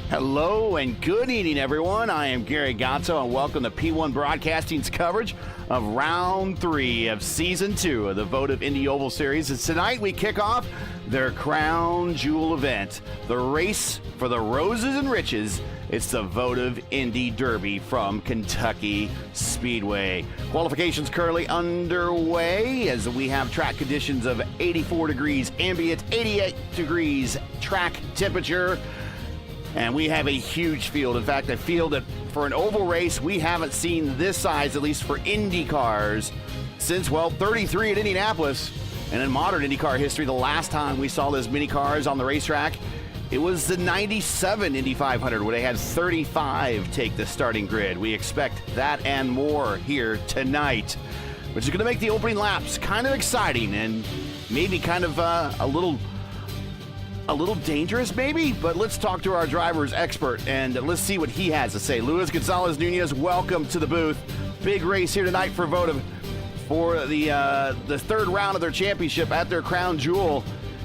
Hello and good evening, everyone. I am Gary Gatto, and welcome to P1 Broadcasting's coverage of Round 3 of Season 2 of the Votive Indy Oval Series. And tonight we kick off their crown jewel event, the race for the roses and riches. It's the Votive Indy Derby from Kentucky Speedway. Qualifications currently underway as we have track conditions of 84 degrees ambient, 88 degrees track temperature. And we have a huge field. In fact, a field that for an oval race, we haven't seen this size, at least for INDYCARs, since, well, 33 at Indianapolis. And in modern INDYCAR history, the last time we saw those mini cars on the racetrack, it was the 97 Indy 500, where they had 35 take the starting grid. We expect that and more here tonight, which is going to make the opening laps kind of exciting and maybe kind of a little dangerous, maybe, but let's talk to our driver's expert and let's see what he has to say. Luis Gonzalez Nunez, welcome to the booth. Big race here tonight for Votive for the third round of their championship at their crown jewel,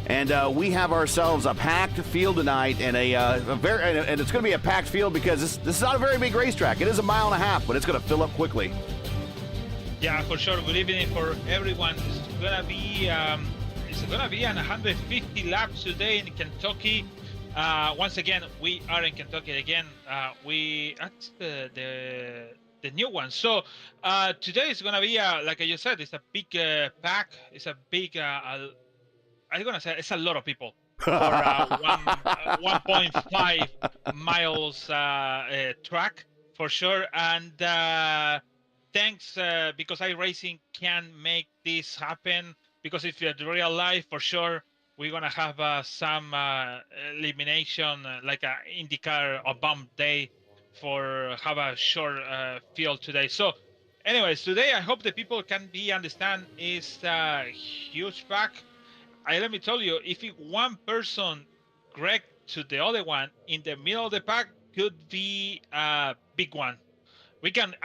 and we have ourselves a packed field tonight, and and it's going to be a packed field because this is not a very big racetrack. It is a mile and a half, but it's going to fill up quickly. Yeah, for sure. Good evening for everyone. It's going to be 150 laps today in Kentucky. Once again, we are in Kentucky again. That's the new one. So today is going to be, like you said, it's a big pack. It's a big, I'm going to say it's a lot of people for 1.5 miles track for sure. And thanks because iRacing can make this happen. Because if you're in real life, for sure, we're going to have some elimination, like an INDYCAR or bump day for have a short field today. So anyways, today I hope the people can understand is a huge pack. Let me tell you, if one person correct to the other one in the middle of the pack could be a big one. We can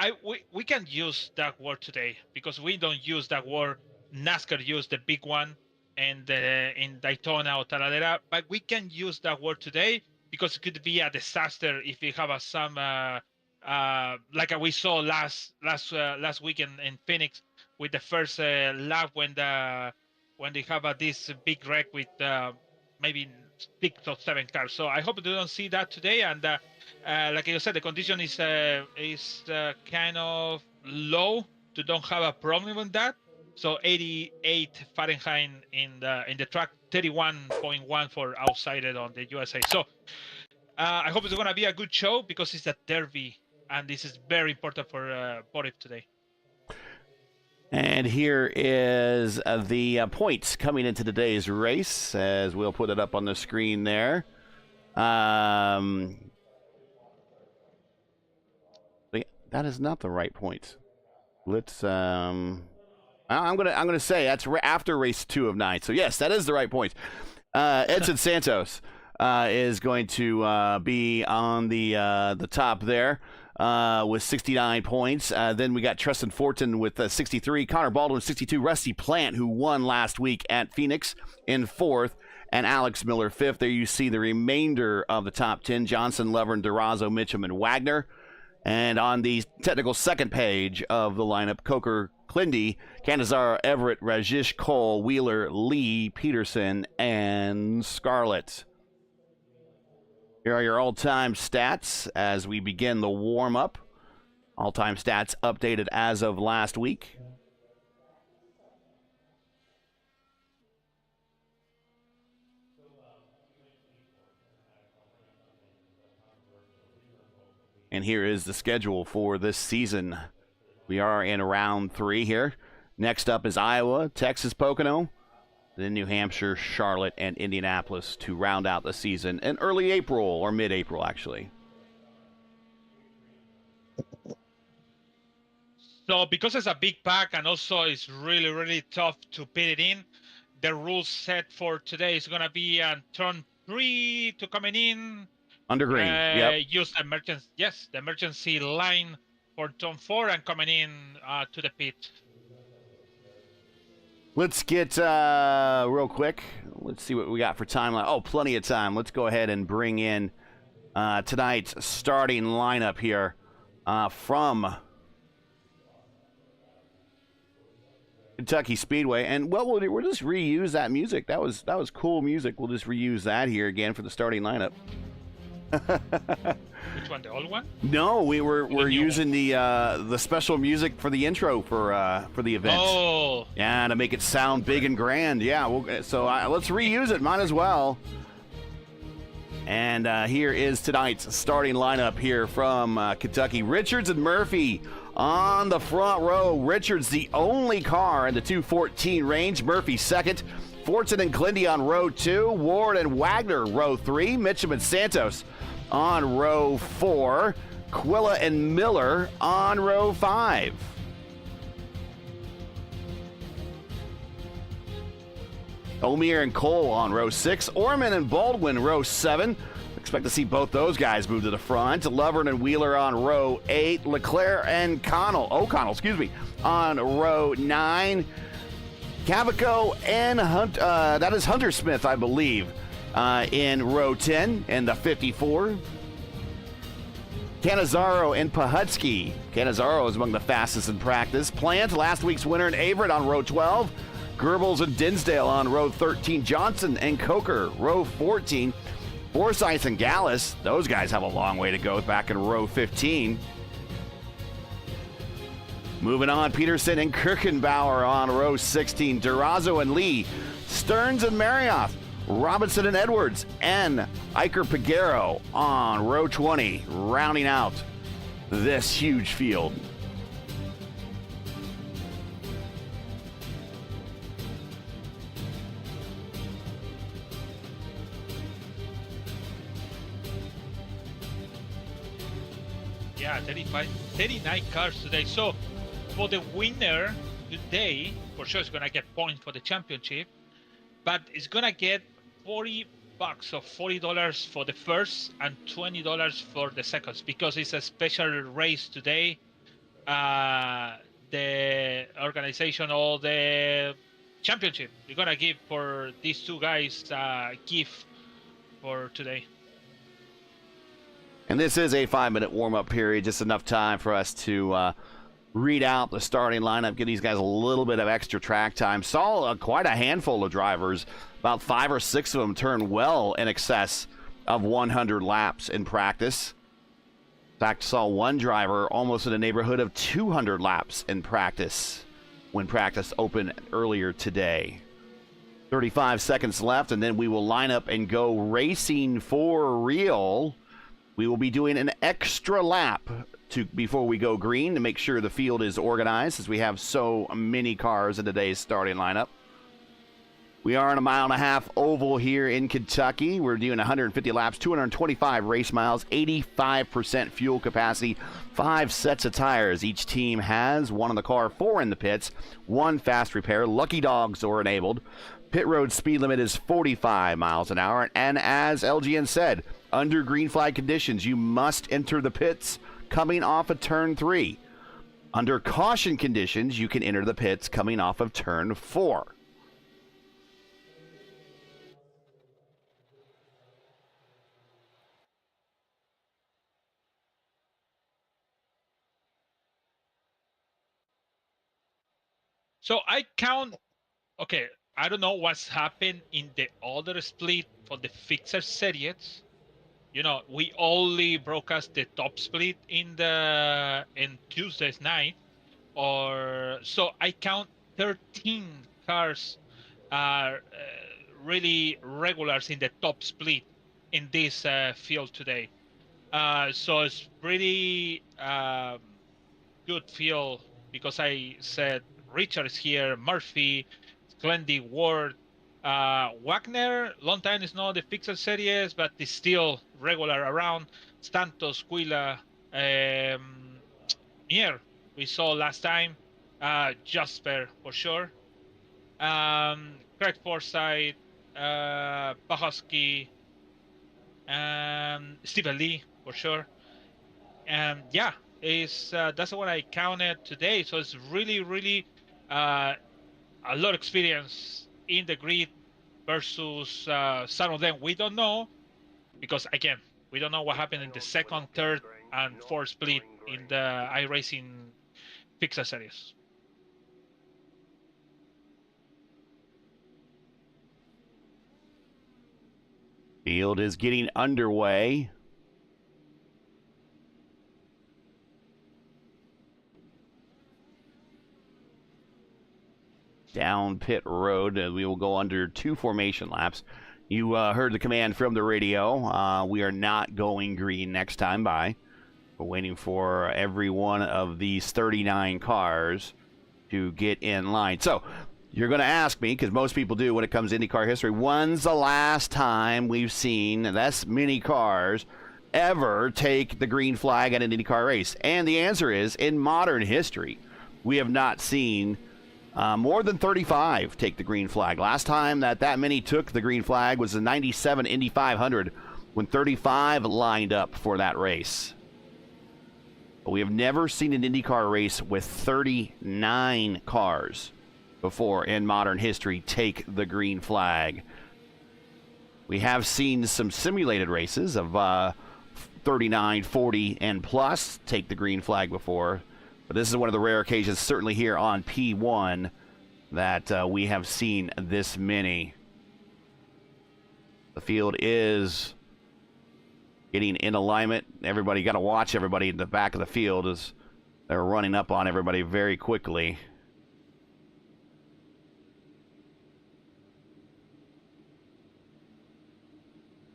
use that word today because we don't use that word. NASCAR used the big one and in Daytona or Taladera, but we can use that word today because it could be a disaster if we have some like we saw last weekend in Phoenix with the first lap when they have this big wreck with maybe 6 or 7 cars. So I hope they don't see that today. And like you said, the condition is kind of low to don't have a problem with that. So 88 Fahrenheit in the track, 31.1 for outside on the USA. So I hope it's going to be a good show because it's a derby, and this is very important for Votive today. And here is the points coming into today's race, as we'll put it up on the screen there. That is not the right points. Let's I'm gonna say that's after race 2 of 9. So yes, that is the right points. Edson Santos is going to be on the top there with 69 points. Then we got Tristan Fortin with 63, Connor Baldwin 62, Rusty Plant, who won last week at Phoenix, in 4th, and Alex Miller 5th. There you see the remainder of the top 10: Johnson, Levern, Durazo, Mitchum, and Wagner. And on the technical second page of the lineup, Coker, Clindy, Canizaro, Everett, Rajesh, Cole, Wheeler, Lee, Peterson, and Scarlett. Here are your all-time stats as we begin the warm-up. All-time stats updated as of last week. And here is the schedule for this season. We are in round 3 here. Next up is Iowa, Texas, Pocono, then New Hampshire, Charlotte, and Indianapolis to round out the season in early April, or mid-April, actually. So because it's a big pack and also it's really, really tough to pit it in, the rules set for today is going to be on turn 3 to coming in. Under green, yep. Use the emergency line for turn 4 and coming in to the pit. Let's get real quick. Let's see what we got for timeline. Oh, plenty of time. Let's go ahead and bring in tonight's starting lineup here from Kentucky Speedway. And well, we'll just reuse that music. That was cool music. We'll just reuse that here again for the starting lineup. Which one? The old one? No, we're using the special music for the intro for the event. Oh. Yeah, to make it sound big and grand. Yeah, let's reuse it. Might as well. And here is tonight's starting lineup here from Kentucky. Richards and Murphy on the front row. Richards, the only car in the 214 range. Murphy second. Fortson and Glindy on row 2. Ward and Wagner row 3. Mitchum and Santos on row 4. Quilla and Miller on row 5. O'Meara and Cole on row 6. Orman and Baldwin row 7. Expect to see both those guys move to the front. Lovern and Wheeler on row 8. Leclerc and O'Connell, on row 9. Cavaco and that is Hunter Smith, I believe, in row 10 and the 54. Canizaro and Pahutsky. Canizaro is among the fastest in practice. Plant, last week's winner, and Averett on row 12. Goebbels and Dinsdale on row 13. Johnson and Coker, row 14. Forsyth and Gallus, those guys have a long way to go back in row 15. Moving on, Peterson and Kirchenbauer on row 16. Durazo and Lee. Stearns and Marioff. Robinson and Edwards. And Iker Piguero on row 20, rounding out this huge field. Yeah, 39 cars today. So for the winner today, for sure is gonna get points for the championship, but it's gonna get $40 or $40 for the first and $20 for the seconds, because it's a special race today. The organization or the championship, you're gonna give for these two guys gift for today. And this is a 5-minute warm-up period, just enough time for us to read out the starting lineup, give these guys a little bit of extra track time. Saw quite a handful of drivers, about 5 or 6 of them turn well in excess of 100 laps in practice. In fact, saw one driver almost in the neighborhood of 200 laps in practice when practice opened earlier today. 35 seconds left, and then we will line up and go racing for real. We will be doing an extra lap before we go green to make sure the field is organized, as we have so many cars in today's starting lineup. We are in a 1.5-mile oval here in Kentucky. We're doing 150 laps, 225 race miles, 85% fuel capacity, 5 sets of tires. Each team has one in the car, 4 in the pits, 1 fast repair. Lucky dogs are enabled. Pit road speed limit is 45 miles an hour. And as LGN said, under green flag conditions, you must enter the pits coming off of turn 3. Under caution conditions, you can enter the pits coming off of turn 4. So I count, okay, I don't know what's happened in the other split for the fixer series. You know, we only broadcast the top split in Tuesday's night, or so I count 13 cars are really regulars in the top split in this field today. So it's pretty good field, because I said Richard is here, Murphy, Glendy, Ward, Wagner, long time is not the fixer series, but is still regular around. Santos, Quilla, Mier, we saw last time. Jasper, for sure. Craig Forsyth, Pahutsky, Stephen Lee, for sure. And yeah, that's what I counted today. So it's really, really a lot of experience in the grid versus some of them we don't know, because again, We don't know what happened in the second, third, and fourth split in the iRacing Fixer Series. Field is getting underway. Down pit road, we will go under 2 formation laps. You heard the command from the radio. We are not going green next time by. We're waiting for every one of these 39 cars to get in line. So you're going to ask me, because most people do when it comes to IndyCar history, when's the last time we've seen this many cars ever take the green flag at an IndyCar race? And the answer is, in modern history, we have not seen more than 35 take the green flag. Last time that many took the green flag was the 97 Indy 500 when 35 lined up for that race. But we have never seen an IndyCar race with 39 cars before in modern history take the green flag. We have seen some simulated races of 39, 40, and plus take the green flag before. But this is one of the rare occasions, certainly here on P1, that we have seen this many. The field is getting in alignment. Everybody got to watch everybody in the back of the field as they're running up on everybody very quickly.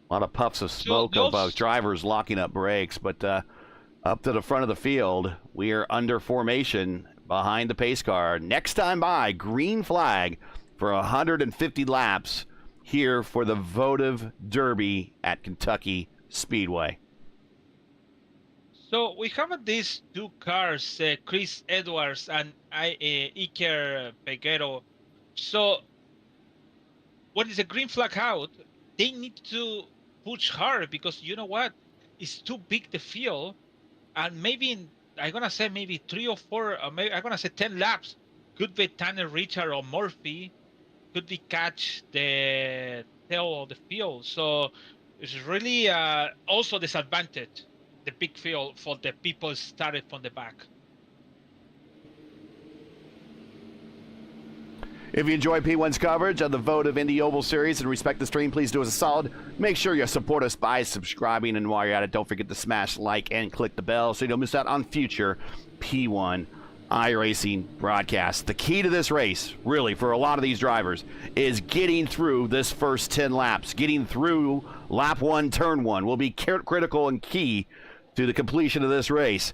A lot of puffs of smoke of drivers locking up brakes, but up to the front of the field, we are under formation behind the pace car. Next time by, green flag for 150 laps here for the Votive Derby at Kentucky Speedway. So we have these 2 cars, Chris Edwards and Iker Peguero. So when it's a green flag out, they need to push hard, because you know what? It's too big the field. And maybe, I'm going to say maybe 3 or 4, or maybe I'm going to say 10 laps, could be Tanner Richard or Murphy, could be catch the tail of the field. So it's really also disadvantage, the big field, for the people started from the back. If you enjoy P1's coverage of the Votive Indy Oval Series and respect the stream, please do us a solid. Make sure you support us by subscribing, and while you're at it, don't forget to smash like and click the bell so you don't miss out on future P1 iRacing broadcasts. The key to this race, really, for a lot of these drivers, is getting through this first 10 laps. Getting through lap 1, turn 1 will be critical and key to the completion of this race.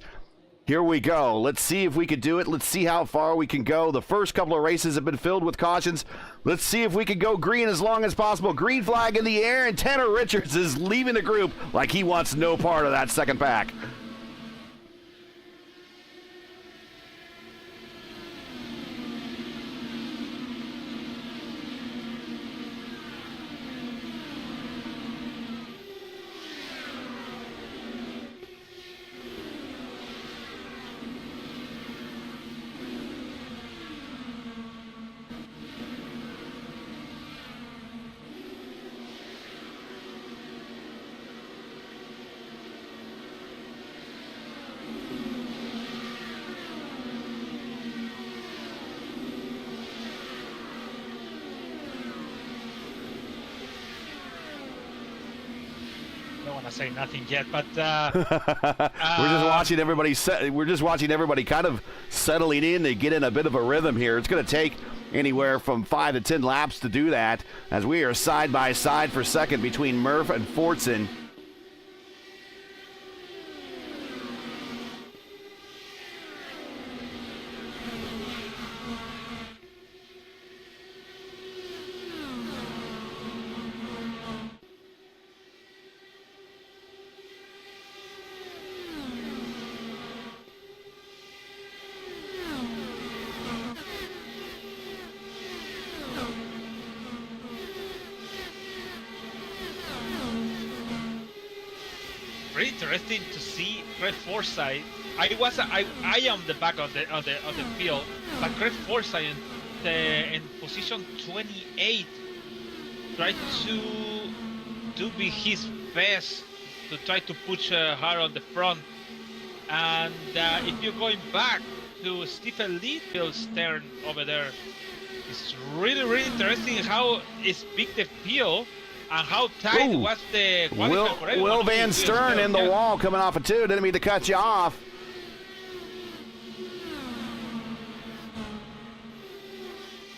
Here we go. Let's see if we can do it. Let's see how far we can go. The first couple of races have been filled with cautions. Let's see if we can go green as long as possible. Green flag in the air, and Tanner Richards is leaving the group like he wants no part of that second pack. Say nothing yet, but we're just watching everybody. We're just watching everybody kind of settling in to get in a bit of a rhythm here. It's going to take anywhere from 5 to 10 laps to do that, as we are side by side for second between Murph and Fortson. very interesting to see Greg Forsyth. I am the back of the field, but Greg Forsyth in position 28 tried to do be his best to try to push her on the front. And if you're going back to Stephen Little's turn over there, it's really, really interesting how it's big the field and how tight was the qualifier for everyone. Will Van Stern in the wall coming off a 2. Didn't mean to cut you off.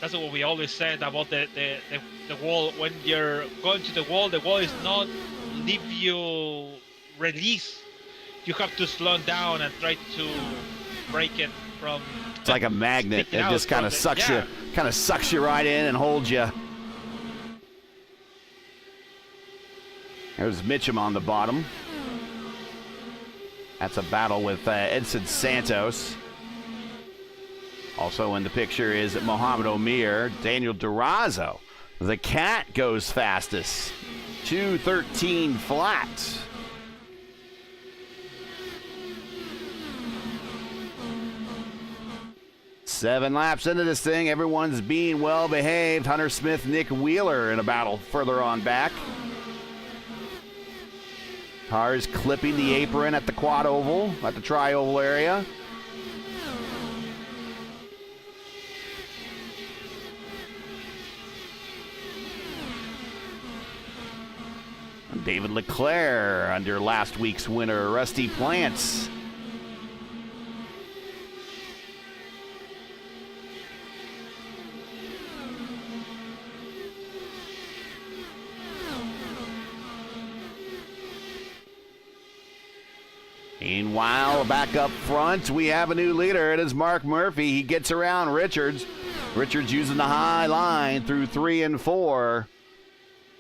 That's what we always said about the wall. When you're going to the wall is not leave you release. You have to slow down and try to break it from. It's like a magnet. It just kind of sucks you right in and holds you. There's Mitchum on the bottom. That's a battle with Edson Santos. Also in the picture is Mohamed Omir. Daniel Durazo. The Cat goes fastest. 2:13 flat. Seven laps into this thing. Everyone's being well behaved. Hunter Smith, Nick Wheeler in a battle further on back. Cars clipping the apron at the quad oval, at the tri-oval area. David Leclerc under last week's winner, Rusty Plants. Meanwhile, back up front, we have a new leader. It is Mark Murphy. He gets around Richards. Richards using the high line through 3 and 4.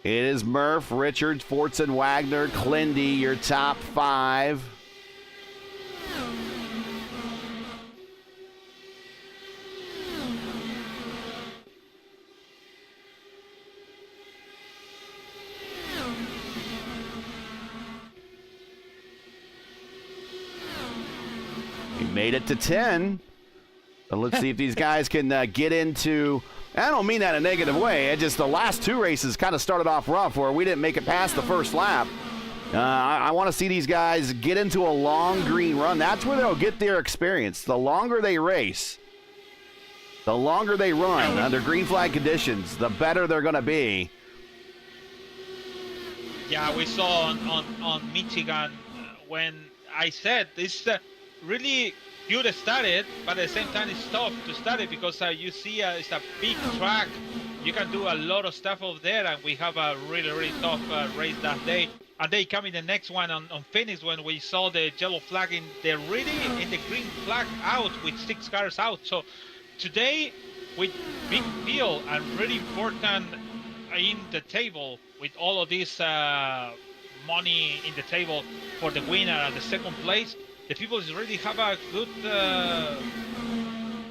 It is Murph, Richards, Fortson, Wagner, Clindy, your top 5. He made it to 10. But let's see if these guys can get into... I don't mean that in a negative way. It just the last 2 races kind of started off rough where we didn't make it past the first lap. I want to see these guys get into a long green run. That's where they'll get their experience. The longer they race, the longer they run under green flag conditions, the better they're going to be. Yeah, we saw on Michigan when I said this really good started, but at the same time it's tough to start it because you see it's a big track. You can do a lot of stuff over there, and we have a really, really tough race that day. And they come in the next one on Phoenix when we saw the yellow flag in the green flag out with 6 cars out. So today with big field and really important in the table with all of this money in the table for the winner and the second place, the people really have a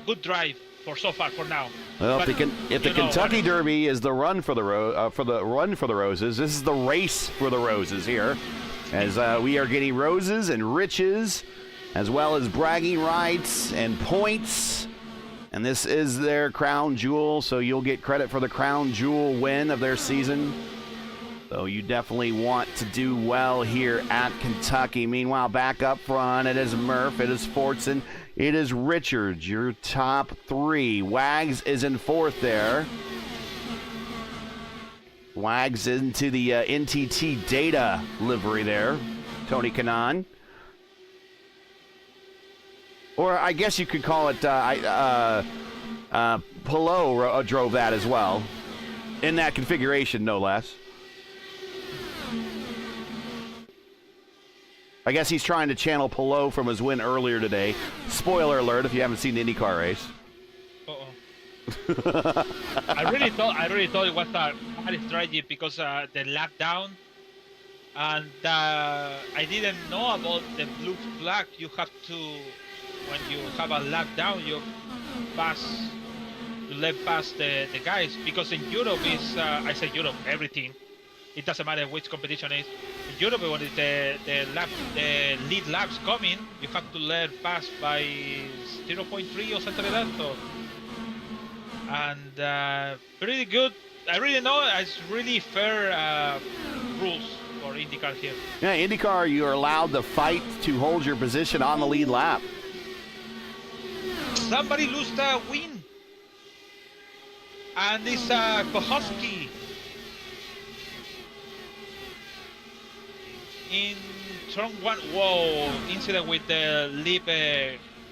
good drive for so far for now. Well, if the Kentucky Derby is the run for the roses, this is the race for the roses here, as we are getting roses and riches, as well as bragging rights and points. And this is their crown jewel, so you'll get credit for the crown jewel win of their season. So you definitely want to do well here at Kentucky. Meanwhile, back up front, it is Murph, it is Fortson, it is Richards, your top 3. Wags is in 4th there. Wags into the NTT Data livery there, Tony Kanaan. Or I guess you could call it Pillow drove that as well, in that configuration, no less. I guess he's trying to channel Pillow from his win earlier today. Spoiler alert if you haven't seen the INDYCAR race. I really thought it was a bad strategy because the lap down, and I didn't know about the blue flag. You have to, when you have a lap down, you let pass the guys, because in Europe is I say Europe, everything. It doesn't matter which competition it is. In Europe, when the lead laps coming, you have to let pass by 0.3 or something like that. So, and pretty good. I really know it's really fair rules for INDYCAR. IndyCar here. Yeah, IndyCar, you are allowed to fight to hold your position on the lead lap. Somebody lost a win. And it's Kohoski in turn 1. Whoa, incident with the lip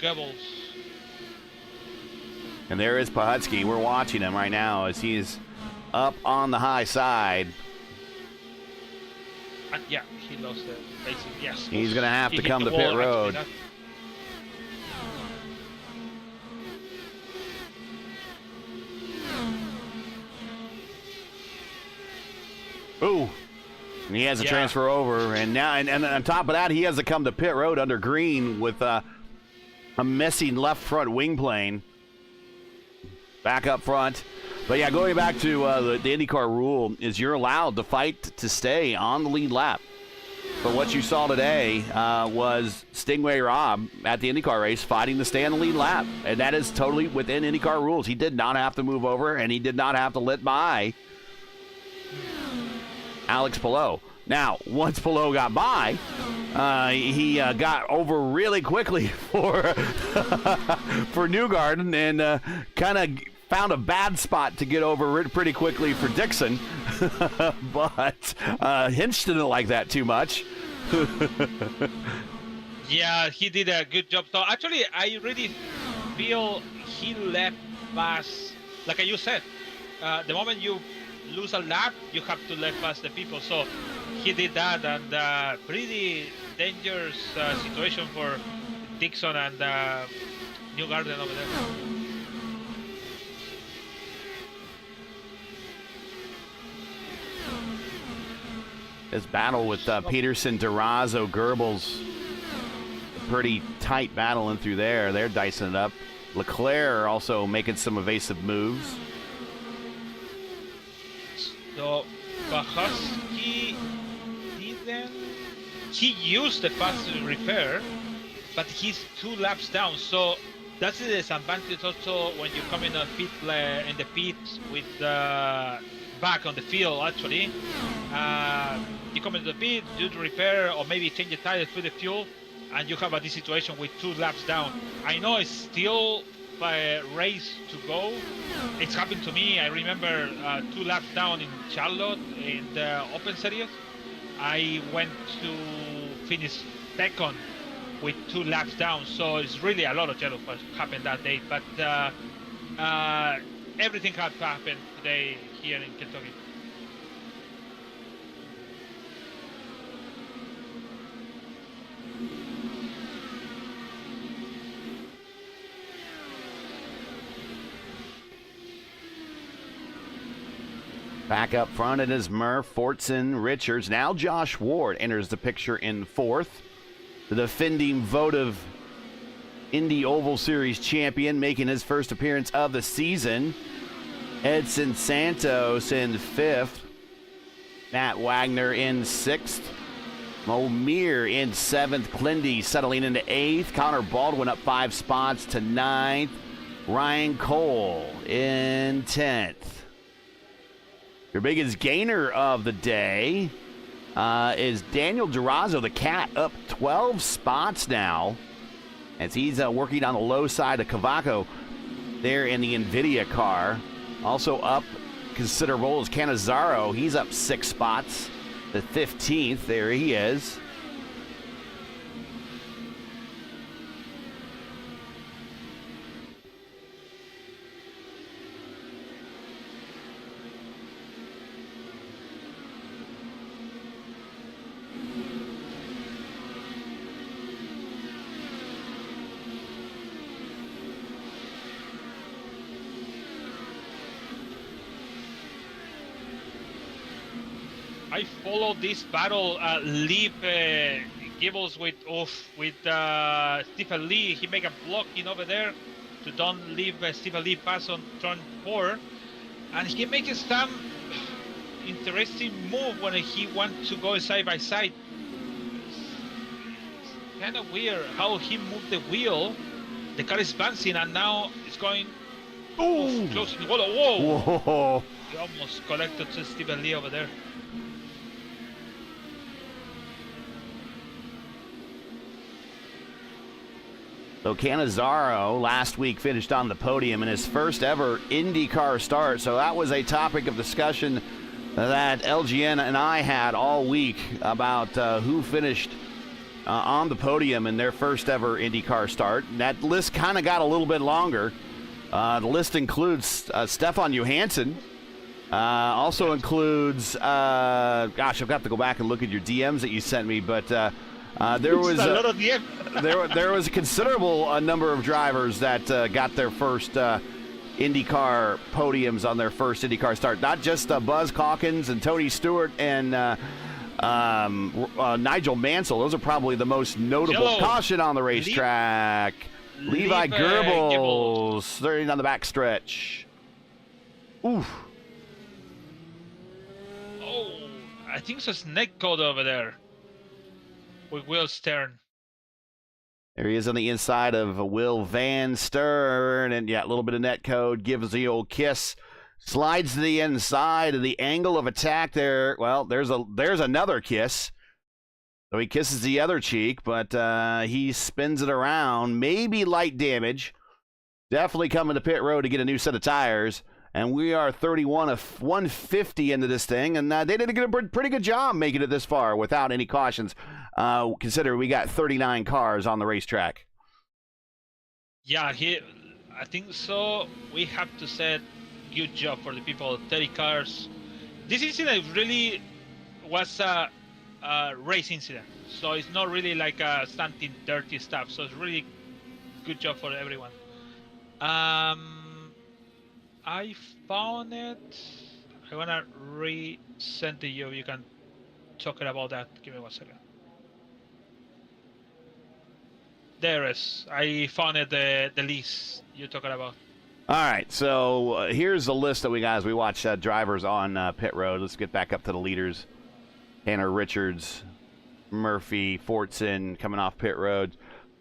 Goebbels. And there is Pahutsky. We're watching him right now as he's up on the high side. And yeah, he lost the racing. Yes. He's going to have to come to pit road. Ooh. And he has to transfer over. And now, and on top of that, he has to come to pit road under green with a missing left front wing plane. Back up front. But yeah, going back to the IndyCar rule is you're allowed to fight to stay on the lead lap. But what you saw today was Stingray Robb at the IndyCar race fighting to stay on the lead lap. And that is totally within IndyCar rules. He did not have to move over, and he did not have to let by Alex Palou. Now, once Palou got by, he got over really quickly for Newgarden and kind of found a bad spot to get over pretty quickly for Dixon. But Hinch didn't like that too much. Yeah, he did a good job. So actually, I really feel he left pass, like you said, the moment you lose a lap, you have to let pass the people. So he did that, and pretty dangerous situation for Dixon and Newgarden over there. This battle with Peterson, Durazo, Goebbels, a pretty tight battle in through there. They're dicing it up. Leclerc also making some evasive moves. So Pahuski didn't. He used the fast repair, but he's 2 laps down. So that's the disadvantage also when you come in the pits with back on the field. Actually, you come into the pit, do the repair, or maybe change the tires, put the fuel, and you have this situation with 2 laps down. I know it's still a race to go. It's happened to me. I remember 2 laps down in Charlotte in the Open Series. I went to finish second with 2 laps down. So it's really a lot of yellow what happened that day. But everything had happened today here in Kentucky. Back up front it is Murph, Fortson, Richards. Now Josh Ward enters the picture in 4th. The defending Votive Indy Oval Series champion making his first appearance of the season. Edson Santos in 5th. Matt Wagner in 6th. Mo Mir in 7th. Clindy settling into 8th. Connor Baldwin up 5 spots to 9th. Ryan Cole in 10th. Your biggest gainer of the day is Daniel Durazo, the Cat, up 12 spots now as he's working on the low side of Cavaco there in the INDYCAR. Also up considerable is Cannizzaro. He's up 6 spots, the 15th. There he is. I followed this battle. Leap Gibbles with Stephen Lee. He make a blocking over there to don't leave Stephen Lee pass on turn 4, and he makes some interesting move when he wants to go side by side. It's kind of weird how he moved the wheel. The car is bouncing, and now it's going close to the wall. Whoa! Whoa! He almost collected to Stephen Lee over there. So Cannizzaro last week finished on the podium in his first ever IndyCar start. So that was a topic of discussion that LGN and I had all week about who finished on the podium in their first ever IndyCar start. And that list kind of got a little bit longer. The list includes Stefan Johansson. Also includes, gosh, I've got to go back and look at your DMs that you sent me, but there was a lot of there was a considerable number of drivers that got their first IndyCar podiums on their first IndyCar start. Not just Buzz Calkins and Tony Stewart and Nigel Mansell. Those are probably the most notable. Caution on the racetrack. Levi Goebbels starting on the back stretch. Oof. Oh, I think it's a snake code over there with Will Stern. There he is on the inside of Will Van Stern, and yeah, a little bit of net code, gives the old kiss, slides to the inside of the angle of attack there. Well, there's another kiss. So he kisses the other cheek, but he spins it around. Maybe light damage. Definitely coming to pit road to get a new set of tires. And we are 31 of 150 into this thing, and they did a pretty good job making it this far without any cautions. Consider we got 39 cars on the racetrack. Yeah, I think so. We have to say good job for the people. 30 cars. This incident really was a race incident, so it's not really like something dirty stuff. So it's really good job for everyone. I found it. I wanna resend to you. You can talk about that. Give me 1 second. There it is. I found it. The list you're talking about. All right, so here's the list that we got as we watch drivers on pit road. Let's get back up to the leaders. Tanner Richards, Murphy, Fortson coming off pit road.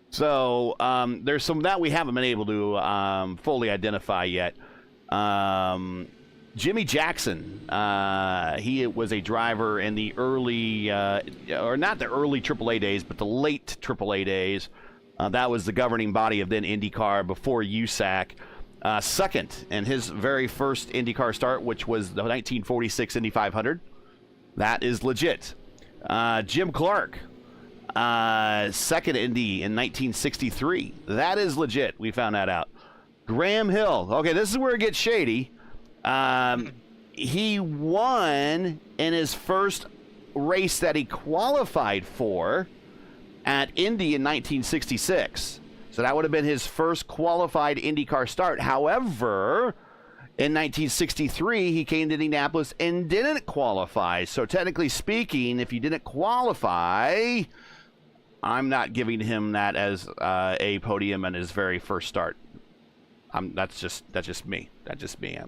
So there's some that we haven't been able to fully identify yet. Jimmy Jackson, he was a driver in the early, or not the early AAA days, but the late AAA days. That was the governing body of then IndyCar before USAC. Second in his very first IndyCar start, which was the 1946 Indy 500. That is legit. Jim Clark, second Indy in 1963. That is legit. We found that out. Graham Hill. Okay, this is where it gets shady. He won in his first race that he qualified for at Indy in 1966. So that would have been his first qualified IndyCar start. However, in 1963, he came to Indianapolis and didn't qualify. So technically speaking, if he didn't qualify, I'm not giving him that as a podium in his very first start. That's just me. That's just me.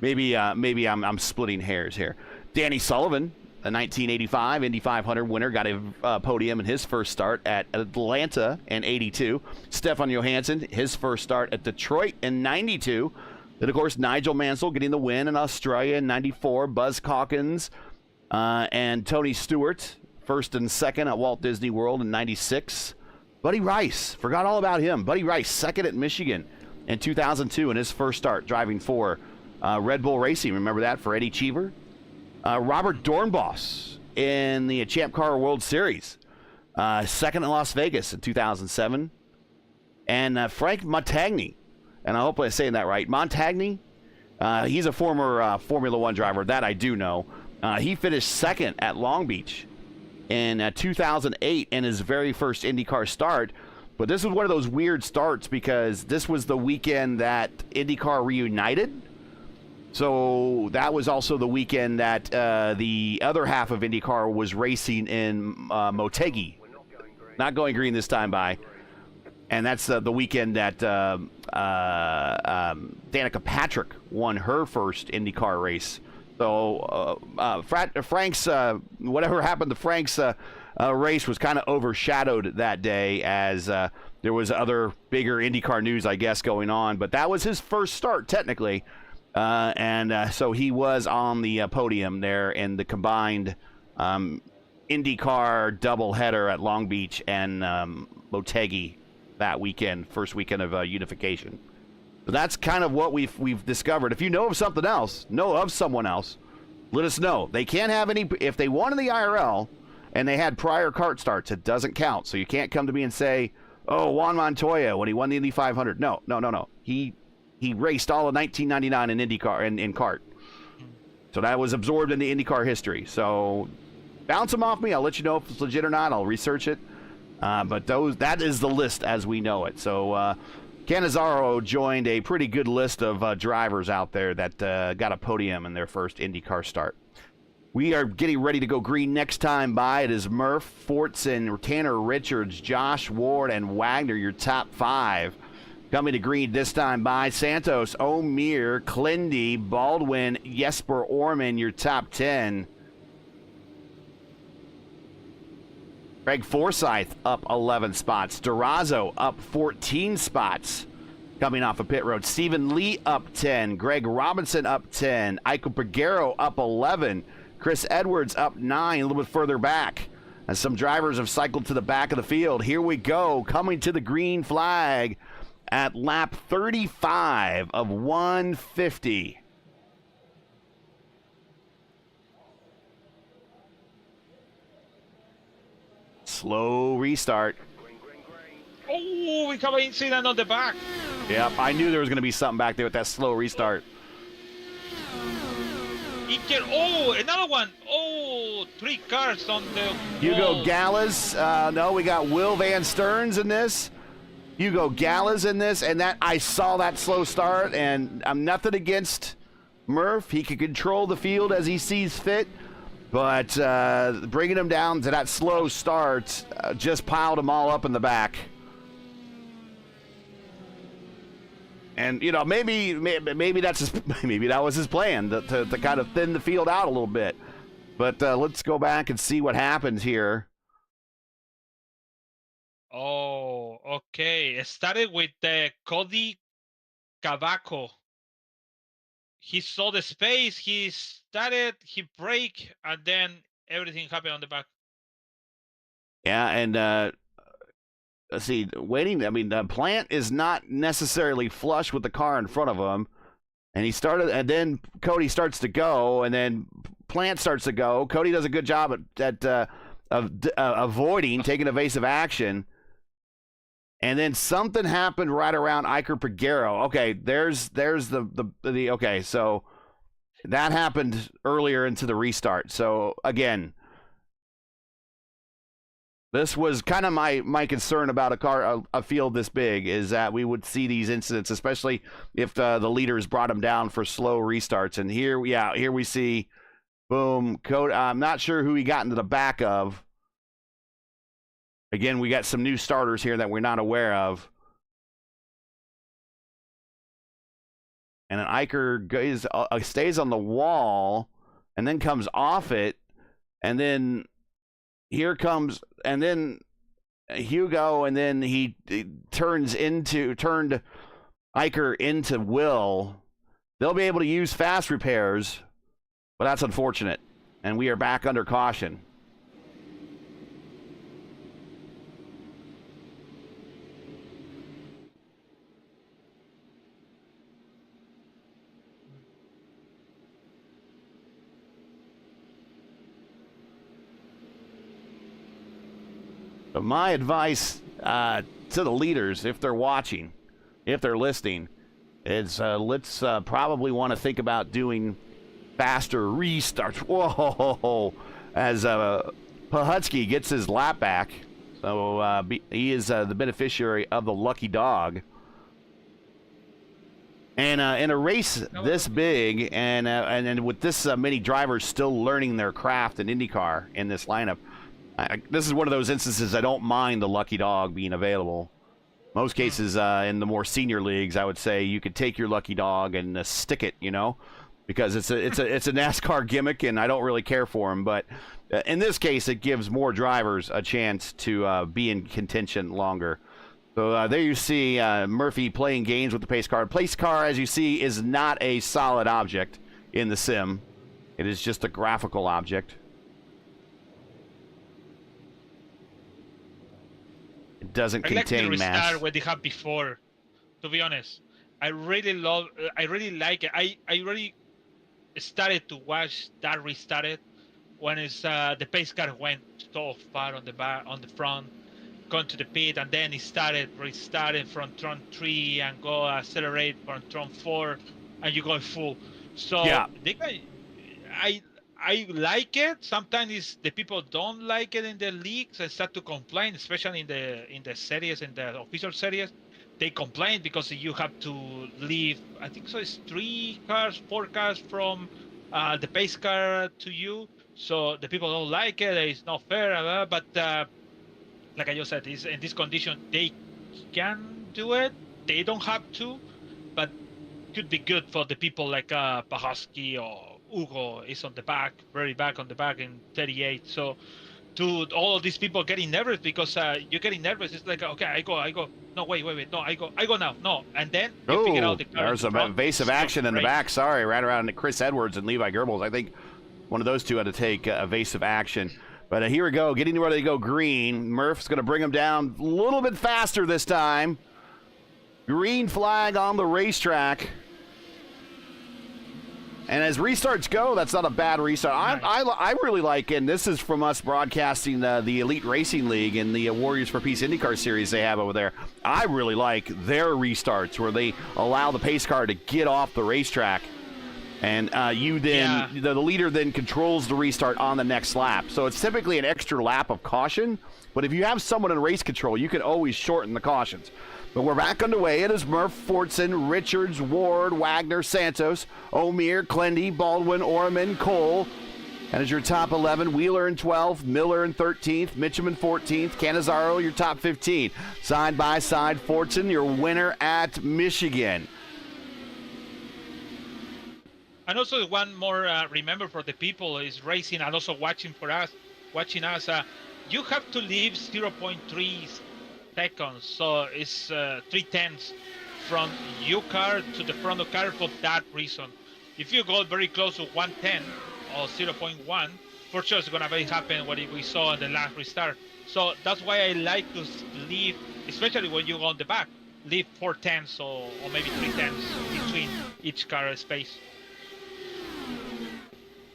Maybe I'm splitting hairs here. Danny Sullivan, a 1985 Indy 500 winner, got a podium in his first start at Atlanta in '82. Stefan Johansson, his first start at Detroit in '92. Then, of course, Nigel Mansell getting the win in Australia in '94. Buzz Calkins and Tony Stewart, first and second at Walt Disney World in '96. Buddy Rice, forgot all about him. Buddy Rice, second at Michigan in 2002 in his first start, driving for Red Bull Racing. Remember that, for Eddie Cheever? Robert Dornbos in the Champ Car World Series, second in Las Vegas in 2007. And Frank Montagny, and I hope I'm saying that right, Montagny, he's a former Formula One driver, that I do know. He finished second at Long Beach in 2008 in his very first IndyCar start. But this was one of those weird starts because this was the weekend that IndyCar reunited. So that was also the weekend that the other half of IndyCar was racing in Motegi. Not going green this time, by. And that's the weekend that Danica Patrick won her first IndyCar race. So Frank's, whatever happened to Frank's race was kind of overshadowed that day as there was other bigger IndyCar news, I guess, going on. But that was his first start, technically. So he was on the podium there in the combined IndyCar doubleheader at Long Beach and Motegi that weekend, first weekend of unification. So that's kind of what we've discovered. If you know of something else, know of someone else, let us know. They can't have any, if they won in the IRL and they had prior kart starts, it doesn't count. So you can't come to me and say, oh, Juan Montoya when he won the Indy 500. No. He raced all of 1999 in IndyCar in kart. So that was absorbed into IndyCar history. So bounce them off me. I'll let you know if it's legit or not. I'll research it. But that is the list as we know it. So Cannizzaro joined a pretty good list of drivers out there that got a podium in their first IndyCar start. We are getting ready to go green next time by. It is Murph, Fortson, Tanner Richards, Josh Ward, and Wagner, your top 5. Coming to green this time by Santos, O'Meara, Clindy, Baldwin, Jesper Orman, your top 10. Greg Forsyth up 11 spots. Durazo up 14 spots coming off of pit road. Stephen Lee up 10. Greg Robinson up 10. Iko Peguero up 11. Chris Edwards up 9, a little bit further back. As some drivers have cycled to the back of the field. Here we go, coming to the green flag at lap 35 of 150. Slow restart. Oh, we have an incident on the back. Yep, I knew there was going to be something back there with that slow restart. Oh, another one. Oh, 3 cars on the Hugo wall. Gallas. No, we got Will Van Stearns in this. Hugo Gallas in this, and that I saw that slow start, and I'm nothing against Murph. He can control the field as he sees fit, but bringing him down to that slow start just piled them all up in the back. And you know, maybe that's maybe that was his plan to kind of thin the field out a little bit. But let's go back and see what happens here. Oh, okay. It started with Cody Cavaco. He saw the space. He started. He braked, and then everything happened on the back. Yeah, and let's see, waiting. I mean, the Plant is not necessarily flush with the car in front of him, and he started, and then Cody starts to go, and then Plant starts to go. Cody does a good job at avoiding taking evasive action, and then something happened right around Iker Peguero. Okay, there's the okay, so that happened earlier into the restart. So again, this was kind of my concern about a field this big, is that we would see these incidents, especially if the leaders brought them down for slow restarts. And here we see, boom, Cody. I'm not sure who he got into the back of. Again, we got some new starters here that we're not aware of. And then Iker stays on the wall and then comes off it, and then here comes, and then Hugo, and then he turned Iker into Will. They'll be able to use fast repairs, but that's unfortunate. And we are back under caution. So my advice to the leaders, if they're watching, if they're listening, is let's probably want to think about doing faster restarts. Whoa! As Pahutsky gets his lap back. So he is the beneficiary of the lucky dog. And in a race this big, and with this many drivers still learning their craft in IndyCar in this lineup, this is one of those instances I don't mind the lucky dog being available. Most cases in the more senior leagues, I would say you could take your lucky dog and stick it, you know, because it's a NASCAR gimmick, and I don't really care for him. But in this case, it gives more drivers a chance to be in contention longer. So there you see Murphy playing games with the pace car. Pace car, as you see, is not a solid object in the sim. It is just a graphical object. doesn't I like the contain restart mass. what they had before. To be honest, I really like it. I really started to watch that restarted when the pace car went so far on the back, on the front, going to the pit, and then it restarted from turn 3 and go accelerate from turn 4, and you go full. So Yeah. I like it. Sometimes the people don't like it in the leagues and start to complain, especially in the series, in the official series. They complain because you have to leave. I think so. It's 4 cars from the pace car to you. So the people don't like it. It's not fair. But like I just said, in this condition, they can do it. They don't have to, but could be good for the people like Pahaski or Hugo is on the back, very back on the back in 38. So to all of these people getting nervous because you're getting nervous, it's like, okay, I go. No, wait, no, I go now. No, and then you figure out the car. There's a evasive action in the back. Sorry, right around Chris Edwards and Levi Goebbels. I think one of those two had to take evasive action. But here we go, getting ready to go green. Murph's going to bring him down a little bit faster this time. Green flag on the racetrack. And as restarts go, that's not a bad restart. Nice. I really like, and this is from us broadcasting the Elite Racing League and the Warriors for Peace INDYCAR series they have over there. I really like their restarts where they allow the pace car to get off the racetrack. And the leader then controls the restart on the next lap. So it's typically an extra lap of caution. But if you have someone in race control, you can always shorten the cautions. But we're back underway. It is Murph, Fortson, Richards, Ward, Wagner, Santos, O'Meara, Clendy, Baldwin, Orman, Cole. And as your top 11, Wheeler in 12th, Miller in 13th, Mitchum in 14th, Cannizzaro your top 15. Side by side, Fortson, your winner at Michigan. And also one more remember for the people is racing and also watching us. You have to leave 0.3 seconds, so it's 3/10 from your car to the front of the car for that reason. If you go very close to 110 or 0.1, for sure it's gonna happen what we saw in the last restart. So that's why I like to leave, especially when you go on the back, leave 4/10 or maybe 3/10 between each car space.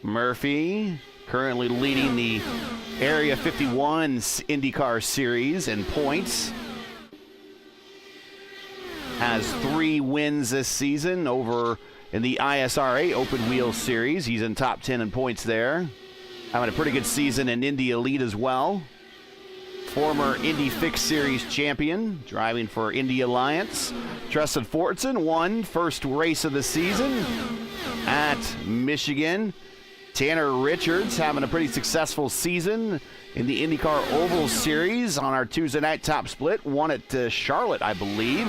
Murphy currently leading the Area 51's INDYCAR series in points. Has 3 wins this season over in the ISRA Open Wheel Series. He's in top 10 in points there. Having a pretty good season in Indy Elite as well. Former Indy Fix Series champion, driving for Indy Alliance. Tristan Fortson won first race of the season at Michigan. Tanner Richards having a pretty successful season in the INDYCAR Oval Series on our Tuesday night top split. Won at Charlotte, I believe.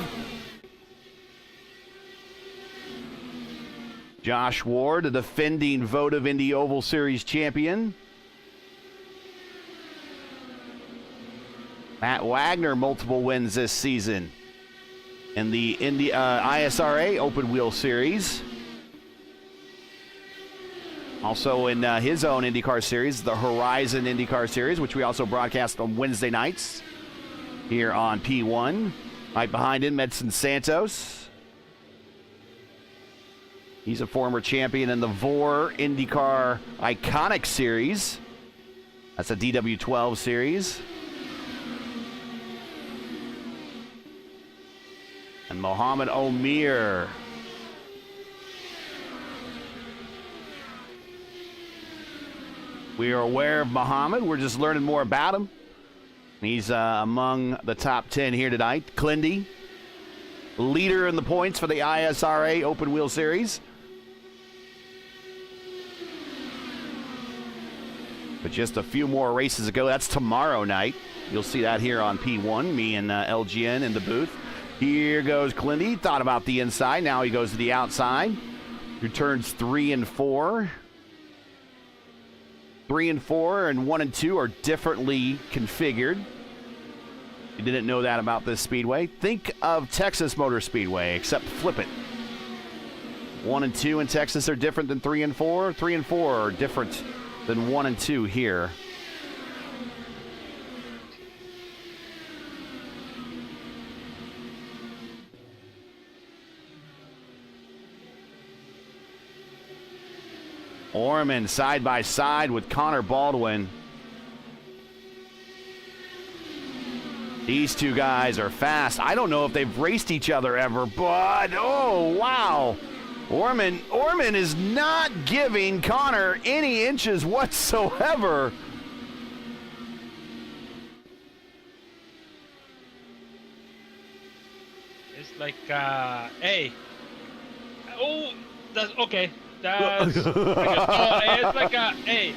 Josh Ward, the defending Votive Indy Oval Series champion. Matt Wagner, multiple wins this season in the ISRA Open Wheel Series. Also in his own INDYCAR series, the Horizon INDYCAR series, which we also broadcast on Wednesday nights here on P1. Right behind him, Edson Santos. He's a former champion in the VOR INDYCAR Iconic Series. That's a DW12 series. And Mohamed O'Meara. We are aware of Mohamed. We're just learning more about him. He's among the top 10 here tonight. Clendy, leader in the points for the ISRA Open Wheel Series. But just a few more races ago. That's tomorrow night. You'll see that here on P1, me and LGN in the booth. Here goes Clendy. Thought about the inside. Now he goes to the outside. Who turns 3 and 4. 3 and 4 and 1 and 2 are differently configured. You didn't know that about this speedway? Think of Texas Motor Speedway, except flip it. 1 and 2 in Texas are different than 3 and 4. 3 and 4 are different than 1 and 2 here. Orman side by side with Connor Baldwin. These two guys are fast. I don't know if they've raced each other ever, but oh, wow. Orman is not giving Connor any inches whatsoever. It's like, hey. Oh, that's okay. That's it's like a, hey,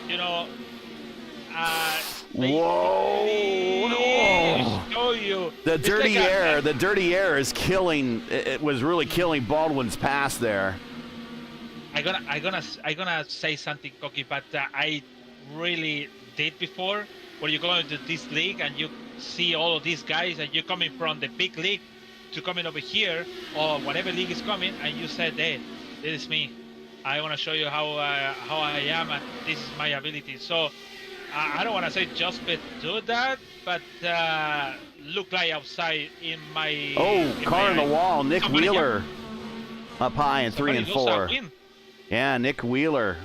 you know, whoa! Show you. The dirty like air. The dirty air is killing. It was really killing Baldwin's pass there. I gonna say something cocky, but I really did before. Where you go into this league and you see all of these guys, and you're coming from the big league to coming over here or whatever league is coming, and you said, "Hey, this is me. I want to show you how I am, and this is my ability." So I don't want to say just do that, but look like outside in my. Oh, car in the wall. Nick Wheeler up high in 3 and 4. Yeah, Nick Wheeler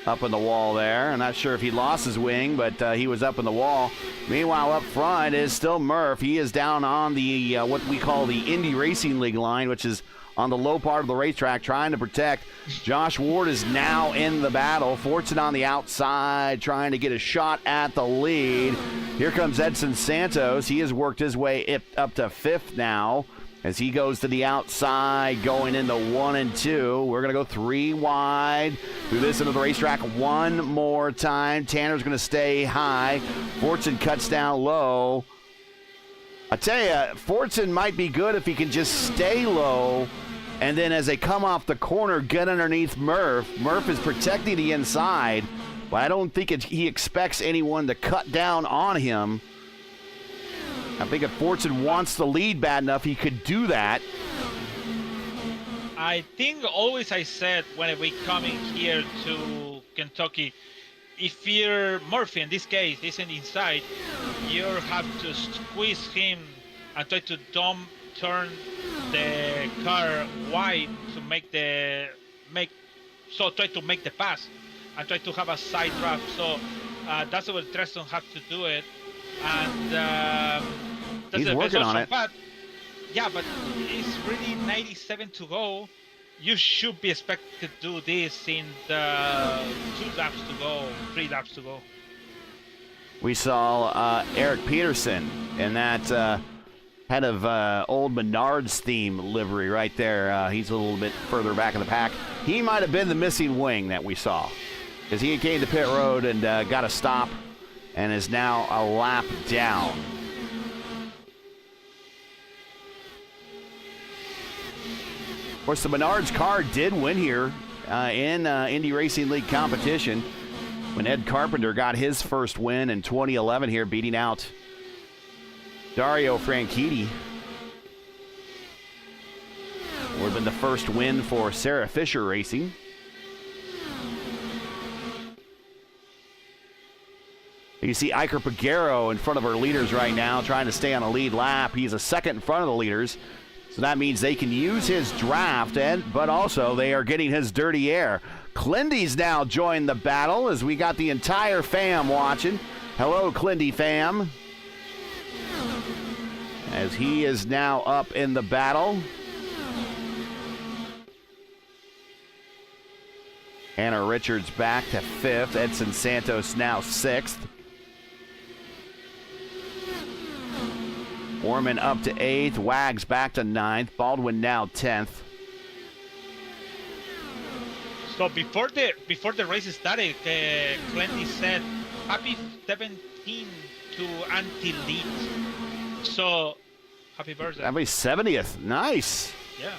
up in the wall there. I'm not sure if he lost his wing, but he was up in the wall. Meanwhile, up front is still Murph. He is down on the what we call the Indy Racing League line, which is on the low part of the racetrack, trying to protect. Josh Ward is now in the battle. Fortson on the outside, trying to get a shot at the lead. Here comes Edson Santos. He has worked his way up to 5th now as he goes to the outside, going into 1 and 2. We're going to go 3 wide. Do this into the racetrack one more time. Tanner's going to stay high. Fortson cuts down low. I tell you, Fortson might be good if he can just stay low, and then as they come off the corner, get underneath Murph. Murph is protecting the inside, but I don't think he expects anyone to cut down on him. I think if Fortson wants the lead bad enough, he could do that. I think always I said when we coming here to Kentucky, if you're Murphy, in this case, isn't inside, you have to squeeze him and try to turn the car wide to try to make the pass and try to have a side draft. So that's what Treston have to do it, and that's he's the working on it. But yeah, but it's really 97 to go. You should be expected to do this in the 2 laps to go, 3 laps to go. We saw Eric Peterson in that head of old Menards theme livery right there. He's a little bit further back in the pack. He might have been the missing wing that we saw, because he came to pit road and got a stop and is now a lap down. Of course, the Menards car did win here in Indy Racing League competition when Ed Carpenter got his first win in 2011 here, beating out Dario Franchitti. Would have been the first win for Sarah Fisher Racing. You see Iker Pagero in front of our leaders right now, trying to stay on a lead lap. He's a second in front of the leaders. So that means they can use his draft, but also they are getting his dirty air. Clindy's now joined the battle as we got the entire fam watching. Hello, Clindy fam. As he is now up in the battle. Anna Richards back to 5th. Edson Santos now 6th. Orman up to 8th. Wags back to 9th. Baldwin now 10th. So before the race started, Clendy said, "Happy 17 to anti-lead." So happy birthday. Happy 70th. Nice. Yeah.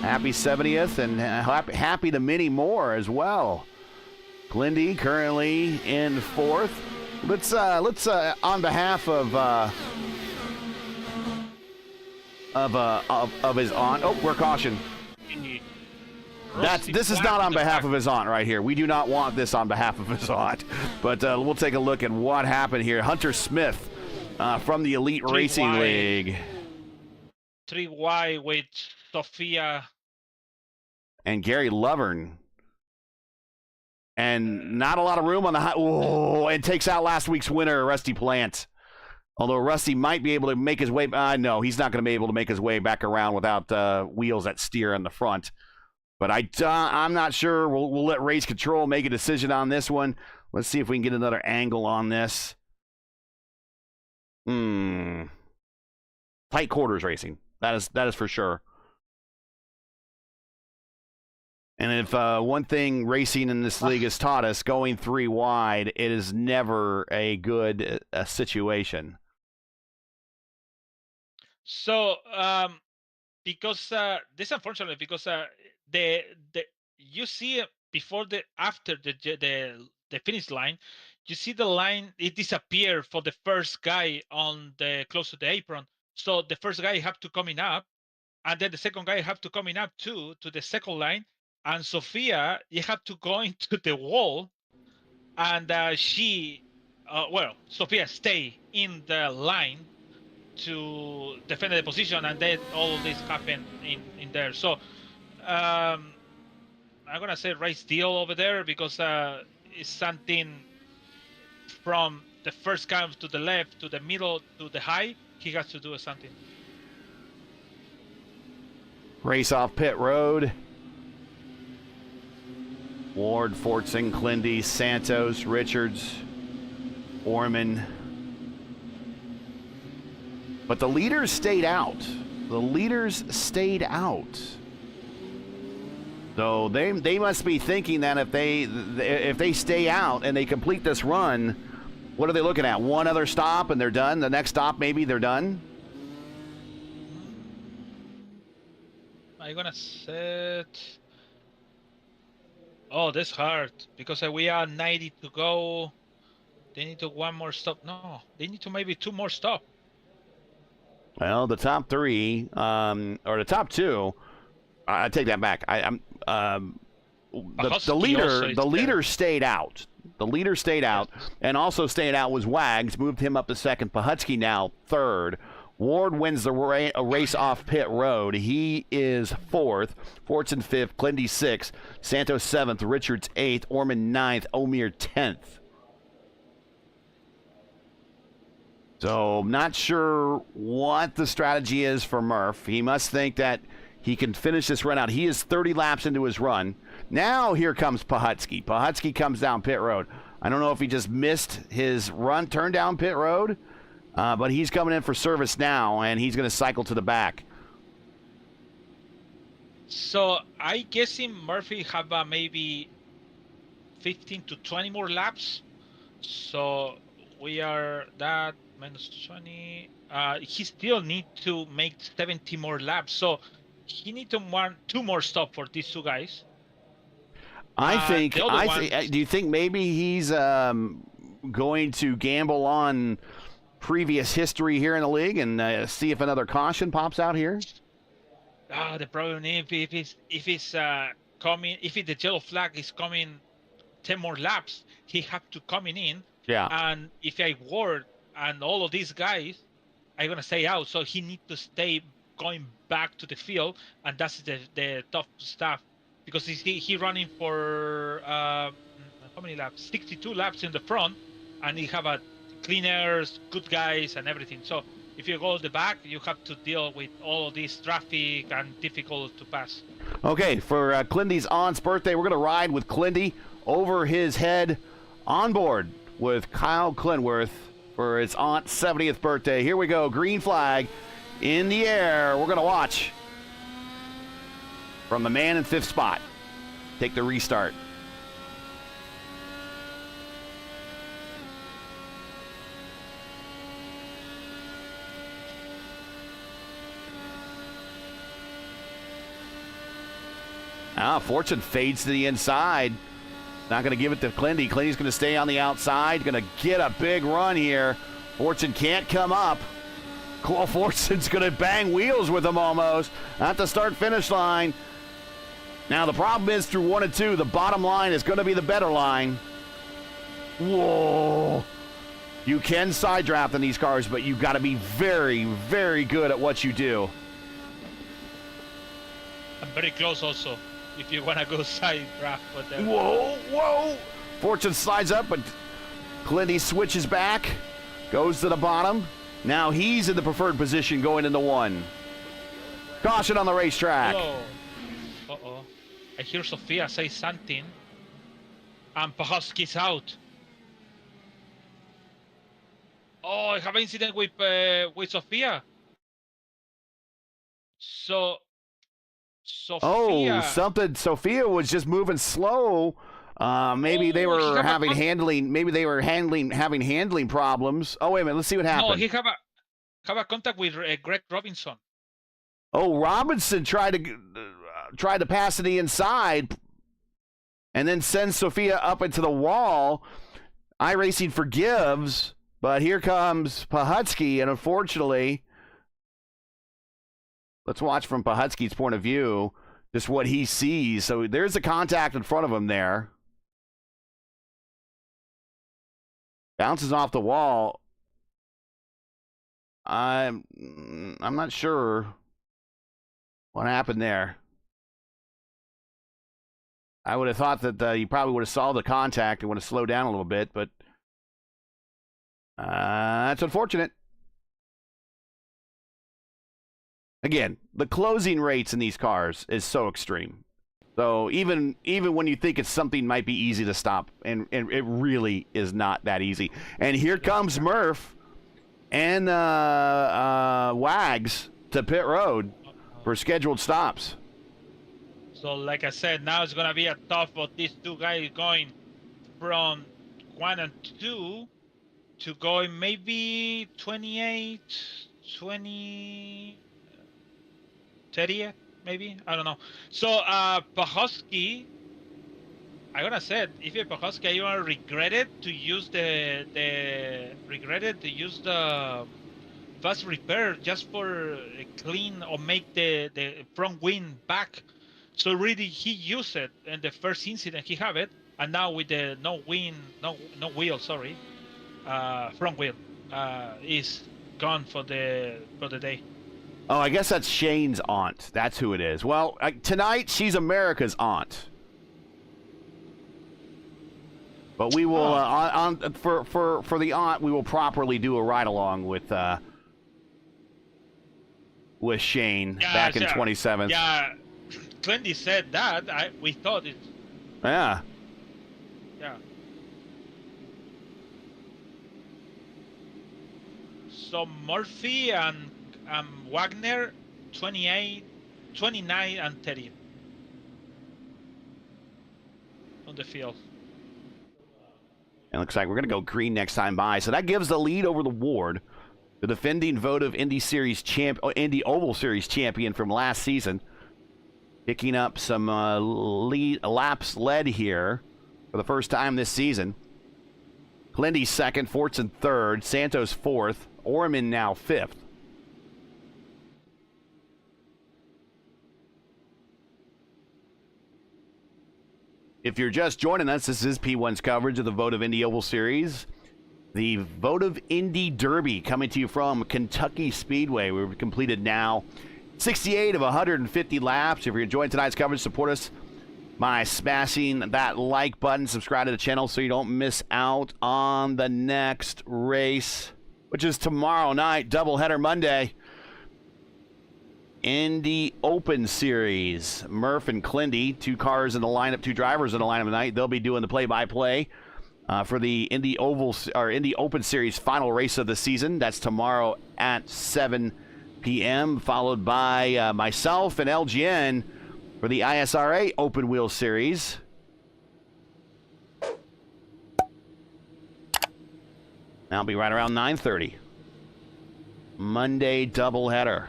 Happy 70th, and happy to many more as well. Glindy currently in 4th. Let's on behalf of his aunt. Oh, we're caution. This is not on behalf of his aunt right here. We do not want this on behalf of his aunt. But we'll take a look at what happened here. Hunter Smith from the Elite Racing League. 3 wide with Sofia. And Gary Lovern. And not a lot of room on the high. Oh, and takes out last week's winner, Rusty Plant. Although Rusty might be able to make his way. No, he's not going to be able to make his way back around without wheels that steer in the front. But I'm not sure. We'll let Race Control make a decision on this one. Let's see if we can get another angle on this. Tight quarters racing. That is for sure. And if one thing racing in this league has taught us, going 3 wide, it is never a good situation. So, because this unfortunately, because you see before after the finish line, you see the line, it disappeared for the first guy on the close to the apron. So the first guy have to coming up, and then the second guy have to coming up too to the second line. And Sofia, you have to go into the wall, and Sofia stay in the line to defend the position, and then all of this happened in there. So I'm gonna say race deal over there, because it's something from the first curve to the left, to the middle, to the high. He has to do something. Race off pit road. Ward, Fortson, Clindy, Santos, Richards, Orman. But the leaders stayed out. The leaders stayed out. So they must be thinking that if they stay out and they complete this run, what are they looking at? One other stop and they're done? The next stop, maybe they're done? I'm gonna set... Oh, that's hard, because we are 90 to go. They need to one more stop. No, they need to maybe 2 more stop. Well, the top 3, or the top 2, I take that back. The leader stayed out. The leader stayed out, and also staying out was Wags, moved him up to second. Pahutsky now third. Ward wins the race off pit road. He is 4th. Fortson 5th. Clindy 6th. Santos 7th. Richards 8th. Orman 9th. Omir 10th. So, I'm not sure what the strategy is for Murph. He must think that he can finish this run out. He is 30 laps into his run. Now, here comes Pahutsky. Pahutsky comes down pit road. I don't know if he just missed his run, turn down pit road. But he's coming in for service now, and he's going to cycle to the back. So I guessing Murphy have maybe 15 to 20 more laps. So we are that minus 20. He still need to make 70 more laps. So he need to want 2 more stops for these 2 guys. Do you think maybe he's going to gamble on previous history here in the league and see if another caution pops out here? The problem is if the yellow flag is coming 10 more laps, he have to coming in. Yeah. And if I Ward and all of these guys are gonna stay out, so he need to stay going back to the field, and that's the tough stuff, because he running for how many laps? 62 laps in the front, and he have cleaners, good guys, and everything. So if you go to the back, you have to deal with all of this traffic and difficult to pass. Okay, for Clindy's aunt's birthday, we're going to ride with Clindy over his head on board with Kyle Clinworth for his aunt's 70th birthday. Here we go, green flag in the air. We're going to watch from the man in 5th spot take the restart. Fortune fades to the inside. Not going to give it to Clindy. Clindy's going to stay on the outside. Going to get a big run here. Fortune can't come up. Fortune's going to bang wheels with him almost at the start-finish line. Now, the problem is through 1 and 2, the bottom line is going to be the better line. Whoa. You can side draft in these cars, but you've got to be very, very good at what you do. I'm very close also. If you wanna go side draft, but Whoa, whoa! Fortune slides up, but Clinty switches back, goes to the bottom. Now he's in the preferred position going into one. Caution on the racetrack. hello. Uh-oh. I hear Sophia say something. And Pahowski's out. Oh, I have an incident with Sophia. So Sophia. Oh, something. Sophia was just moving slow. Maybe they were having handling. Maybe they were having handling problems. Oh, wait a minute. Let's see what happened. No, he have a contact with Greg Robinson. Oh, Robinson tried to pass to the inside, and then sends Sophia up into the wall. iRacing forgives, but here comes Pahutsky, and unfortunately, let's watch from Pahutsky's point of view, just what he sees. So there's a contact in front of him there. Bounces off the wall. I'm not sure what happened there. I would have thought that you probably would have saw the contact and would have slowed down a little bit, but that's unfortunate. Again, the closing rates in these cars is so extreme. So even when you think it's something might be easy to stop, and it really is not that easy. And here comes Murph and Wags to pit road for scheduled stops. So like I said, now it's gonna be a tough of these two guys going from 1 and 2 to going maybe 28, 20, 30, maybe, I don't know. So Pahowski, I'm gonna say, if you're Pahowski, you are regretted to use the fast repair just for clean or make the front wing back. So really, he used it in the first incident. He have it, and now with the no wheel, sorry, front wheel, is gone for the day. Oh, I guess that's Shane's aunt. That's who it is. Well, tonight she's America's aunt. But we will for the aunt, we will properly do a ride along with Shane back in 27th. Yeah, Clinty said that. We thought it. Yeah. Yeah. So Murphy and Wagner, 28, 29, and 30 on the field. It looks like we're going to go green next time by. So that gives the lead over the Ward, the defending Votive Indy Oval Series champion from last season. Picking up some laps led here for the first time this season. Clinty second, Fortson third, Santos fourth, Orman now fifth. If you're just joining us, this is P1's coverage of the Votive Indy Oval Series. The Votive Indy Derby coming to you from Kentucky Speedway. We've completed now 68 of 150 laps. If you're enjoying tonight's coverage, support us by smashing that like button. Subscribe to the channel so you don't miss out on the next race, which is tomorrow night, doubleheader Monday. Indy Open Series. Murph and Clinty, two cars in the lineup, two drivers in the lineup tonight. They'll be doing the play-by-play for the Indy Open Series final race of the season. That's tomorrow at 7 p.m., followed by myself and LGN for the ISRA Open Wheel Series. That'll be right around 9:30. Monday doubleheader.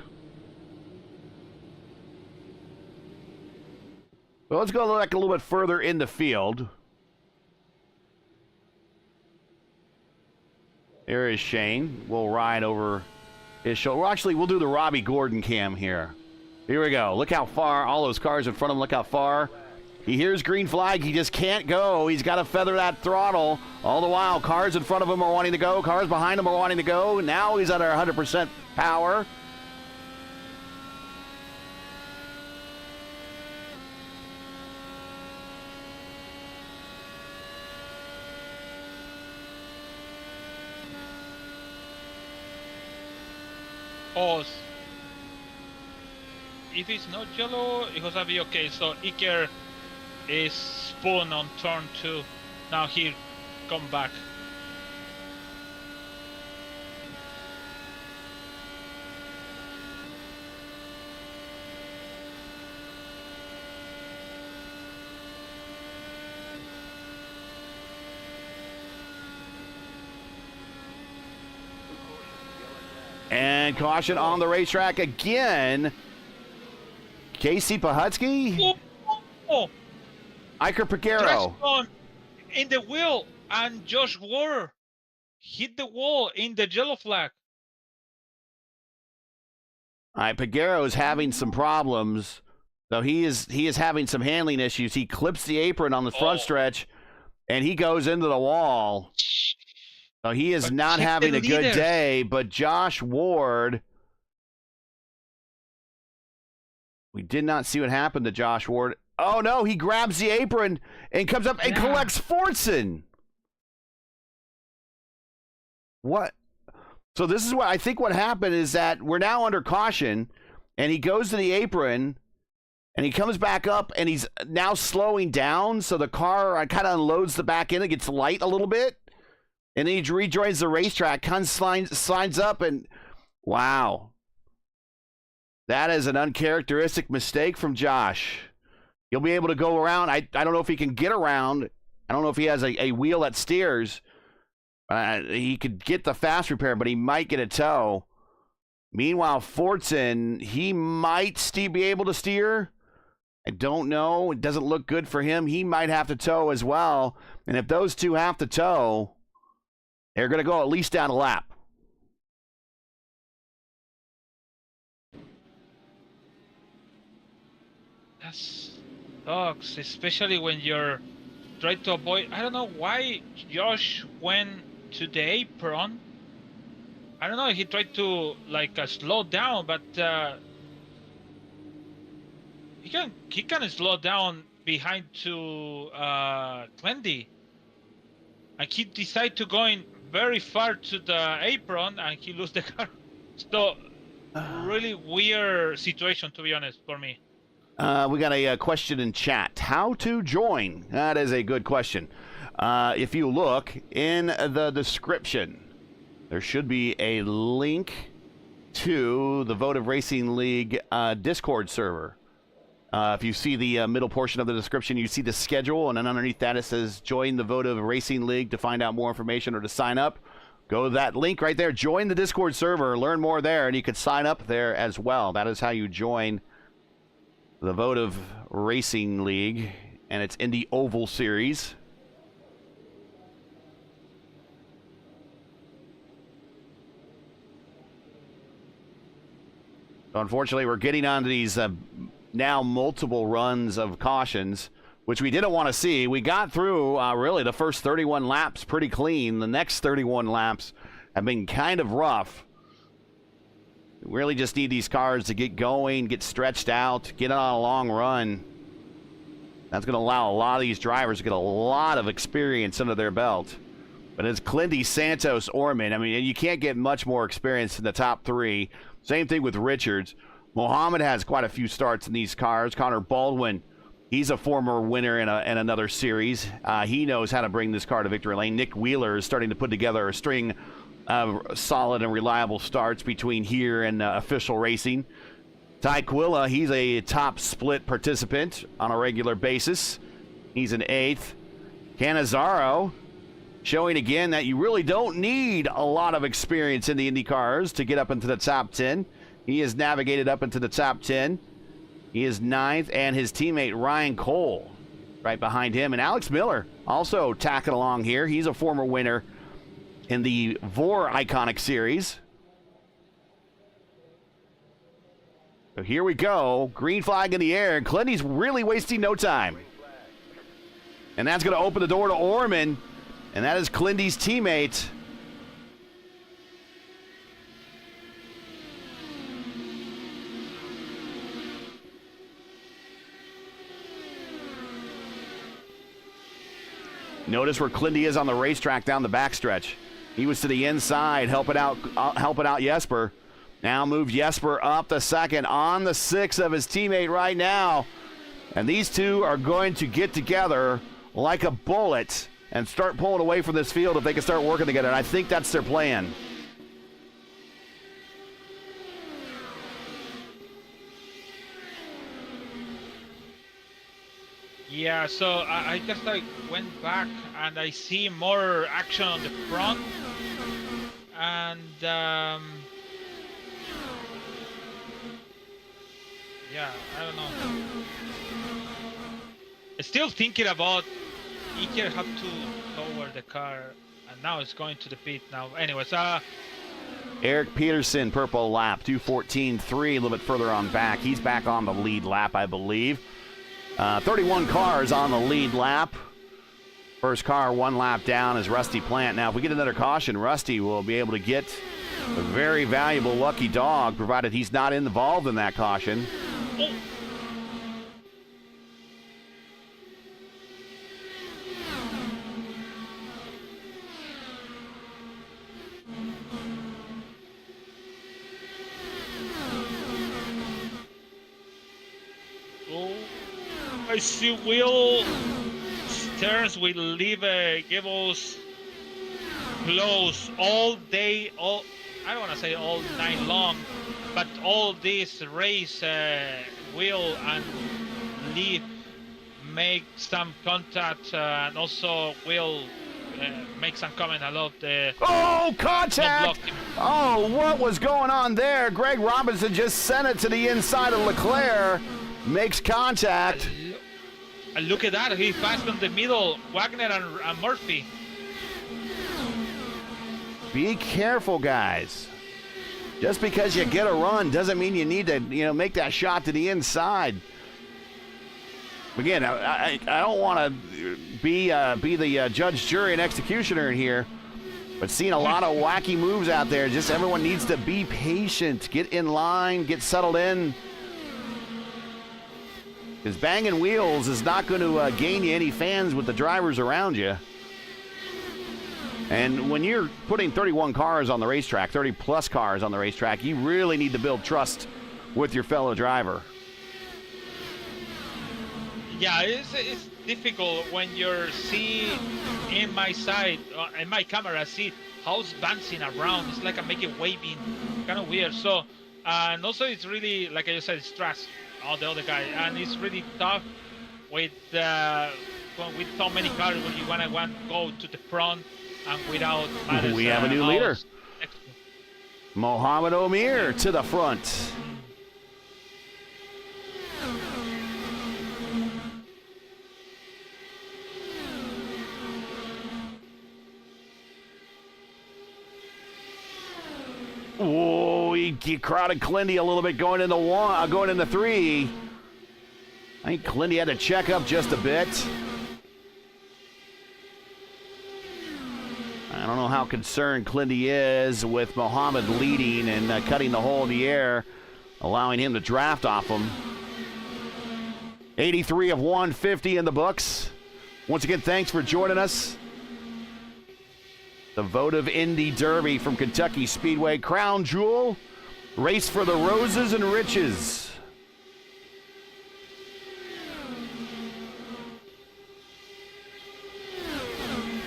Well, let's go back a little bit further in the field. There is Shane. We'll ride over his shoulder. Well, actually, we'll do the Robbie Gordon cam here. Here we go. Look how far, all those cars in front of him, look how far. He hears green flag. He just can't go. He's got to feather that throttle. All the while, cars in front of him are wanting to go. Cars behind him are wanting to go. Now he's at 100% power. Oh, if it's not yellow, it's gonna be okay. So INDYCAR is spun on turn 2. Now he come back. And caution on the racetrack again. Casey Pahutsky? Oh, Iker Peguero. on in the wheel, and Josh Ward hit the wall in the yellow flag. All right, Peguero is having some problems. So he is having some handling issues. He clips the apron on the front stretch, and he goes into the wall. So he is not having a good day, but Josh Ward, we did not see what happened to Josh Ward. Oh, no, he grabs the apron and comes up and collects Fortson. What? So this is what I think what happened is that we're now under caution, and he goes to the apron, and he comes back up, and he's now slowing down, so the car kind of unloads the back end and gets light a little bit. And then he rejoins the racetrack, kind of signs up, and wow. That is an uncharacteristic mistake from Josh. He'll be able to go around. I don't know if he can get around. I don't know if he has a wheel that steers. He could get the fast repair, but he might get a tow. Meanwhile, Fortson, he might be able to steer. I don't know. It doesn't look good for him. He might have to tow as well. And if those two have to tow, they're going to go at least down a lap. That sucks, especially when you're trying to avoid. I don't know why Josh went to the apron. I don't know. He tried to slow down, but he can slow down behind to Clendy, and he decided to go in very far to the apron, and he lost the car. So really weird situation, to be honest, for me. We got a question in chat. How to join? That is a good question. If you look in the description, there should be a link to the Votive Racing League Discord server. If you see the middle portion of the description, you see the schedule, and then underneath that it says join the Votive Racing League to find out more information or to sign up. Go to that link right there. Join the Discord server. Learn more there, and you can sign up there as well. That is how you join the Votive Racing League and its Indy Oval Series. So unfortunately, we're getting onto these now multiple runs of cautions, which we didn't want to see. We got through really the first 31 laps pretty clean. The next 31 laps have been kind of rough. We really just need these cars to get going, get stretched out, get on a long run. That's going to allow a lot of these drivers to get a lot of experience under their belt. But it's Clindy, Santos, Orman. I mean, you can't get much more experience in the top three. Same thing with Richards. Mohammed has quite a few starts in these cars. Connor Baldwin, he's a former winner in another series. He knows how to bring this car to victory lane. Nick Wheeler is starting to put together a string of solid and reliable starts between here and official racing. Ty Quilla, he's a top split participant on a regular basis. He's an 8th. Cannizzaro showing again that you really don't need a lot of experience in the Indy cars to get up into the top 10. He has navigated up into the top 10. He is 9th, and his teammate Ryan Cole right behind him. And Alex Miller also tacking along here. He's a former winner in the VOR Iconic Series. So here we go. Green flag in the air, and Clinty's really wasting no time. And that's going to open the door to Orman, and that is Clinty's teammate. Notice where Clindy is on the racetrack down the backstretch. He was to the inside, helping out Jesper. Now moved Jesper up the second on the 6 of his teammate right now. And these two are going to get together like a bullet and start pulling away from this field if they can start working together. And I think that's their plan. Yeah, so I just like went back and I see more action on the front. And yeah, I don't know. Still thinking about INDYCAR have to lower the car, and now it's going to the pit now. Anyways, Eric Peterson, purple lap, 2:14.3, a little bit further on back. He's back on the lead lap, I believe. 31 cars on the lead lap. First car 1 lap down is Rusty Plant. Now, if we get another caution, Rusty will be able to get a very valuable lucky dog, provided he's not involved in that caution. I see Will Stearns will leave Gables close all day, I don't want to say all night long, but all this race Will and Leave make some contact and also will make some comment about the... Oh, contact! Oh, what was going on there? Greg Robinson just sent it to the inside of Leclerc. Makes contact. And look at that, he passed on the middle, Wagner and Murphy. Be careful, guys. Just because you get a run doesn't mean you need to, make that shot to the inside. Again, I don't want to be the judge, jury, and executioner in here, but seeing a lot of wacky moves out there. Just everyone needs to be patient, get in line, get settled in. Because banging wheels is not going to gain you any fans with the drivers around you. And when you're putting 31 cars on the racetrack, 30-plus cars on the racetrack, you really need to build trust with your fellow driver. Yeah, it's difficult when you're seeing in my side, in my camera, see how's bouncing around. It's like I'm making waving, kind of weird. So, and also it's really, like I just said, it's stress. Oh, the other guy, and it's really tough with so many cars when you want to go to the front and without matters. We have a new leader, Mohamed Omir, to the front. Oh, he crowded Clindy a little bit going into 3. I think Clindy had to check up just a bit. I don't know how concerned Clindy is with Mohammed leading and cutting the hole in the air, allowing him to draft off him. 83 of 150 in the books. Once again, thanks for joining us. The Votive Indy Derby from Kentucky Speedway. Crown Jewel. Race for the roses and riches.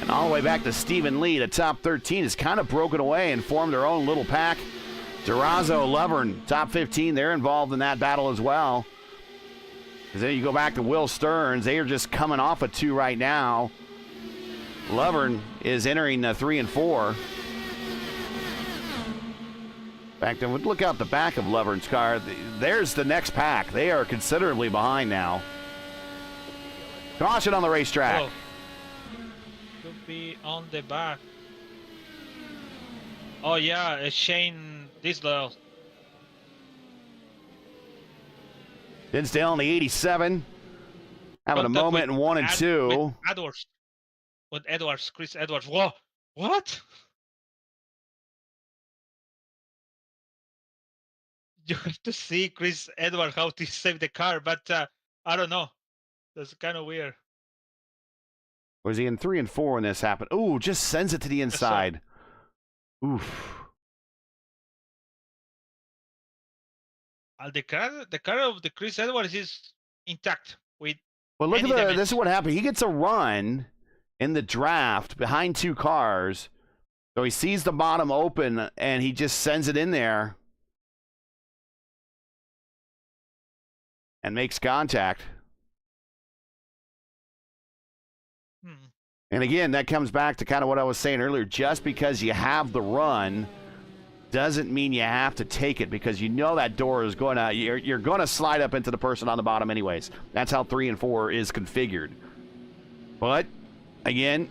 And all the way back to Stephen Lee. The top 13 is kind of broken away and formed their own little pack. Durazo, Lovern, top 15. They're involved in that battle as well. Because then you go back to Will Stearns. They are just coming off a 2 right now. Lovern is entering 3 and 4. In fact, look out the back of Lovern's car. There's the next pack. They are considerably behind now. Caution on the racetrack. Oh. Could be on the back. Oh yeah, it's Shane Disdale. Dinsdale in the 87. Having a moment in 1 and 2. Chris Edwards. Whoa, what? You have to see Chris Edwards how to save the car, but I don't know. That's kind of weird. Was he in 3 and 4 when this happened? Ooh, just sends it to the inside. Oof. The car of the Chris Edwards is intact with Well, look any at damage. this is what happened. He gets a run in the draft behind 2 cars. So he sees the bottom open, and he just sends it in there and makes contact. And again, that comes back to kind of what I was saying earlier. Just because you have the run doesn't mean you have to take it, because you know that door is going to, you're going to slide up into the person on the bottom anyways. That's how 3 and 4 is configured. But again,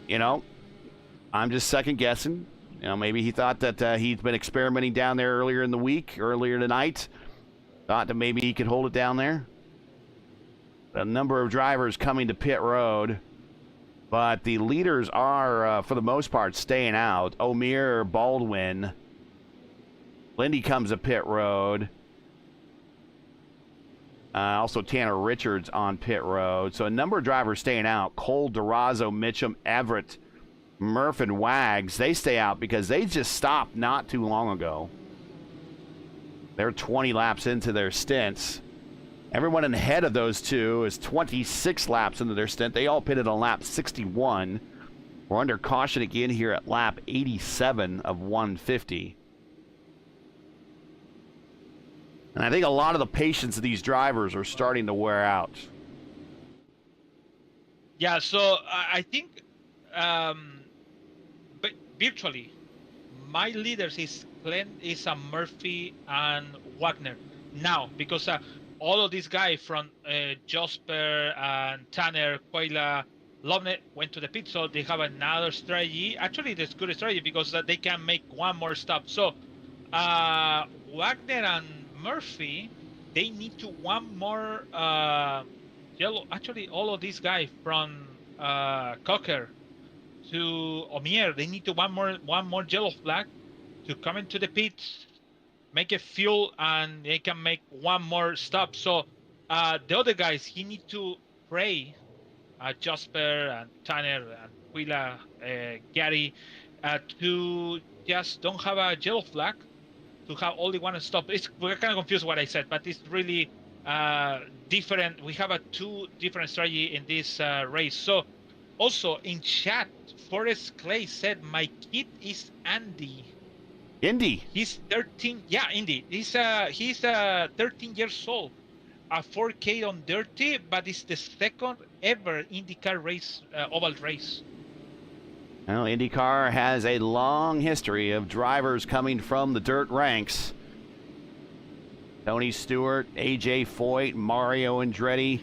I'm just second guessing. Maybe he thought that he'd been experimenting down there earlier in the week, earlier tonight. Thought that maybe he could hold it down there. A number of drivers coming to pit road, but the leaders are, for the most part, staying out. O'Meara, Baldwin. Lindy comes to pit road. Also, Tanner Richards on pit road. So a number of drivers staying out. Cole, Durazo, Mitchum, Everett, Murph, and Wags. They stay out because they just stopped not too long ago. They're 20 laps into their stints. Everyone ahead of those two is 26 laps into their stint. They all pitted on lap 61. We're under caution again here at lap 87 of 150. And I think a lot of the patience of these drivers are starting to wear out. Yeah, so I think but virtually my leaders is Murphy and Wagner now, because all of these guys from Josper and Tanner, Quayla, Lovnet went to the pit, so they have another strategy. Actually, that's good strategy because they can make one more stop. So Wagner and Murphy, they need to one more yellow. Actually, all of these guys from Cocker to O'Meara, they need to one more yellow flag to come into the pits, make a fuel, and they can make one more stop. So the other guys, he need to pray, Jasper and Tanner and Quilla, Gary, to just don't have a yellow flag, to have only one stop. We're kind of confused what I said, but it's really different. We have 2 different strategy in this race. So also in chat, Forrest Clay said, my kid is Andy. Indy. He's 13. Yeah, Indy. He's 13 years old. A 4K on dirty, but it's the second ever IndyCar race, oval race. Well, IndyCar has a long history of drivers coming from the dirt ranks. Tony Stewart, AJ Foyt, Mario Andretti,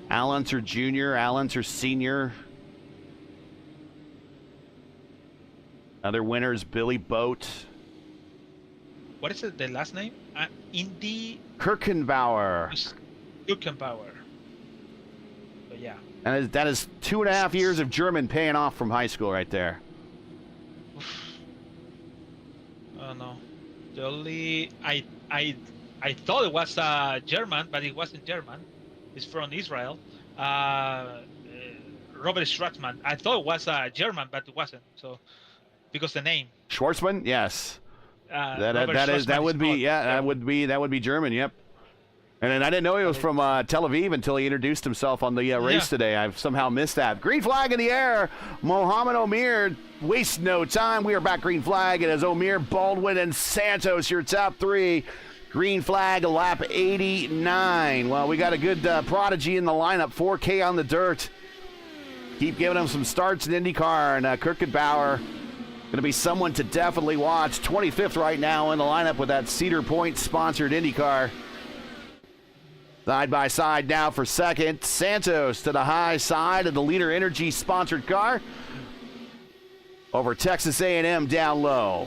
Al Unser Jr., Al Unser Sr. Other winners, Billy Boat. What is it, the last name? Indy Kirkenbauer. Kirkenbauer. So yeah. And that is 2.5 years of German paying off from high school right there. Oh no. The only I thought it was German, but it wasn't German. It's from Israel. Robert Schwartzman. I thought it was German, but it wasn't. So because the name. Schwartzman, yes. That would be German. Yep. And then I didn't know he was from Tel Aviv until he introduced himself on the race today. I've somehow missed that. Green flag in the air. Mohamed O'Meara wastes no time. We are back green flag. It is O'Meara, Baldwin, and Santos, your top 3. Green flag, lap 89. Well, we got a good prodigy in the lineup. 4K on the dirt. Keep giving him some starts in IndyCar. And Kirkenbauer, going to be someone to definitely watch. 25th right now in the lineup with that Cedar Point-sponsored IndyCar. Side by side now for second. Santos to the high side of the Leader Energy sponsored car. Over Texas A&M down low.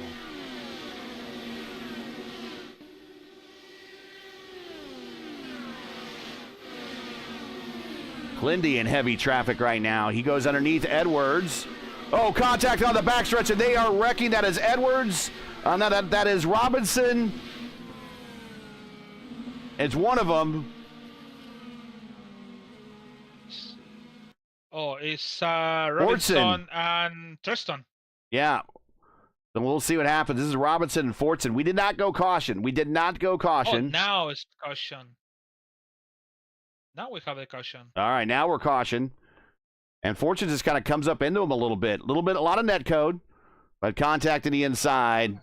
Lindy in heavy traffic right now. He goes underneath Edwards. Oh, contact on the backstretch, and they are wrecking. That is Edwards. That is Robinson. It's one of them. Oh, it's Robertson and Tristan. Yeah. So we'll see what happens. This is Robinson and Fortson. We did not go caution. We did not go caution. Oh, now it's caution. Now we have a caution. All right, now we're caution. And Fortune just kind of comes up into him a little bit. A lot of net code, but contact in the inside.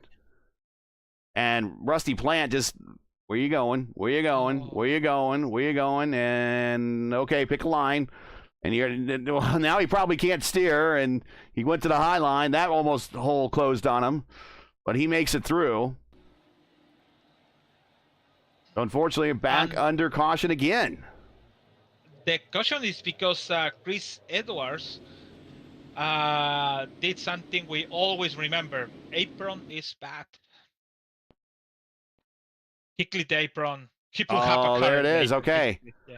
And Rusty Plant just, where you going? Where you going? Where you going? Where you going? And, okay, pick a line. And now he probably can't steer, and he went to the high line. That almost hole closed on him, but he makes it through. Unfortunately, back under caution again. The caution is because Chris Edwards did something we always remember. Apron is bad. He clipped the apron. He put half a car. There it is. Okay. Yeah.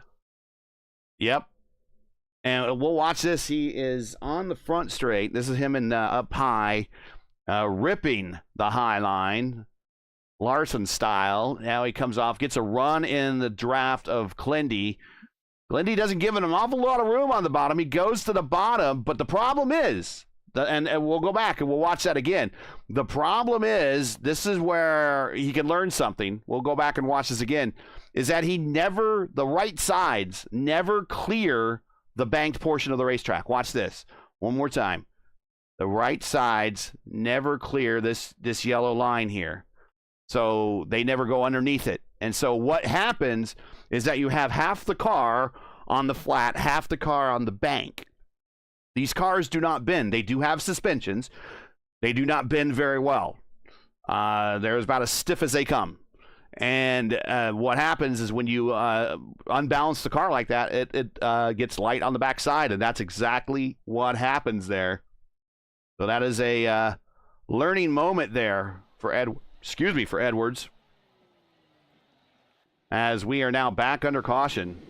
Yep. And we'll watch this. He is on the front straight. This is him in up high, ripping the high line, Larson style. Now he comes off, gets a run in the draft of Clendy. Clendy doesn't give him an awful lot of room on the bottom. He goes to the bottom, but the problem is, and we'll go back and we'll watch that again. The problem is, this is where he can learn something. We'll go back and watch this again, is that the right sides never clear the banked portion of the racetrack. Watch this one more time. The right sides never clear this yellow line here. So they never go underneath it. And so what happens is that you have half the car on the flat, half the car on the bank. These cars do not bend. They do have suspensions. They do not bend very well. They're about as stiff as they come. And what happens is when you unbalance the car like that, it gets light on the backside, and that's exactly what happens there. So that is a learning moment there for Edwards. As we are now back under caution.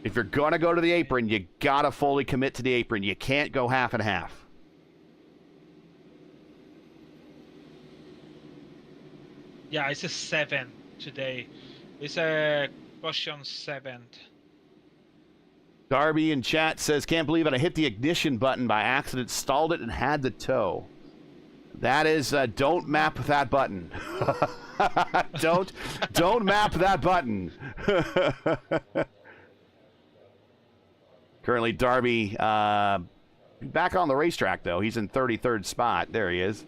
If you're going to go to the apron, you got to fully commit to the apron. You can't go half and half. Yeah, it's a 7 today. It's a caution 7. Darby in chat says, can't believe it. I hit the ignition button by accident, stalled it, and had to tow. That is, don't map that button. don't map that button. Currently, Darby back on the racetrack, though. He's in 33rd spot. There he is.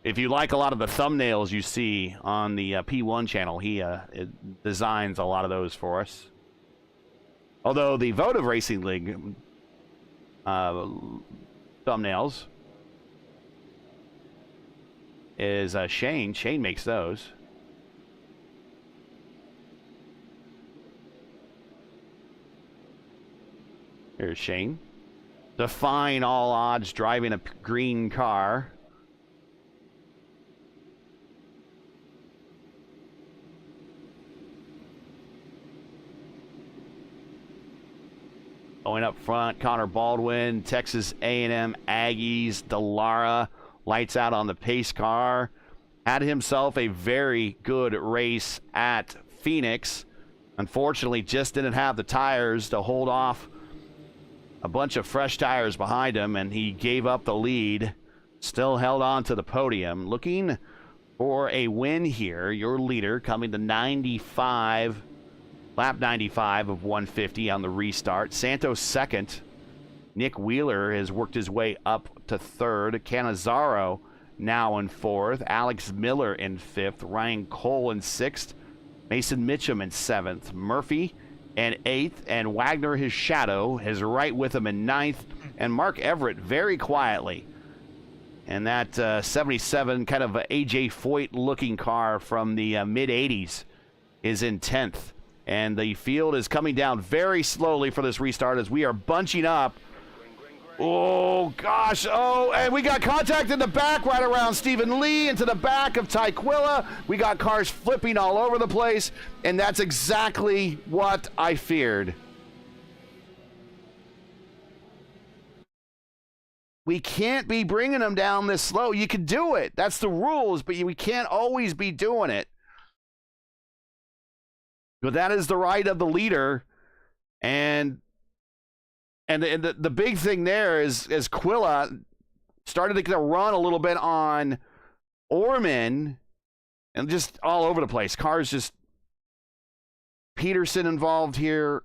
If you like a lot of the thumbnails you see on the P1 channel, he designs a lot of those for us. Although the Votive Racing League thumbnails is Shane. Shane makes those. Here's Shane. Defying all odds, driving a green car. Going up front, Connor Baldwin, Texas A&M Aggies, Dallara, lights out on the pace car. Had himself a very good race at Phoenix. Unfortunately, just didn't have the tires to hold off a bunch of fresh tires behind him, and he gave up the lead. Still held on to the podium. Looking for a win here. Your leader coming to 95. Lap 95 of 150 on the restart. Santos second. Nick Wheeler has worked his way up to third. Cannizzaro now in fourth. Alex Miller in fifth. Ryan Cole in sixth. Mason Mitchum in seventh. Murphy in eighth. And Wagner, his shadow, is right with him in ninth. And Mark Everett very quietly. And that 77 kind of A.J. Foyt looking car from the mid-80s is in 10th. And the field is coming down very slowly for this restart as we are bunching up. Oh, gosh. Oh, and we got contact in the back right around Stephen Lee into the back of Tyquilla. We got cars flipping all over the place, and that's exactly what I feared. We can't be bringing them down this slow. You can do it. That's the rules, but we can't always be doing it. But that is the right of the leader. And And the big thing there is Quilla started to run a little bit on Orman and just all over the place. Cars just Peterson involved here.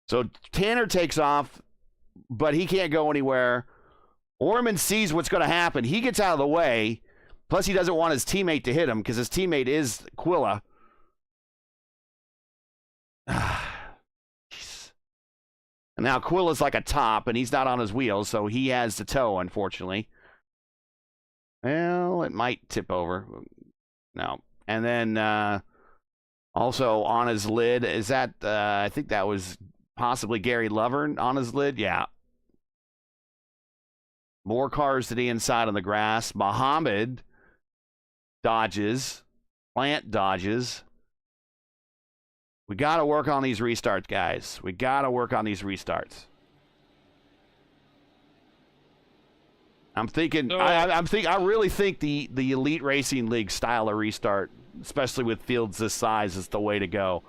So Tanner takes off, but he can't go anywhere. Orman sees what's going to happen. He gets out of the way. Plus, he doesn't want his teammate to hit him because his teammate is Quilla. And now Quilla's like a top, and he's not on his wheels, so he has the tow, unfortunately. Well, it might tip over. No. And then also on his lid, is that, I think that was possibly Gary Lovern on his lid? Yeah. More cars to the inside on the grass. Muhammad dodges. Plant dodges. We got to work on these restarts, guys. We got to work on these restarts. I'm thinking, I really think the Elite Racing League style of restart, especially with fields this size, is the way to go.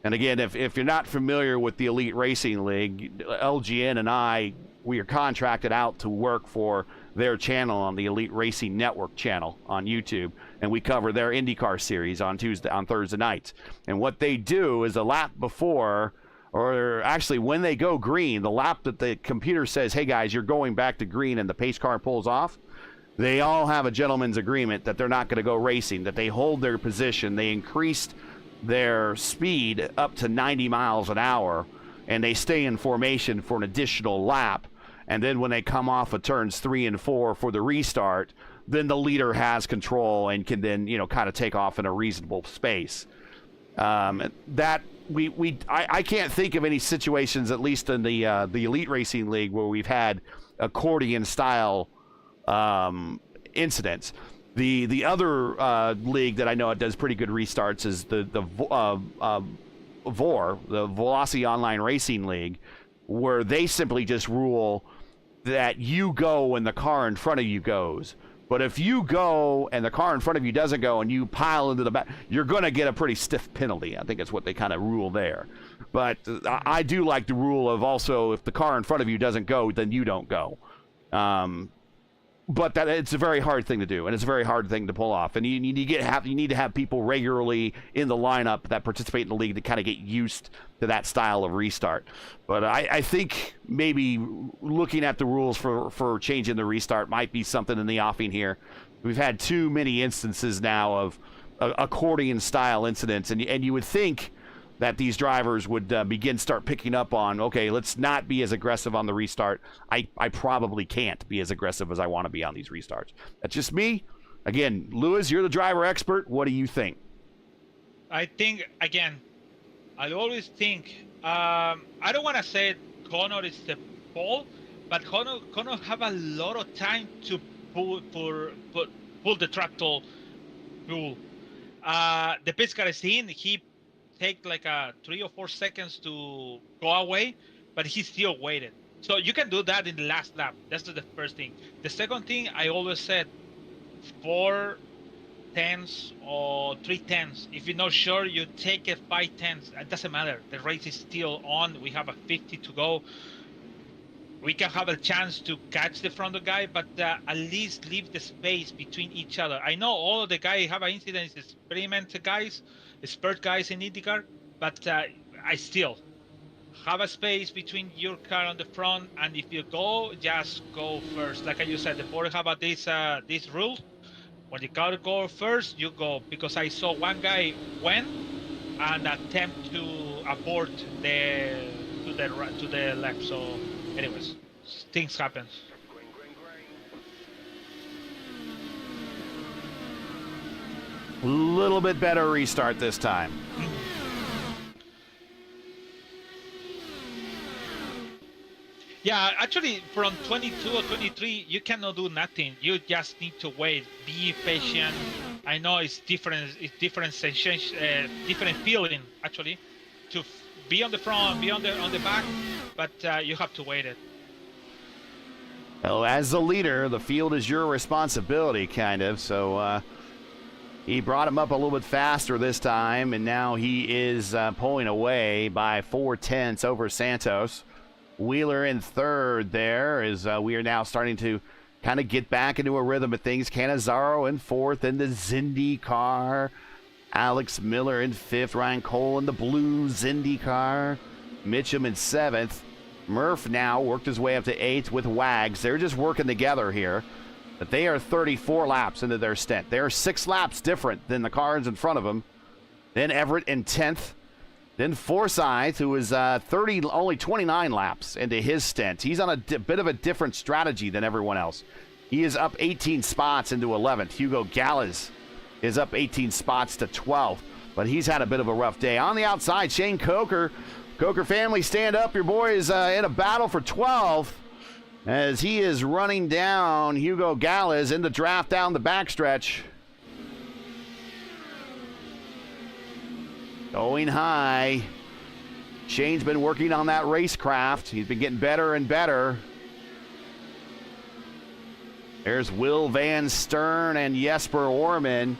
And again, if you're not familiar with the Elite Racing League, LGN and I, we are contracted out to work for their channel on the Elite Racing Network channel on YouTube, and we cover their INDYCAR series on Thursday nights. And what they do is a lap before, or actually when they go green, the lap that the computer says, hey guys, you're going back to green, and the pace car pulls off, they all have a gentleman's agreement that they're not going to go racing, that they hold their position. They increased their speed up to 90 miles an hour, and they stay in formation for an additional lap. And then when they come off of turns 3 and 4 for the restart, then the leader has control and can then, kind of take off in a reasonable space. I can't think of any situations, at least in the Elite Racing League, where we've had accordion style incidents. The other league that I know it does pretty good restarts is the VOR, the Velocity Online Racing League, where they simply just rule that you go when the car in front of you goes. But if you go and the car in front of you doesn't go and you pile into the back, you're going to get a pretty stiff penalty. I think that's what they kind of rule there. But I do like the rule of also, if the car in front of you doesn't go, then you don't go. But it's a very hard thing to do, and it's a very hard thing to pull off. And you need to have people regularly in the lineup that participate in the league to kind of get used to that style of restart. But I think maybe looking at the rules for changing the restart might be something in the offing here. We've had too many instances now of accordion-style incidents, and you would think that these drivers would start picking up on, okay, let's not be as aggressive on the restart. I probably can't be as aggressive as I want to be on these restarts. That's just me. Again, Lewis, you're the driver expert. What do you think? I think, again, I always think, I don't want to say Connor is the fault, but Connor have a lot of time to pull the tractor rule. The pit car is in, he take like 3 or 4 seconds to go away, but he still waited. So you can do that in the last lap. That's the first thing. The second thing, I always said 4 tenths or 3 tenths. If you're not sure, you take it 5 tenths. It doesn't matter. The race is still on. We have a 50 to go. We can have a chance to catch the front of the guy, but at least leave the space between each other. I know all of the guys have an incident, experiment guys, expert guys in INDYCAR, but I still have a space between your car on the front, and if you go, just go first. Like you said, the board have this rule. When the car go first, you go, because I saw one guy went and attempt to abort to the left. So, anyways, things happen. A little bit better restart this time. Yeah, actually, from 22 or 23, you cannot do nothing. You just need to wait, be patient. I know it's different sensation, different feeling actually, to be on the front, be on the back, but you have to wait it. Well, as the leader, the field is your responsibility, kind of. So He brought him up a little bit faster this time, and now he is pulling away by 4/10 over Santos. Wheeler in third there as we are now starting to kind of get back into a rhythm of things. Cannizzaro in fourth in the INDYCAR. Alex Miller in fifth. Ryan Cole in the blue INDYCAR. Mitchum in seventh. Murph now worked his way up to eighth with Wags. They're just working together here. But they are 34 laps into their stint. They are 6 laps different than the cars in front of them. Then Everett in 10th. Then Forsyth, who is only 29 laps into his stint. He's on a bit of a different strategy than everyone else. He is up 18 spots into 11th. Hugo Gallas is up 18 spots to 12th. But he's had a bit of a rough day. On the outside, Shane Coker. Coker family, stand up. Your boy is in a battle for 12th. As he is running down Hugo Gallas in the draft down the backstretch. Going high. Shane's been working on that racecraft. He's been getting better and better. There's Will Van Stern and Jesper Orman.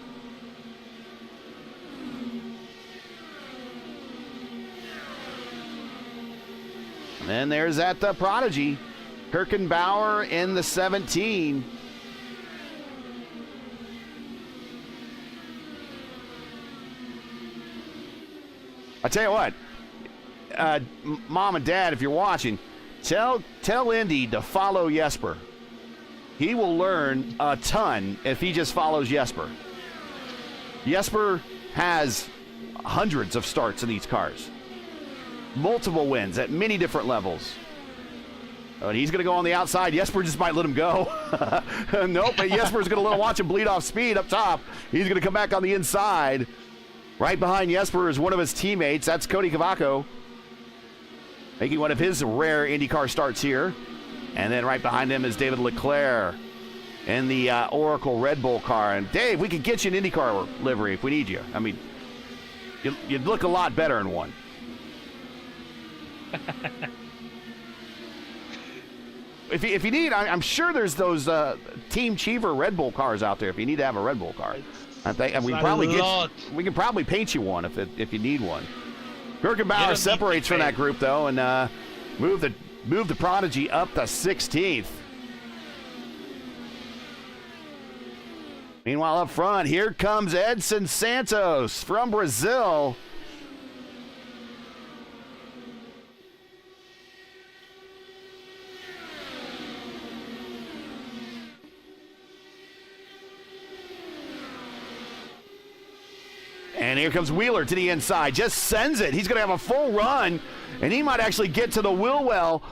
And then there's that prodigy. Kirkenbauer in the 17. I tell you what, Mom and Dad, if you're watching, tell Indy to follow Jesper. He will learn a ton if he just follows Jesper. Jesper has hundreds of starts in these cars. Multiple wins at many different levels. And he's going to go on the outside. Jesper just might let him go. Nope, but Jesper's going to watch him bleed off speed up top. He's going to come back on the inside. Right behind Jesper is one of his teammates. That's Cody Cavaco, making one of his rare IndyCar starts here. And then right behind him is David Leclerc in the Oracle Red Bull car. And Dave, we could get you an IndyCar livery if we need you. I mean, you'd look a lot better in one. If you need, I'm sure there's those Team Cheever Red Bull cars out there if you need to have a Red Bull car. I think, and we can probably paint you one if you need one. Kirkenbauer separates from that group though, and move the prodigy up to 16th. Meanwhile, up front, here comes Edson Santos from Brazil. And here comes Wheeler to the inside. Just sends it. He's going to have a full run, and he might actually get to the wheel well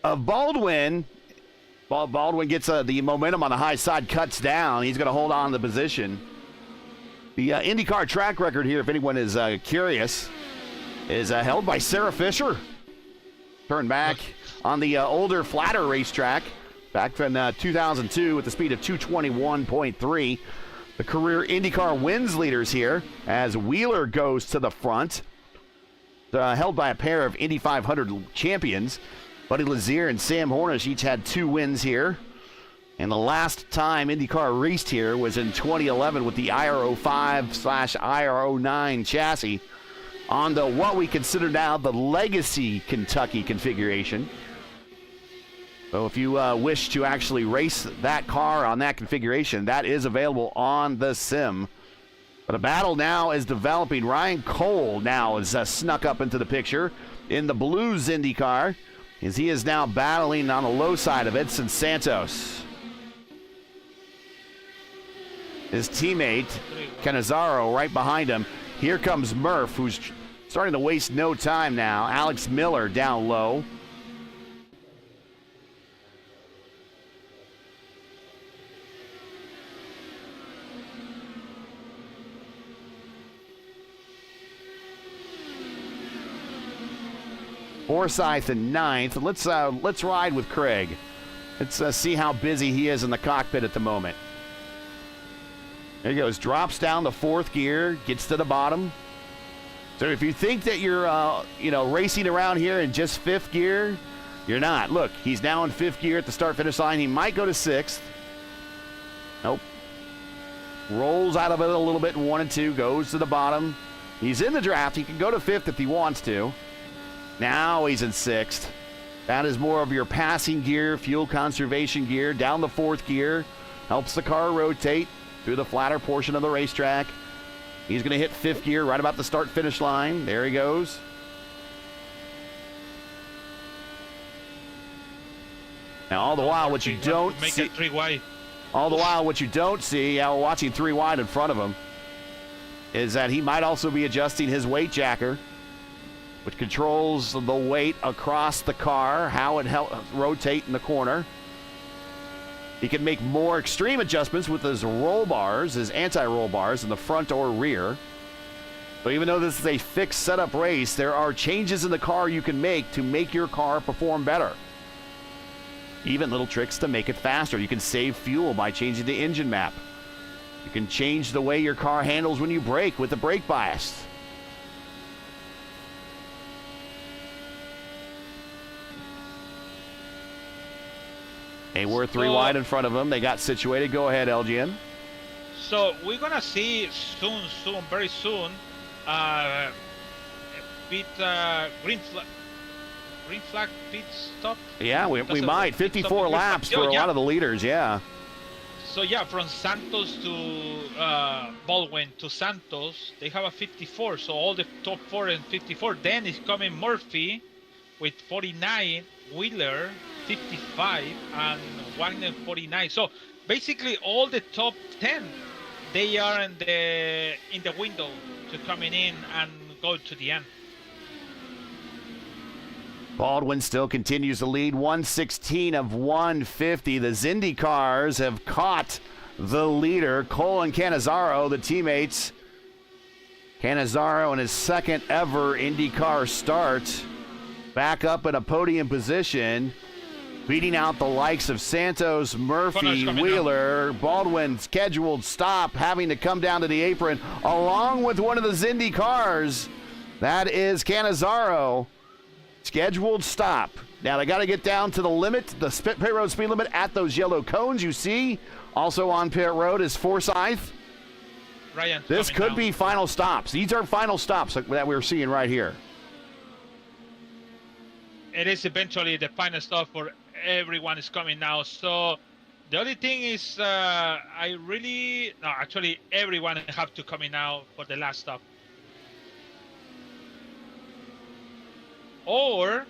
of Baldwin. Baldwin gets the momentum on the high side, cuts down. He's going to hold on to the position. The IndyCar track record here, if anyone is curious, is held by Sarah Fisher. Turned back on the older, flatter racetrack back in 2002 with the speed of 221.3. The career IndyCar wins leaders here as Wheeler goes to the front. Held by a pair of Indy 500 champions. Buddy Lazier and Sam Hornish each had 2 wins here. And the last time IndyCar raced here was in 2011 with the IR05/IR09 chassis on the what we consider now the Legacy Kentucky configuration. So if you wish to actually race that car on that configuration, that is available on the sim. But a battle now is developing. Ryan Cole now is snuck up into the picture in the Blues IndyCar, as he is now battling on the low side of Edson Santos. His teammate, Cannizzaro, right behind him. Here comes Murph, who's starting to waste no time now. Alex Miller down low. Forsyth in 9th. Let's ride with Craig. Let's see how busy he is in the cockpit at the moment. There he goes. Drops down to 4th gear. Gets to the bottom. So if you think that you're racing around here in just 5th gear, you're not. Look, he's now in 5th gear at the start-finish line. He might go to 6th. Nope. rolls out of it a little bit in 1 and 2, goes to the bottom. He's in the draft. He can go to 5th if he wants to. Now he's in 6th. That is more of your passing gear, fuel conservation gear. Down the 4th gear. Helps the car rotate through the flatter portion of the racetrack. He's going to hit 5th gear right about the start-finish line. There he goes. Now, all the while, what you don't make see... it 3 wide. All the while, what you don't see, we're watching 3 wide in front of him, is that he might also be adjusting his weight jacker, which controls the weight across the car, how it helps rotate in the corner. He can make more extreme adjustments with his roll bars, his anti-roll bars in the front or rear. So even though this is a fixed setup race, there are changes in the car you can make to make your car perform better. Even little tricks to make it faster. You can save fuel by changing the engine map. You can change the way your car handles when you brake with the brake bias. Hey, we're 3 wide in front of them. They got situated. Go ahead, LGN. So we're gonna see soon, very soon, green flag pit stop. Yeah, we might. 54 laps for a lot of the leaders, yeah. So yeah, from Santos to Baldwin to Santos, they have a 54. So all the top 4 and 54. Then is coming Murphy with 49, Wheeler 55, and Wagner 49. So basically all the top 10, they are in the window to coming in and go to the end. Baldwin still continues to lead, 116 of 150. The INDYCARs have caught the leader, Cole and Cannizzaro, the teammates. Cannizzaro in his second ever INDYCAR start, back up in a podium position, beating out the likes of Santos, Murphy, Wheeler. Baldwin scheduled stop, having to come down to the apron, along with one of the INDYCARs. That is Cannizzaro. Scheduled stop. Now they got to get down to the limit, the pit road speed limit at those yellow cones you see. Also on pit road is Forsyth. Ryan, this could be final stops. These are final stops that we're seeing right here. It is eventually the final stop for everyone is coming now. So the only thing is, actually everyone have to come in now for the last stop. Or,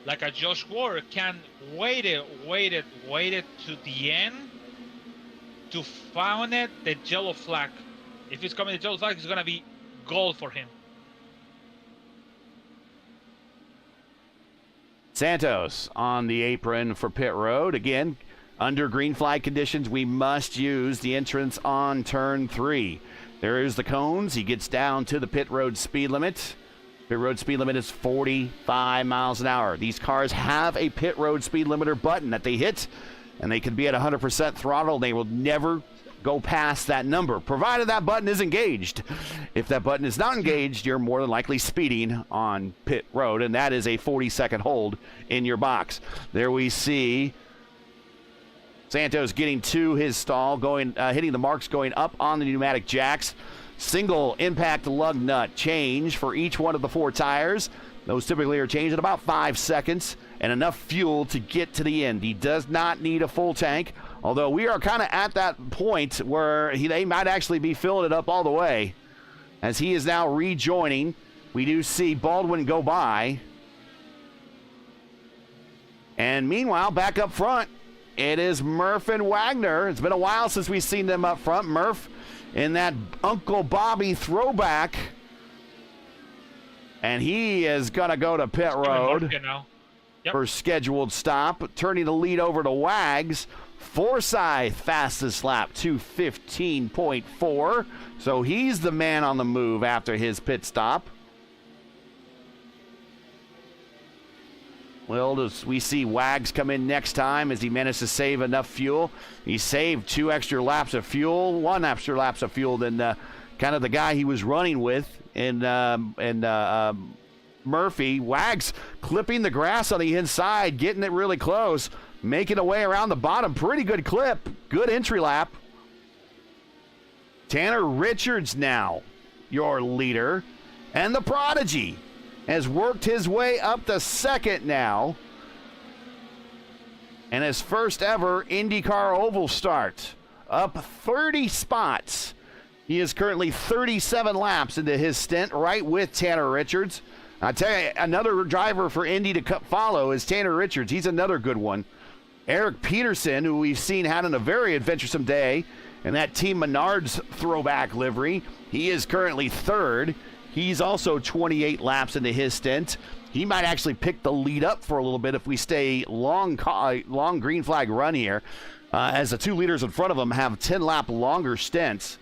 like a Josh Ward, can wait it to the end to find it, the yellow flag. If it's coming the yellow flag, it's gonna be goal for him. Santos on the apron for pit road. Again, under green flag conditions, we must use the entrance on turn 3. There is the cones. He gets down to the pit road speed limit. Pit road speed limit is 45 miles an hour. These cars have a pit road speed limiter button that they hit, and they can be at 100% throttle. They will never go past that number, provided that button is engaged. If that button is not engaged, you're more than likely speeding on pit road, and that is a 40-second hold in your box. There we see Santos getting to his stall, hitting the marks, going up on the pneumatic jacks. Single impact lug nut change for each one of the 4 tires. Those typically are changed in about 5 seconds, and enough fuel to get to the end. He does not need a full tank, although we are kind of at that point where they might actually be filling it up all the way. As he is now rejoining, we do see Baldwin go by. And meanwhile, back up front, it is Murph and Wagner. It's been a while since we've seen them up front. Murph in that Uncle Bobby throwback. And he is going to go to pit road for scheduled stop, turning the lead over to Wags. Forsyth, fastest lap, 2:15.4. So he's the man on the move after his pit stop. Well, we see Wags come in next time as he managed to save enough fuel. He saved 2 extra laps of fuel, 1 extra laps of fuel than kind of the guy he was running with in Murphy. Wags clipping the grass on the inside, getting it really close, making a way around the bottom. Pretty good clip. Good entry lap. Tanner Richards now your leader. And the Prodigy has worked his way up to second now. And his first ever INDYCAR Oval start. Up 30 spots. He is currently 37 laps into his stint, right with Tanner Richards. I tell you, another driver for Indy to follow is Tanner Richards. He's another good one. Eric Peterson, who we've seen having a very adventuresome day in that Team Menards throwback livery. He is currently third. He's also 28 laps into his stint. He might actually pick the lead up for a little bit if we stay long green flag run here, as the two leaders in front of him have 10-lap longer stints.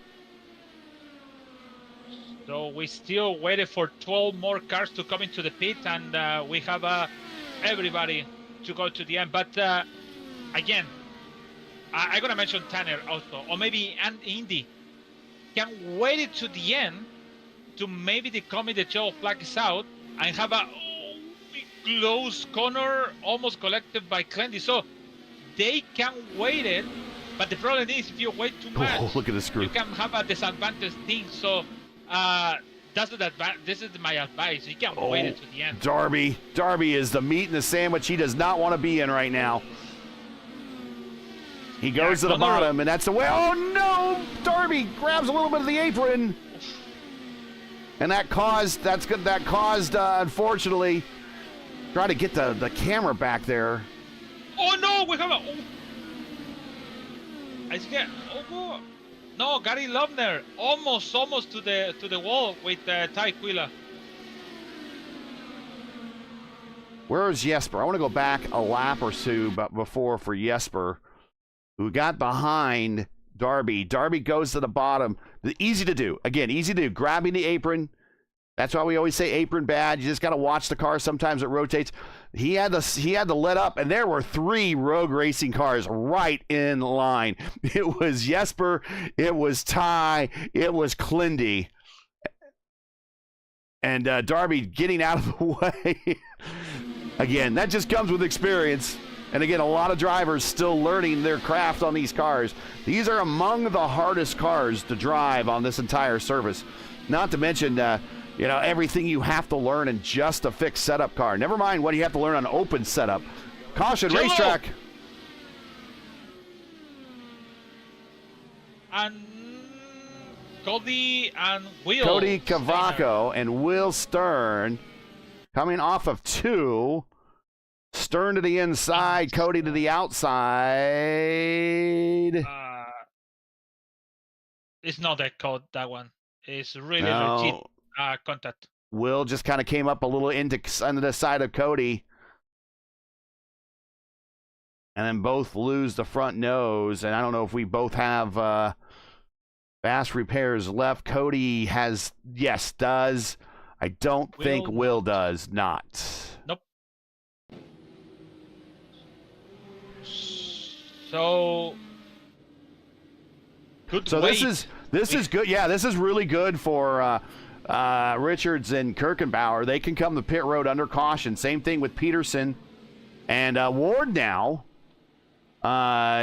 So we still waited for 12 more cars to come into the pit, and we have everybody to go to the end. But again, I'm going to mention Tanner also, or maybe Indy can wait it to the end to maybe the yellow flag is out and have a close corner almost collected by Clendy. So they can wait it, but the problem is if you wait too much, look at this group. You can have a disadvantage thing. So this is my advice. You can't wait it to the end. Darby is the meat in the sandwich he does not want to be in right now. He goes to the bottom, and that's the way. Oh no! Darby grabs a little bit of the apron, and that caused unfortunately. Try to get the camera back there. Oh no! We have a. I scared. Oh no! Gary Lovner almost to the wall with Ty Quilla. Where's Jesper? I want to go back a lap or two before for Jesper, who got behind Darby. Darby goes to the bottom. Easy to do. Again, easy to do. Grabbing the apron. That's why we always say apron bad. You just got to watch the car. Sometimes it rotates. He had to let up, and there were 3 Rogue Racing cars right in line. It was Jesper, it was Ty, it was Clendy. And Darby getting out of the way. Again, that just comes with experience. And again, a lot of drivers still learning their craft on these cars. These are among the hardest cars to drive on this entire service. Not to mention, everything you have to learn in just a fixed setup car. Never mind what you have to learn on open setup. Caution, racetrack. And Cody and Will. Cody Cavaco and Will Stern coming off of 2. Stern to the inside, Cody to the outside. It's not that code, that one. It's really legit contact. Will just kind of came up a little into the side of Cody. And then both lose the front nose. And I don't know if we both have fast repairs left. Cody does. I don't think Will does not. Nope. So good. So this is good. Yeah, this is really good for Richards and Kirkenbauer. They can come to pit road under caution. Same thing with Peterson and Ward now.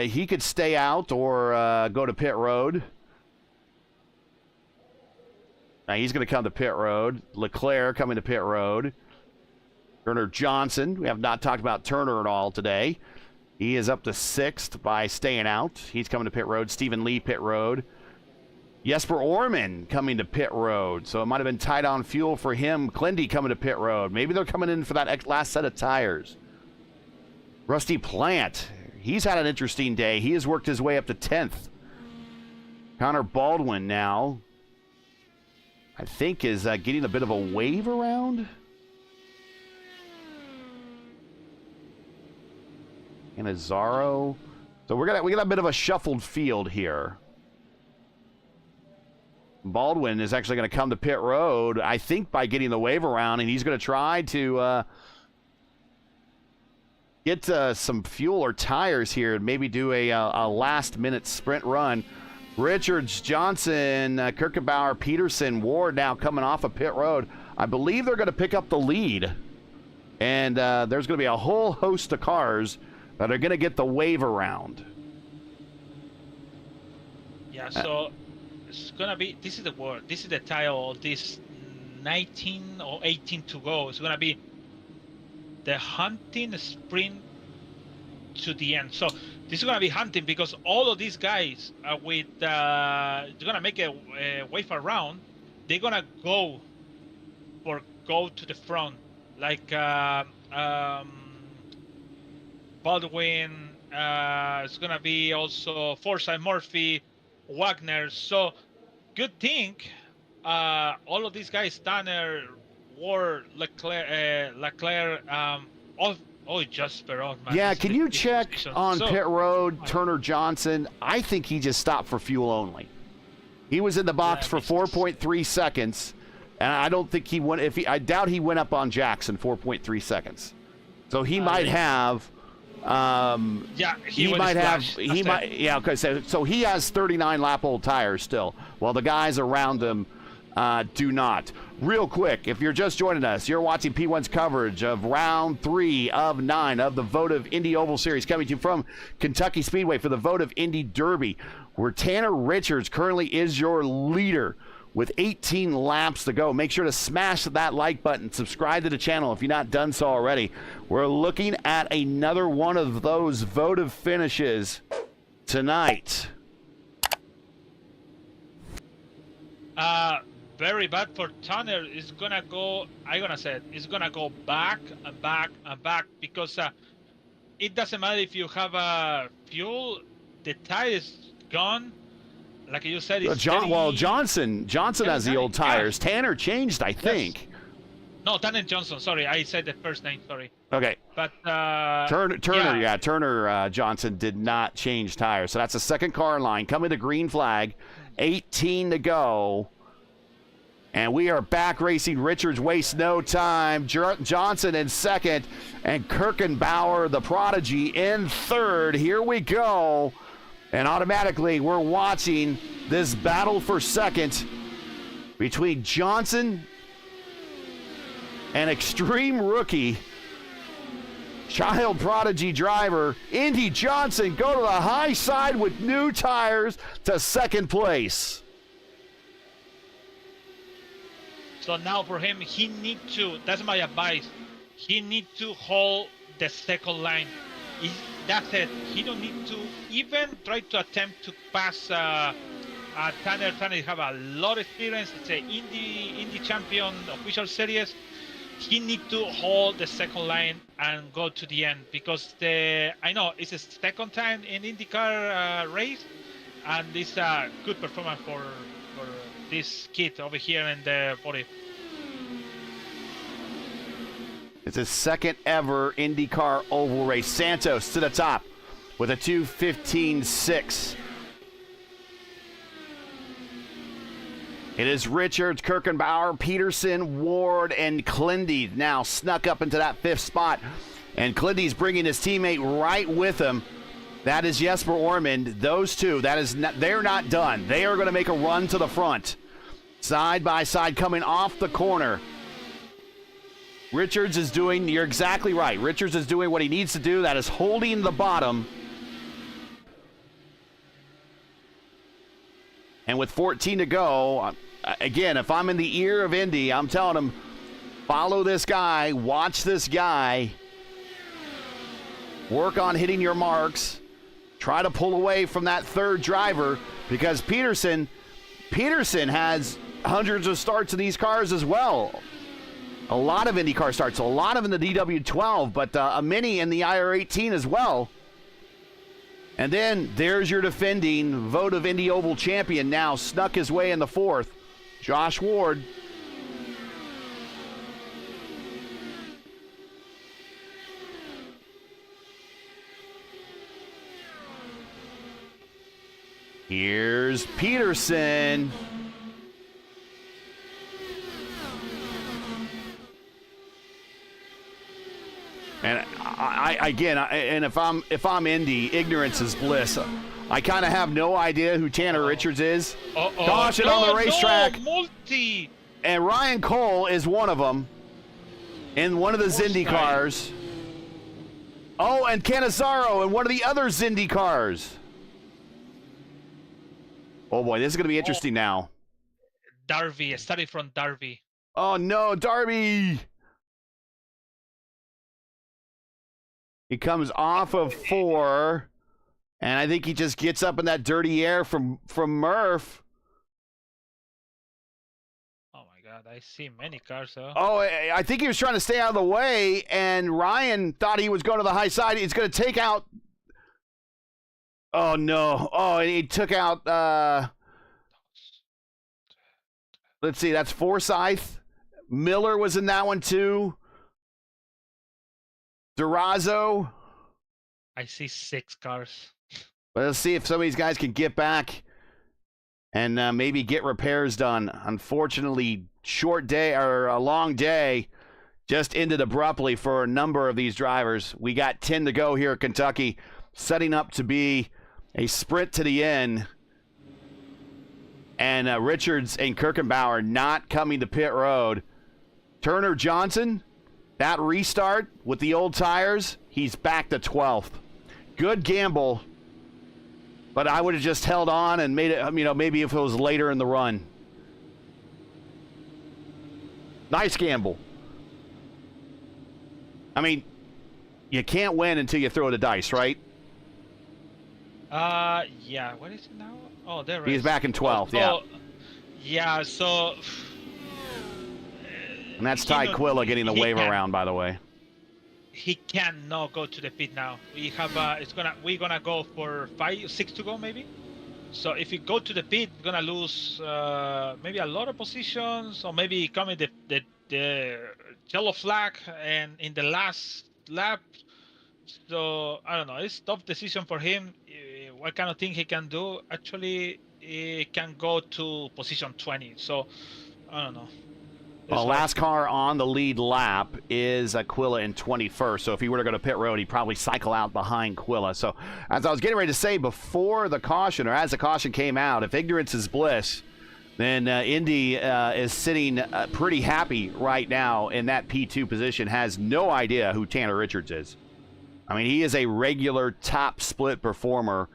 He could stay out or go to pit road. Now he's going to come to pit road. Leclerc coming to pit road. Turner Johnson. We have not talked about Turner at all today. He is up to 6th by staying out. He's coming to pit road. Stephen Lee, pit road. Jesper Orman coming to pit road. So it might have been tight on fuel for him. Clendy coming to pit road. Maybe they're coming in for that last set of tires. Rusty Plant. He's had an interesting day. He has worked his way up to 10th. Connor Baldwin now, I think, is getting a bit of a wave around. And Azaro. So we got a bit of a shuffled field here. Baldwin is actually going to come to pit road, I think, by getting the wave around, and he's going to try to get some fuel or tires here and maybe do a last-minute sprint run. Richards, Johnson, Kirkenbauer, Peterson, Ward now coming off of pit road. I believe they're going to pick up the lead, and there's going to be a whole host of cars that are going to get the wave around. Yeah, so it's gonna be. This is the word. This is the title of this 19 or 18 to go. It's gonna be the hunting sprint to the end. So this is gonna be hunting because all of these guys with they're gonna make a wave around. They're gonna go to the front, like Baldwin. It's gonna be also Forsyth, Murphy, Wagner. So good thing. All of these guys, Tanner, Ward, Leclerc, Jasper. Oh, man, Yeah, can you check position. on pit road, Turner Johnson? I think he just stopped for fuel only. He was in the box for 4.3 seconds, and I don't think he went. I doubt he went up on Jackson 4.3 seconds. So he might have. He might have. He might. Yeah. Okay. So he has 39 lap old tires still, while the guys around him do not. Real quick, if you're just joining us, you're watching P1's coverage of round 3 of 9 of the Votive Indy Oval Series, coming to you from Kentucky Speedway for the Votive Indy Derby, where Tanner Richards currently is your leader with 18 laps to go. Make sure to smash that like button. Subscribe to the channel if you've not done so already. We're looking at another one of those Votive finishes tonight. Very bad for Tanner. It's gonna go. It's gonna go back and back and back because it doesn't matter if you have fuel. The tire is gone. Like you said, it's Johnson has the old tires. Yes. Tanner changed, I think. Yes. No, Tanner Johnson. Sorry, I said the first name. Sorry. Okay. But Turner Johnson did not change tires. So that's the second car in line. Coming to green flag. 18 to go. And we are back racing. Richards wastes no time. Johnson in second. And Kirkenbauer, the prodigy, in third. Here we go. And automatically we're watching this battle for second between Johnson and extreme rookie, child prodigy driver, Indy Johnson, go to the high side with new tires to second place. So now for him, he need to, that's my advice, he need to hold the second line. That's it. He don't need to even try to attempt to pass Tanner. Tanner have a lot of experience. It's an Indy champion, official series. He need to hold the second line and go to the end because I know it's a second time in INDYCAR race, and it's a good performance for this kid over here in the body. It's his second ever INDYCAR oval race. Santos to the top with a 2:15.6. It is Richards, Kirkenbauer, Peterson, Ward, and Clindy now snuck up into that 5th spot. And Clindy's bringing his teammate right with him. That is Jesper Ormond. Those two, they're not done. They are going to make a run to the front. Side by side coming off the corner. Richards is doing, you're exactly right. Richards is doing what he needs to do. That is holding the bottom. And with 14 to go, again, if I'm in the ear of Indy, I'm telling him, follow this guy, watch this guy, work on hitting your marks, try to pull away from that third driver, because Peterson has hundreds of starts in these cars as well. A lot of IndyCar starts, a lot of in the DW12, but a mini in the IR18 as well. And then there's your defending Votive Indy Oval champion now, snuck his way in the 4th, Josh Ward. Here's Peterson. And and if I'm Indy, ignorance is bliss. I kind of have no idea who Tanner Richards is. Caution on the racetrack. Multi. And Ryan Cole is one of them in one of the Zindy cars. Oh, and Canizaro in one of the other Zindy cars. Oh boy, this is going to be interesting now. Darby, starting from Darby. Oh no, Darby! He comes off of 4, and I think he just gets up in that dirty air from Murph. Oh my God, I see many cars though. Oh, I think he was trying to stay out of the way, and Ryan thought he was going to the high side. He's going to take out. Oh no! Oh, and he took out. Let's see, that's Forsyth. Miller was in that one too. Durazo. I see 6 cars. But let's see if some of these guys can get back and maybe get repairs done. Unfortunately, short day or a long day just ended abruptly for a number of these drivers. We got 10 to go here at Kentucky, setting up to be a sprint to the end. And Richards and Kirkenbauer not coming to pit road. Turner Johnson, that restart with the old tires, he's back to 12th. Good gamble, but I would have just held on and made it, maybe if it was later in the run. Nice gamble. I mean, you can't win until you throw the dice, right? Yeah, what is it now? Oh, there He's back in 12th, yeah. Yeah, so... And that's Ty Quilla getting the wave around, by the way. He cannot go to the pit now. We have we're gonna go for 6 to go maybe. So if you go to the pit, we're gonna lose maybe a lot of positions, or maybe coming the yellow flag and in the last lap. So I don't know. It's a tough decision for him. What kind of thing he can do? Actually, he can go to position 20. So I don't know. Well, last car on the lead lap is Quilla in 21st. So if he were to go to pit road, he'd probably cycle out behind Quilla. So as I was getting ready to say, before the caution, or as the caution came out, if ignorance is bliss, then Indy is sitting pretty happy right now in that P2 position, has no idea who Tanner Richards is. I mean, he is a regular top split performer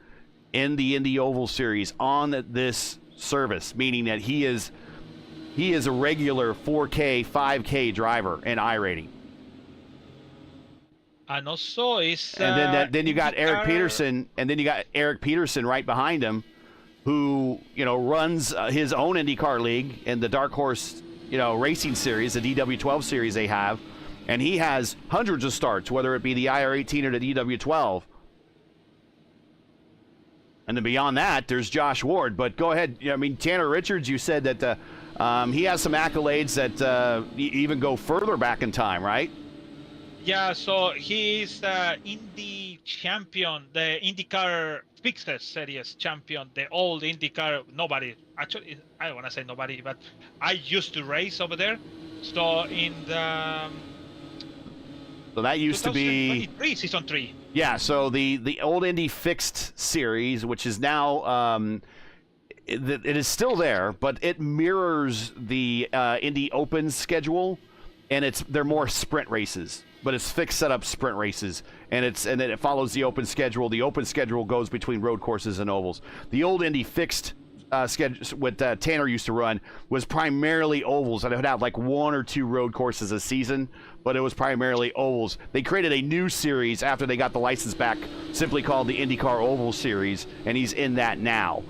in the Indy Oval Series on this service, meaning that he is a regular 4K, 5K driver in iRating. And also is and then you got Eric Peterson, and then you got Eric Peterson right behind him, who runs his own IndyCar league in the Dark Horse racing series, the DW12 series they have, and he has hundreds of starts, whether it be the IR18 or the DW12. And then beyond that, there's Josh Ward. But go ahead. I mean, Tanner Richards, you said that he has some accolades that even go further back in time, right? Yeah, so he's the Indy champion, the INDYCAR Fixed Series champion, the old INDYCAR. Nobody, actually, I don't want to say nobody, but I used to race over there. So in the... So that used to be season 3. Yeah, so the old Indy Fixed Series, which is now it is still there, but it mirrors the Indy Open schedule, and they're more sprint races, but it's fixed setup sprint races, and then it follows the Open schedule. The Open schedule goes between road courses and ovals. The old Indy Fixed schedule what Tanner used to run was primarily ovals, and it would have like 1 or 2 road courses a season, but it was primarily ovals. They created a new series after they got the license back, simply called the INDYCAR Oval Series, and he's in that now.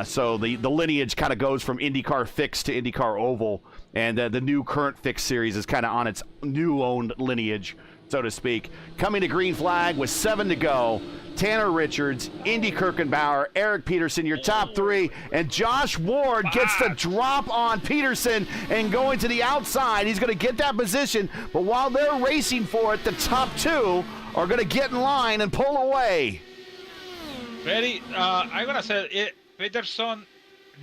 So the lineage kind of goes from INDYCAR Fixed to INDYCAR Oval, and the new current Fixed Series is kind of on its new owned lineage, so to speak. Coming to green flag with 7 to go. Tanner Richards, Indy Kirkenbauer, Eric Peterson, your top 3, and Josh Ward gets the drop on Peterson and going to the outside. He's going to get that position, but while they're racing for it, the top 2 are going to get in line and pull away. Very, I'm going to say it, Peterson,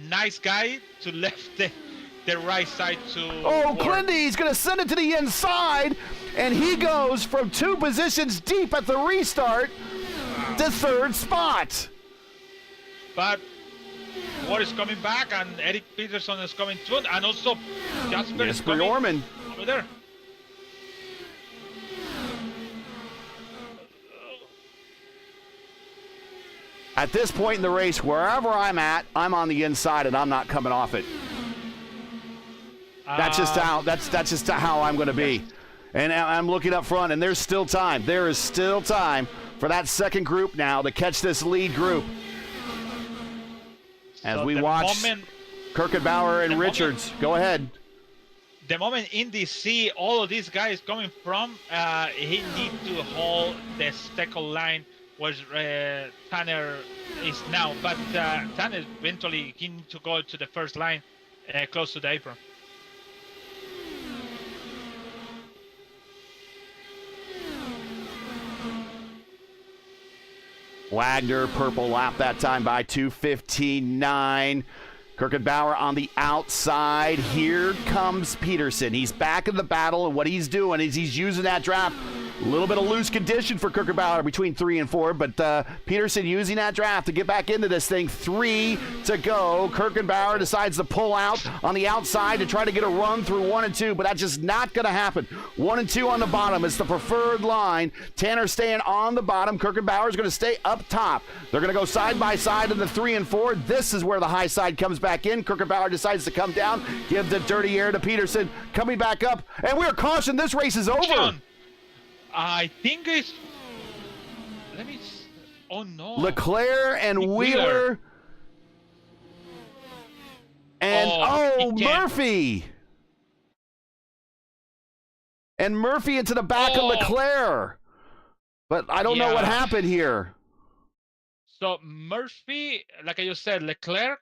nice guy to left the right side to... Oh, Clindy's going to send it to the inside, and he goes from 2 positions deep at the restart to 3rd spot. But Ward is coming back, and Eric Peterson is coming too, and also Jasper is coming Orman over there. At this point in the race, wherever I'm at, I'm on the inside and I'm not coming off it. That's just how I'm going to be. And I'm looking up front, and there's still time. There is still time for that second group now to catch this lead group. As we watch Kirkenbauer and Richards. Go ahead. The moment Indy see all of these guys coming from, he needs to hold the second line where Tanner is now. But Tanner eventually he needs to go to the first line close to the apron. Wagner, purple lap that time by 2:59. Kirkenbauer on the outside. Here comes Peterson. He's back in the battle, and what he's doing is he's using that draft. A little bit of loose condition for Kirkenbauer between 3 and 4, but Peterson using that draft to get back into this thing. 3 to go. Kirkenbauer decides to pull out on the outside to try to get a run through 1 and 2, but that's just not going to happen. 1 and 2 on the bottom. It's the preferred line. Tanner staying on the bottom. Kirkenbauer is going to stay up top. They're going to go side by side in the 3 and 4. This is where the high side comes back in. Kirkenbauer decides to come down, give the dirty air to Peterson, coming back up, and we're cautioned this race is over. I think it's. Let me. Oh no. Leclerc and Wheeler. And Murphy. And Murphy into the back of Leclerc. But I don't know what happened here. So Murphy, like I just said, Leclerc,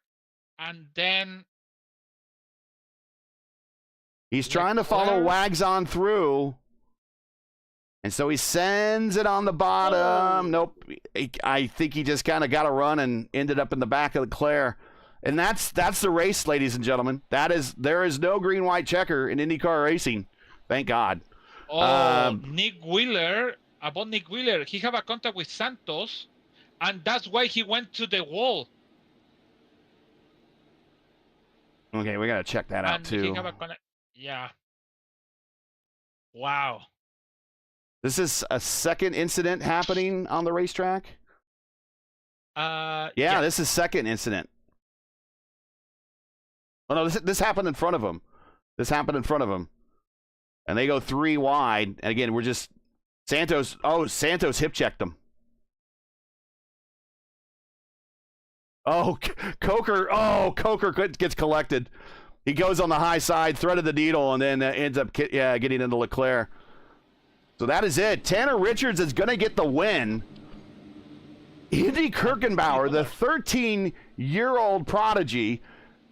and then he's trying to follow Wags on through. And so he sends it on the bottom. Nope. I think he just kind of got a run and ended up in the back of Leclerc. And that's the race, ladies and gentlemen. There is no green-white checker in IndyCar racing. Thank God. Nick Wheeler, he have a contact with Santos, and that's why he went to the wall. Okay, we got to check that out, too. Yeah. Wow. This is a second incident happening on the racetrack? Yeah, this is second incident. Oh, no, this happened in front of him. And they go 3 wide. And again, we're just... Santos hip checked them. Coker gets collected. He goes on the high side, threaded the needle, and then ends up getting into Leclerc. So that is it. Tanner Richards is going to get the win. Andy Kirkenbauer, the 13-year-old prodigy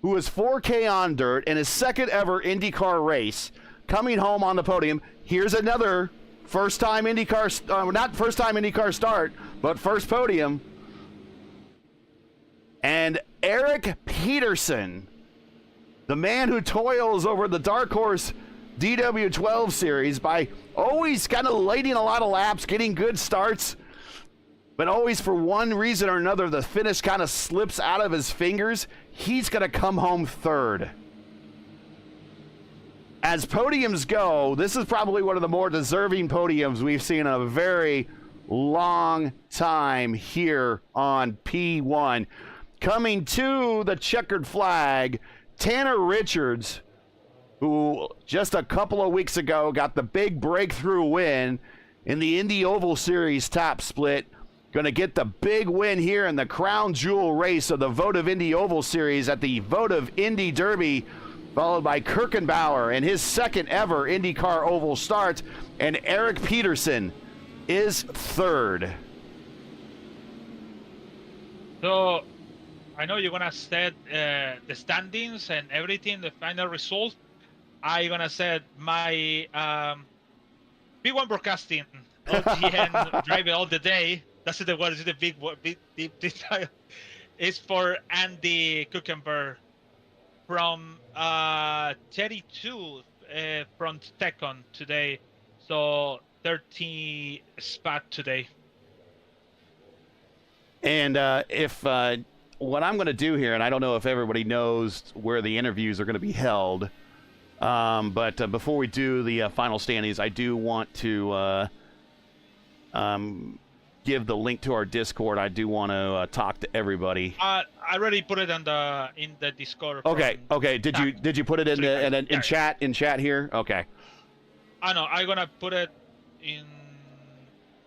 who was 4K on dirt in his second ever IndyCar race, coming home on the podium. Here's another first-time IndyCar, not first-time IndyCar start, but first podium. And Eric Peterson, the man who toils over the Dark Horse DW12 series by always kind of lighting a lot of laps, getting good starts, but always for one reason or another, the finish kind of slips out of his fingers. He's going to come home third. As podiums go, this is probably one of the more deserving podiums we've seen in a very long time here on P1. Coming to the checkered flag, Tanner Richards, who just a couple of weeks ago got the big breakthrough win in the Indy Oval Series top split. Going to get the big win here in the crown jewel race of the Votive Indy Oval Series at the Votive Indy Derby, followed by Kirkenbauer and his second ever IndyCar Oval start. And Eric Peterson is third. So I know you're going to set the standings and everything, the final result. I'm going to set my P1 broadcasting OTN driving all the day. That's the word. Is the big title. It's for Andy Kirkenbauer from 32 from second today. So 30 spot today. And if what I'm going to do here, and I don't know if everybody knows where the interviews are going to be held, but before we do the final standings, I do want to give the link to our Discord, I do want to talk to everybody. I already put it in the Discord. Okay. Did you put it in chat here? Okay. I know. I'm gonna put it in.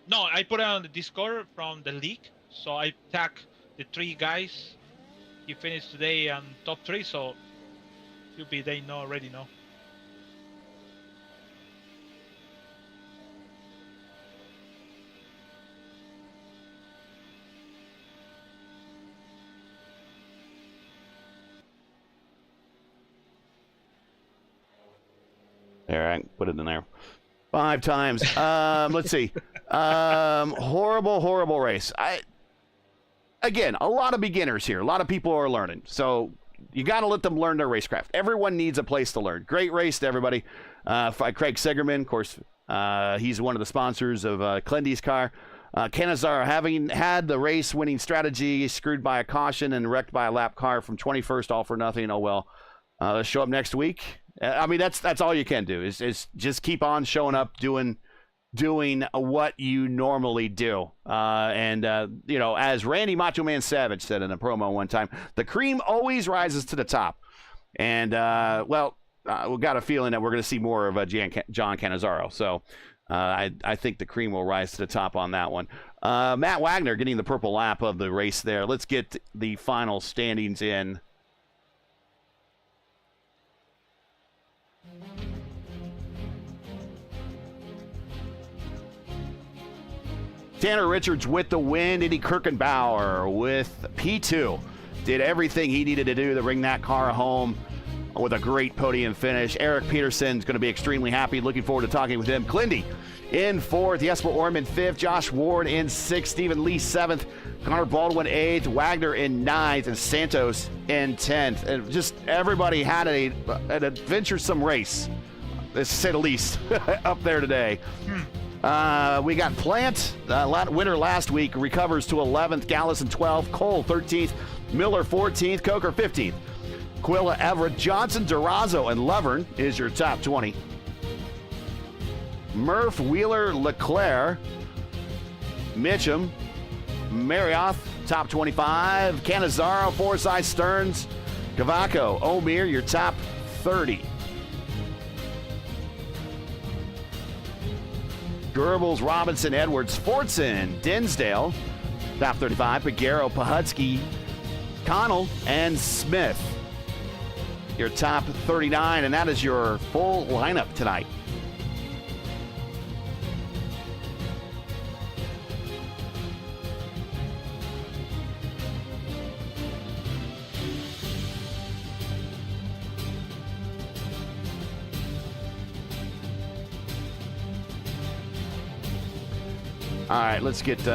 No, I put it on the Discord from the league. So I tag the 3 guys. He finished today on top 3, so they already know. There, I put it in there 5 times. Let's see. Horrible race. Again, a lot of beginners here. A lot of people are learning. So you got to let them learn their racecraft. Everyone needs a place to learn. Great race to everybody. Craig Segerman, of course, he's one of the sponsors of INDYCAR. Canizaro, having had the race-winning strategy, screwed by a caution and wrecked by a lap car from 21st, all for nothing. Oh, well. Let's show up next week. I mean, that's all you can do is just keep on showing up, doing what you normally do. You know, as Randy Macho Man Savage said in a promo one time, the cream always rises to the top. And, we got a feeling that we're going to see more of John Canizaro. So I think the cream will rise to the top on that one. Matt Wagner getting the purple lap of the race there. Let's get the final standings in. Tanner Richards with the win. Eddie Kirkenbauer with P2. Did everything he needed to do to bring that car home with a great podium finish. Eric Peterson's going to be extremely happy. Looking forward to talking with him. Clindy in 4th. Jesper Orm in 5th. Josh Ward in 6th. Stephen Lee 7th. Connor Baldwin 8th. Wagner in 9th. And Santos in 10th. And just everybody had an adventuresome race, to say the least, up there today. We got Plant, winner last week, recovers to 11th. Gallison 12th. Cole 13th. Miller 14th. Coker 15th. Quilla, Everett, Johnson, Durazo, and Lovern is your top 20. Murph, Wheeler, Leclerc, Mitchum, Marioth, top 25. Canizaro, Forsyth, Stearns, Cavaco, O'Meara, your top 30. Goebbels, Robinson, Edwards, Fortson, Dinsdale, top 35. Pagero, Pahutsky, Connell, and Smith, your top 39, and that is your full lineup tonight. All right, let's get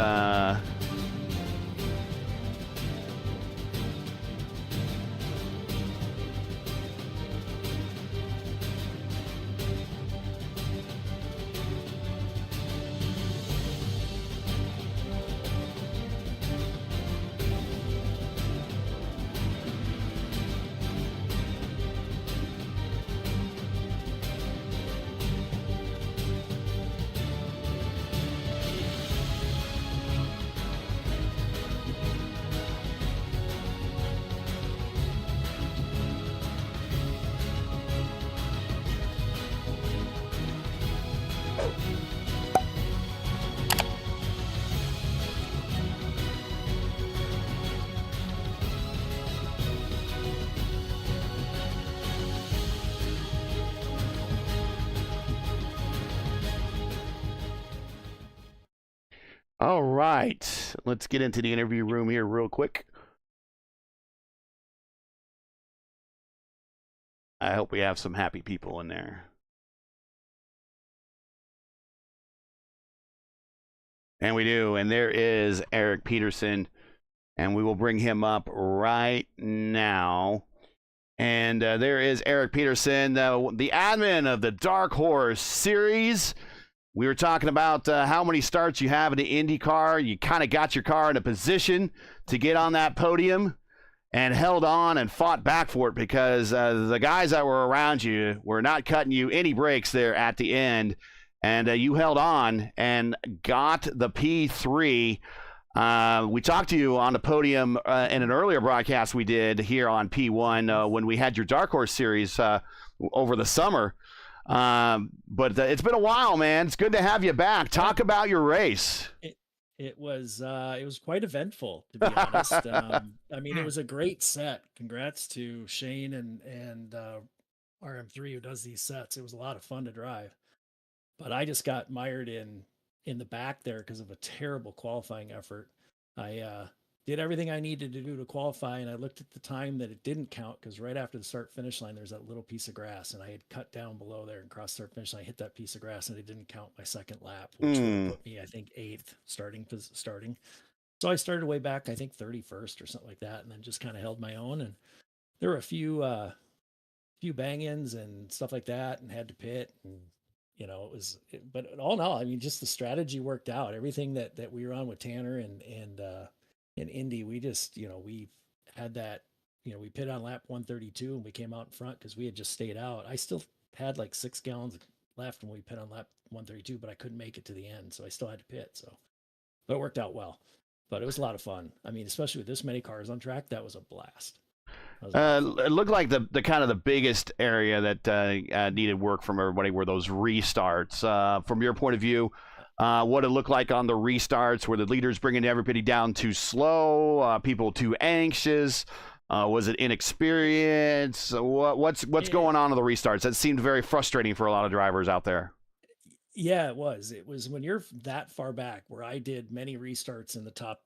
all right, let's get into the interview room here real quick. I hope we have some happy people in there. And we do, and there is Eric Peterson, and we will bring him up right now. And there is Eric Peterson, the admin of the Dark Horse Series. We were talking about how many starts you have in the IndyCar. You kind of got your car in a position to get on that podium and held on and fought back for it because the guys that were around you were not cutting you any breaks there at the end. and you held on and got the P3. We talked to you on the podium in an earlier broadcast we did here on P1 when we had your Dark Horse Series over the summer. But it's been a while, man. It's good to have you back. Talk about your race. It was quite eventful, to be honest. I mean, it was a great set. Congrats to Shane and RM3 who does these sets. It was a lot of fun to drive, but I just got mired in the back there because of a terrible qualifying effort. I did everything I needed to do to qualify, and I looked at the time that it didn't count because right after the start finish line, there's that little piece of grass, and I had cut down below there and crossed start finish line. I hit that piece of grass, and it didn't count my second lap, which would have put me, I think, 8th starting. So I started way back, I think 31st or something like that, and then just kind of held my own. And there were a few bang-ins and stuff like that, and had to pit. And but all in all, I mean, just the strategy worked out. Everything that we were on with Tanner and Indy, we just, we had that, we pit on lap 132 and we came out in front because we had just stayed out. I still had like 6 gallons left when we pit on lap 132, but I couldn't make it to the end, so I still had to pit. But it worked out well. But it was a lot of fun. I mean, especially with this many cars on track, that was a blast. It looked like the kind of the biggest area that needed work from everybody were those restarts. From your point of view, what it looked like on the restarts, were the leaders bringing everybody down too slow, people too anxious? Was it inexperience? What's going on the restarts? That seemed very frustrating for a lot of drivers out there. Yeah, it was. It was when you're that far back, where I did many restarts in the top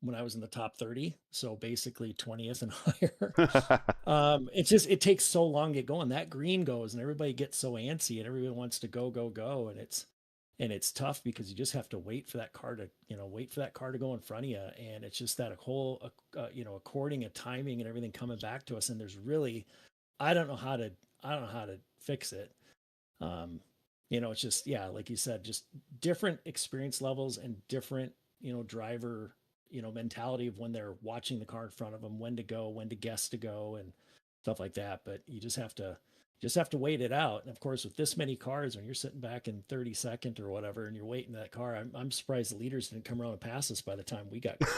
when I was in the top 30, so basically 20th and higher. It takes so long to get going. That green goes and everybody gets so antsy and everybody wants to go, and it's tough because you just have to wait for that car to go in front of you. And it's just that a whole, according, a timing and everything coming back to us. And there's really, I don't know how to fix it. It's just, yeah, like you said, just different experience levels and different, driver, mentality of when they're watching the car in front of them, when to go, when to guess to go and stuff like that. But you just have to wait it out. And of course, with this many cars, when you're sitting back in 32nd or whatever, and you're waiting that car, I'm surprised the leaders didn't come around and pass us by the time we got going.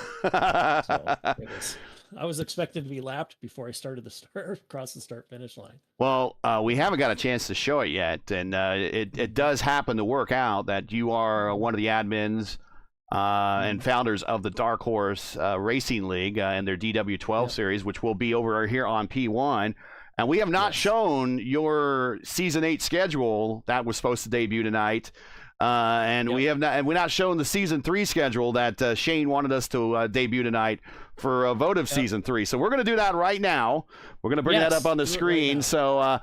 So I was expected to be lapped before I started across the start finish line. Well, we haven't got a chance to show it yet. And it does happen to work out that you are one of the admins and founders of the Dark Horse Racing League and their DW12 series, which will be over here on P1. And we have not shown your season 8 schedule that was supposed to debut tonight. And we have not, and we're not showing the season 3 schedule that Shane wanted us to debut tonight for Votive season 3. So we're going to do that right now. We're going to bring that up on the screen. Right, so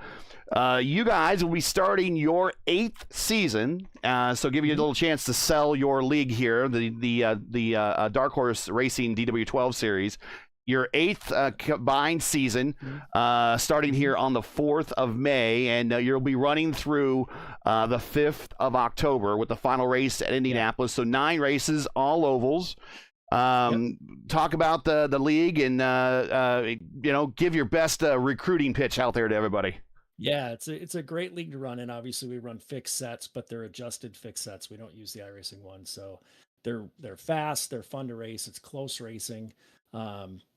you guys will be starting your 8th season. So give you a little chance to sell your league here, the Dark Horse Racing DW12 series. Your 8th combined season, starting here on the 4th of May, and you'll be running through the 5th of October with the final race at Indianapolis. So 9 races, all ovals. Talk about the league and give your best recruiting pitch out there to everybody. Yeah, it's a great league to run in. Obviously, we run fixed sets, but they're adjusted fixed sets. We don't use the iRacing ones, so they're fast, they're fun to race. It's close racing.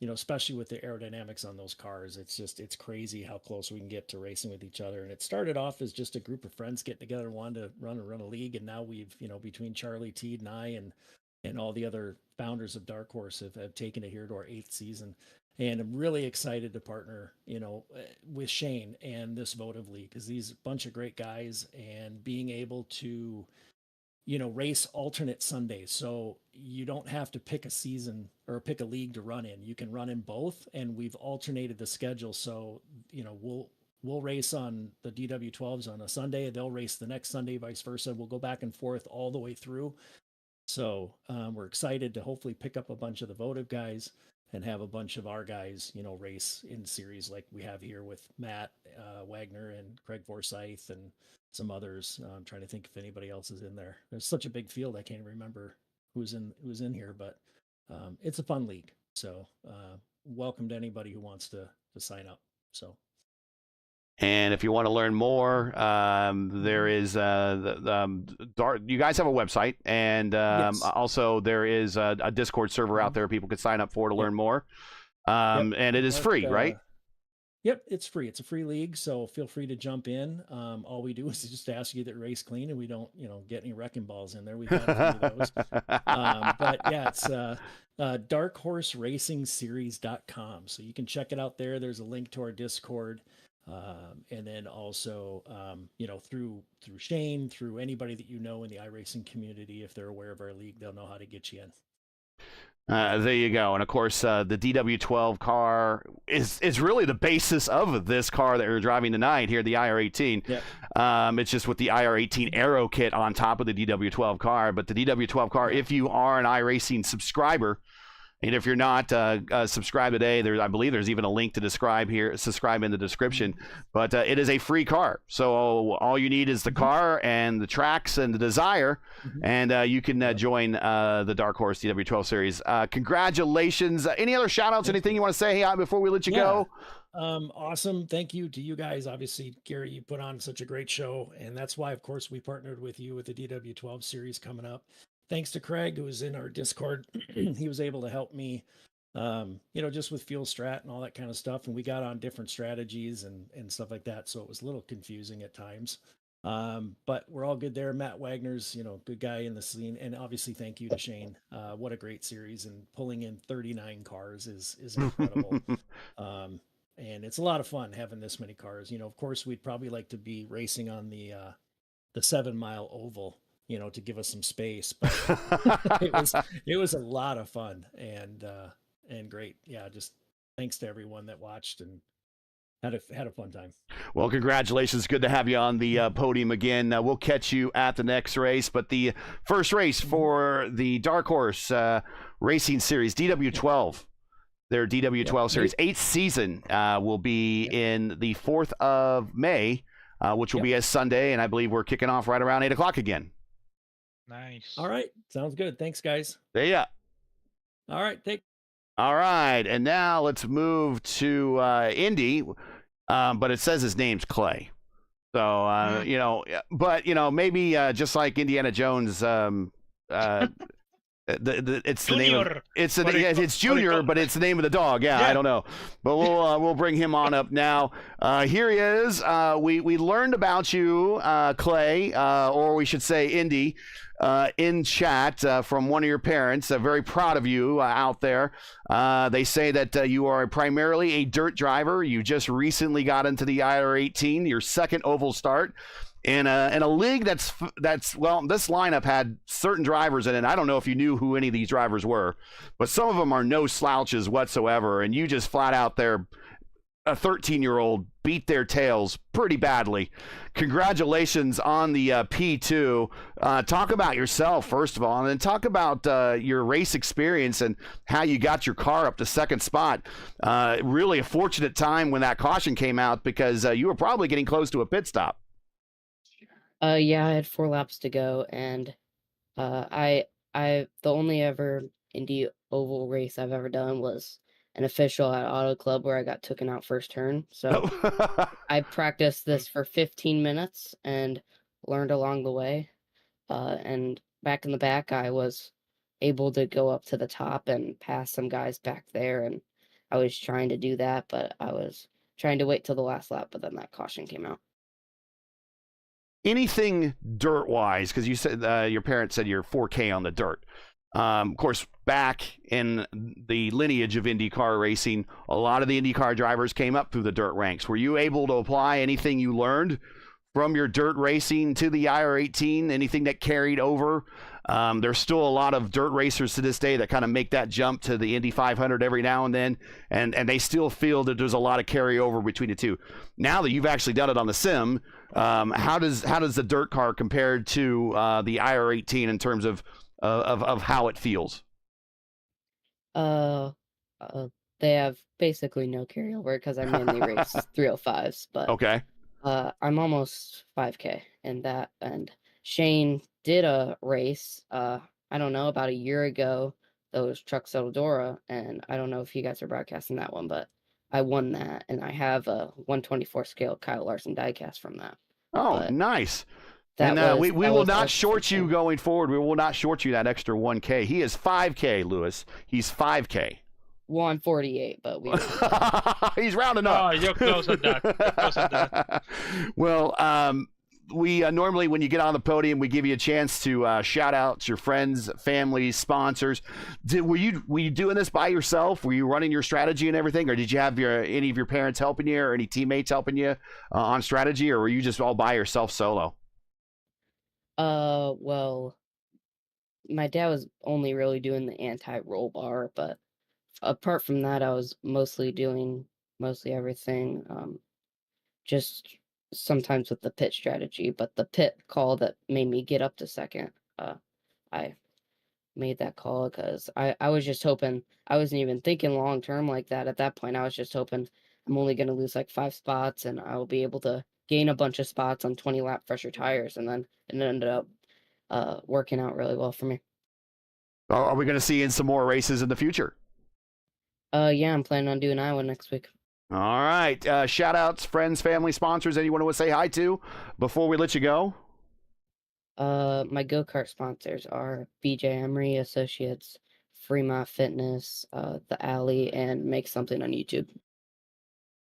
Especially with the aerodynamics on those cars, it's crazy how close we can get to racing with each other. And it started off as just a group of friends getting together and wanted to run a league. And now we've, between Charlie Teed and I and all the other founders of Dark Horse have taken it here to our 8th season. And I'm really excited to partner, with Shane and this Votive League, because these bunch of great guys, and being able to, race alternate Sundays. So you don't have to pick a season or pick a league to run in. You can run in both, and we've alternated the schedule. So, we'll race on the DW12s on a Sunday. They'll race the next Sunday, vice versa. We'll go back and forth all the way through. So we're excited to hopefully pick up a bunch of the Votive guys and have a bunch of our guys, race in series like we have here with Matt Wagner and Craig Forsyth and some others. I'm trying to think if anybody else is in there. There's such a big field, I can't remember who's in here, but it's a fun league. So welcome to anybody who wants to sign up. So And if you want to learn more, there is you guys have a website, and Yes. also there is a Discord server out there people could sign up for to learn more. And it is free, right? Yep, it's free. It's a free league, so feel free to jump in. All we do is just ask you that race clean, and we don't, get any wrecking balls in there. We've had a few of those. But yeah, it's darkhorseracingseries.com. So you can check it out there. There's a link to our Discord. And then also, through Shane, through anybody that you know in the iRacing community, if they're aware of our league, they'll know how to get you in. There you go. And of course, the DW12 car is really the basis of this car that you're driving tonight here, the IR18. Yep. It's just with the IR18 Aero kit on top of the DW12 car. But the DW12 car, if you are an iRacing subscriber, and if you're not subscribed today, I believe there's even a link to subscribe in the description. But it is a free car. So all you need is the car and the tracks and the desire, and you can join the Dark Horse DW12 series. Congratulations. Any other shout outs, anything you want to say before we let you go? Awesome. Thank you to you guys. Obviously, Gary, you put on such a great show, and that's why, of course, we partnered with you with the DW12 series coming up. Thanks to Craig, who was in our Discord. He was able to help me, just with fuel strat and all that kind of stuff. And we got on different strategies and stuff like that. So it was a little confusing at times. But we're all good there. Matt Wagner's, good guy in the scene. And obviously, thank you to Shane. What a great series. And pulling in 39 cars is incredible. And it's a lot of fun having this many cars. Of course, we'd probably like to be racing on the 7-mile oval, to give us some space, but it was a lot of fun and great. Yeah. Just thanks to everyone that watched and had a fun time. Well, congratulations. Good to have you on the podium again. We'll catch you at the next race, but the first race for the Dark Horse Racing Series, DW12, their DW12 series, 8th season will be in the 4th of May, which will be a Sunday. And I believe we're kicking off right around 8 o'clock again. Nice. All right. Sounds good. Thanks, guys. Yeah. All right. All right. And now let's move to Indy. But it says his name's Clay. So, maybe just like Indiana Jones, it's the name of it's Junior, but it's the name of the dog. Yeah, I don't know, but we'll bring him on up now. Here he is. We learned about you, Clay, or we should say Indy, in chat from one of your parents. Very proud of you out there. They say that you are primarily a dirt driver. You just recently got into the IR18, your second oval start. In a league that's well, this lineup had certain drivers in it. I don't know if you knew who any of these drivers were, but some of them are no slouches whatsoever, and you just flat out there, a 13-year-old, beat their tails pretty badly. Congratulations on the P2. Talk about yourself, first of all, and then talk about your race experience and how you got your car up to second spot. Really a fortunate time when that caution came out, because you were probably getting close to a pit stop. Yeah, I had 4 laps to go, and the only ever Indy Oval race I've ever done was an official at Auto Club where I got taken out first turn. So I practiced this for 15 minutes and learned along the way. And back in the back, I was able to go up to the top and pass some guys back there, and I was trying to do that, but I was trying to wait till the last lap, but then that caution came out. Anything dirt-wise, because you said your parents said you're 4K on the dirt. Of course, back in the lineage of IndyCar racing, a lot of the IndyCar drivers came up through the dirt ranks. Were you able to apply anything you learned from your dirt racing to the IR18, anything that carried over? There's still a lot of dirt racers to this day that kind of make that jump to the Indy 500 every now and then, and they still feel that there's a lot of carryover between the two. Now that you've actually done it on the sim, how does the dirt car compare to the IR18 in terms of how it feels? They have basically no carryover because I mainly race 305s, but okay. I'm almost 5K in that, and Shane did a race, I don't know, about a year ago, that was Trucks Eldora, and I don't know if you guys are broadcasting that one, but I won that, and I have a 124 scale Kyle Larson diecast from that. Oh, But nice. that And we that will was not also short you something. going forward. We will not short you that extra 1K. He is 5K, Lewis. He's 5K. Well, I'm 48, but we round up. He's rounding up. Oh, you're close on that. You're close on that. Well, we normally, when you get on the podium, we give you a chance to shout out your friends, family, sponsors. Were you doing this by yourself? Were you running your strategy and everything, or did you have any of your parents helping you, or any teammates helping you on strategy, or were you just all by yourself solo? Well, my dad was only really doing the anti-roll bar, but apart from that, I was mostly doing mostly everything. Just sometimes with the pit strategy, but the pit call that made me get up to second, I made that call because I was just hoping. I wasn't even thinking long term like that at that point. I was just hoping I'm only going to lose like 5 spots and I will be able to gain a bunch of spots on 20 lap fresher tires, and then it ended up working out really well for me. Are we going to see in some more races in the future? Yeah, I'm planning on doing Iowa next week. All right. Shout outs, friends, family, sponsors, anyone want to say hi to before we let you go? My go-kart sponsors are BJ Emery Associates, Fremont Fitness, The Alley, and Make Something on YouTube.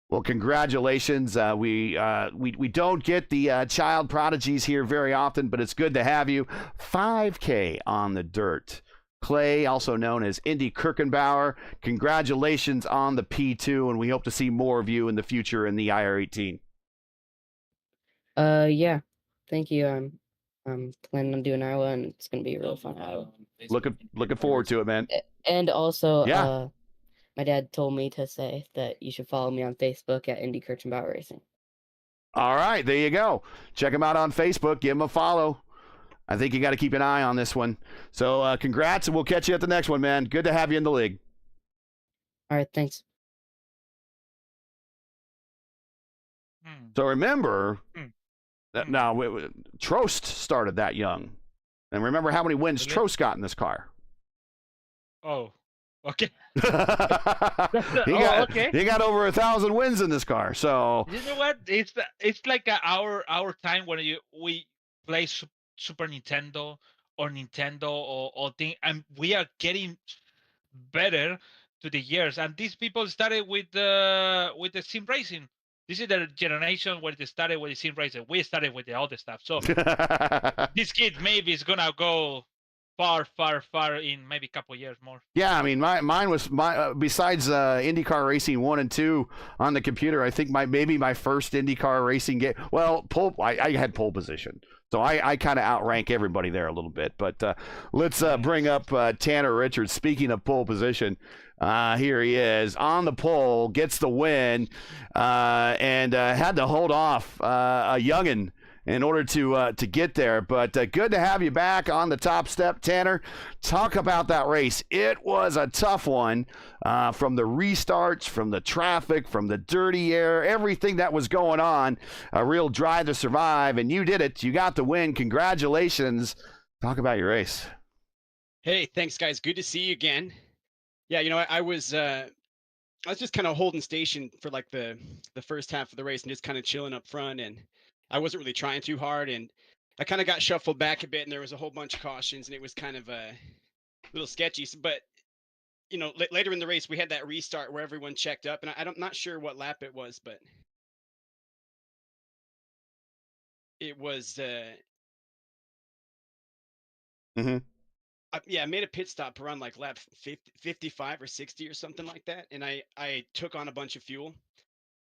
Well, congratulations. We don't get the child prodigies here very often, but it's good to have you. 5K on the dirt. Clay, also known as Indy Kirkenbauer, congratulations on the P2, and we hope to see more of you in the future in the IR18. Yeah, thank you. I'm planning on doing Iowa, and it's gonna be really fun. Iowa. Looking forward to it, man. And also, Yeah. my dad told me to say that you should follow me on Facebook at Indy Kirkenbauer Racing. All right, there you go. Check him out on Facebook. Give him a follow. I think you got to keep an eye on this one. So congrats, and we'll catch you at the next one, man. Good to have you in the league. All right, thanks. So remember that now Trost started that young. And remember how many wins Really? Trost got in this car. Oh, okay. he Okay. got over 1,000 wins in this car. So You know what? It's like our time when we play Super Nintendo or Nintendo or thing, and we are getting better to the years. And these people started with the sim racing. This is the generation where they started with the sim racing. We started with the other stuff. So this kid maybe is gonna go far in maybe a couple years more. Yeah, I mean, mine was besides IndyCar Racing 1 and 2 on the computer. I think maybe my first IndyCar racing game. Well, I had pole position, so I kind of outrank everybody there a little bit. But let's bring up Tanner Richards. Speaking of pole position, here he is on the pole, gets the win, and had to hold off a youngin' in order to get there. But good to have you back on the top step, Tanner. Talk about that race. It was a tough one from the restarts, from the traffic, from the dirty air, everything that was going on. A real drive to survive, and you did it. You got the win. Congratulations. Talk about your race. Hey, thanks, guys. Good to see you again. Yeah, I was just kind of holding station for like the first half of the race and just kind of chilling up front, and I wasn't really trying too hard, and I kind of got shuffled back a bit, and there was a whole bunch of cautions, and it was kind of a little sketchy. But later in the race, we had that restart where everyone checked up, and I'm not sure what lap it was, but it was I made a pit stop around like lap 55 or 60 or something like that, and I took on a bunch of fuel.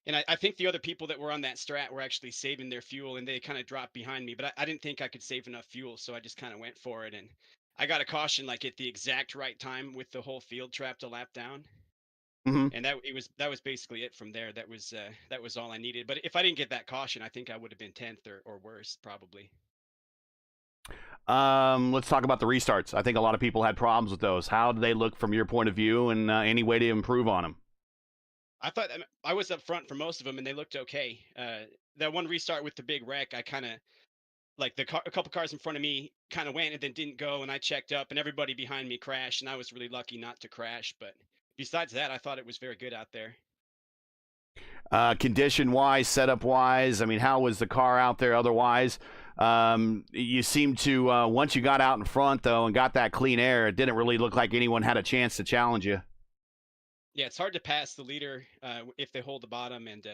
And I think the other people that were on that strat were actually saving their fuel, and they kind of dropped behind me. But I didn't think I could save enough fuel, so I just kind of went for it. And I got a caution like at the exact right time with the whole field trapped a lap down. And that was basically it from there. That was all I needed. But if I didn't get that caution, I think I would have been 10th or worse probably. Let's talk about the restarts. I think a lot of people had problems with those. How do they look from your point of view, and any way to improve on them? I thought I was up front for most of them, and they looked okay. That one restart with the big wreck, I kind of like a couple cars in front of me kind of went and then didn't go, and I checked up, and everybody behind me crashed, and I was really lucky not to crash. But besides that, I thought it was very good out there. Condition wise, setup wise, I mean, how was the car out there otherwise? You seem to, once you got out in front, though, and got that clean air, it didn't really look like anyone had a chance to challenge you. Yeah, it's hard to pass the leader if they hold the bottom. And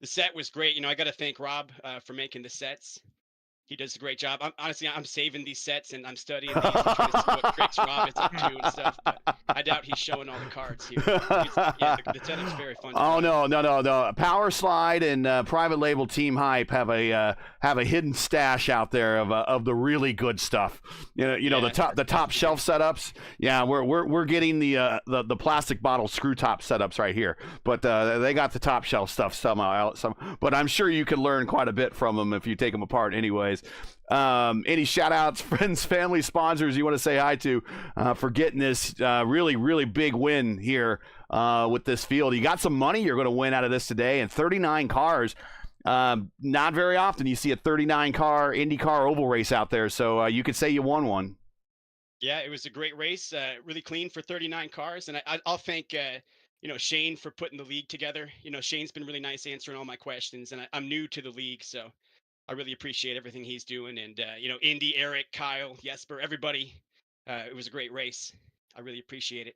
the set was great. I got to thank Rob for making the sets. He does a great job. Honestly, I'm saving these sets and I'm studying these and trying to see what tricks Rob is up to and stuff. But I doubt he's showing all the cards here. Yeah, the setup's very fun. Oh no! Power Slide and Private Label Team Hype have a hidden stash out there of the really good stuff. The top shelf setups. Yeah, we're getting the plastic bottle screw top setups right here. But they got the top shelf stuff somehow. But I'm sure you can learn quite a bit from them if you take them apart anyways. Any shout outs, friends, family, sponsors you want to say hi to for getting this really, really big win here with this field? You got some money you're going to win out of this today, and 39 cars. Not very often you see a 39 car IndyCar oval race out there, so you could say you won one. Yeah, it was a great race, really clean for 39 cars, and I'll thank Shane for putting the league together. Shane's been really nice answering all my questions, and I'm new to the league, so I really appreciate everything he's doing. And, Indy, Eric, Kyle, Jesper, everybody. It was a great race. I really appreciate it.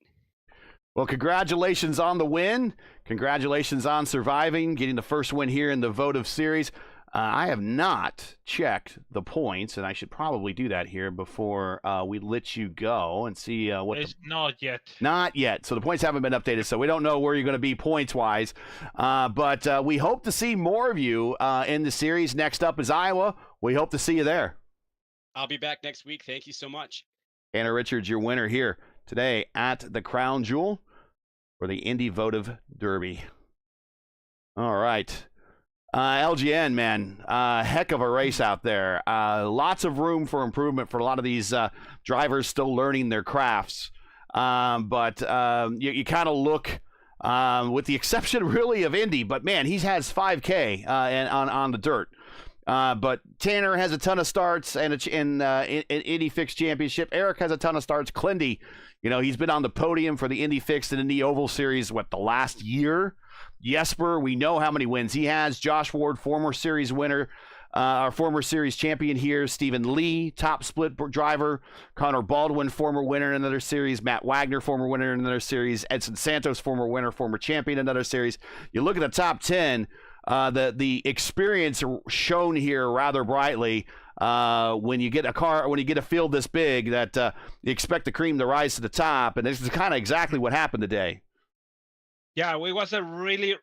Well, congratulations on the win. Congratulations on surviving, getting the first win here in the Votive Series. I have not checked the points, and I should probably do that here before we let you go and see what. It's not yet. Not yet. So the points haven't been updated, so we don't know where you're going to be points-wise. But we hope to see more of you in the series. Next up is Iowa. We hope to see you there. I'll be back next week. Thank you so much. Anna Richards, your winner here today at the Crown Jewel for the Indy Votive Derby. All right. LGN, man, heck of a race out there. Lots of room for improvement for a lot of these drivers still learning their crafts. But you kind of look, with the exception really of Indy, but man, he has 5K on the dirt. But Tanner has a ton of starts and in Indy Fixed Championship. Eric has a ton of starts. Clindy, he's been on the podium for the Indy Fixed and Indy Oval Series, the last year? Jesper, we know how many wins he has. Josh Ward, former series winner, our former series champion here. Stephen Lee, top split driver. Connor Baldwin, former winner in another series. Matt Wagner, former winner in another series. Edson Santos, former winner, former champion in another series. You look at the top 10, the experience shown here rather brightly. When you get a field this big, that you expect the cream to rise to the top, and this is kind of exactly what happened today. Yeah, it was to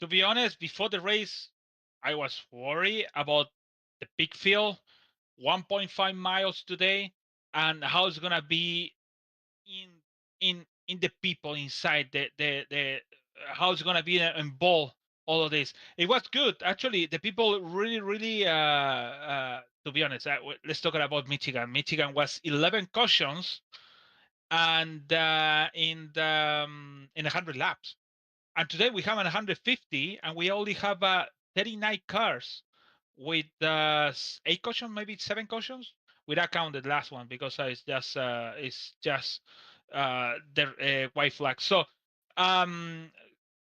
be honest, before the race, I was worried about the big field, 1.5 miles today, and how it's gonna be in the people inside the how it's gonna be involved all of this. It was good actually. The people really to be honest. Let's talk about Michigan. Michigan was 11 cautions. And in 100 laps, and today we have 150, and we only have 39 cars with 8 cautions, maybe 7 cautions. We don't count the last one because it's just the white flag. So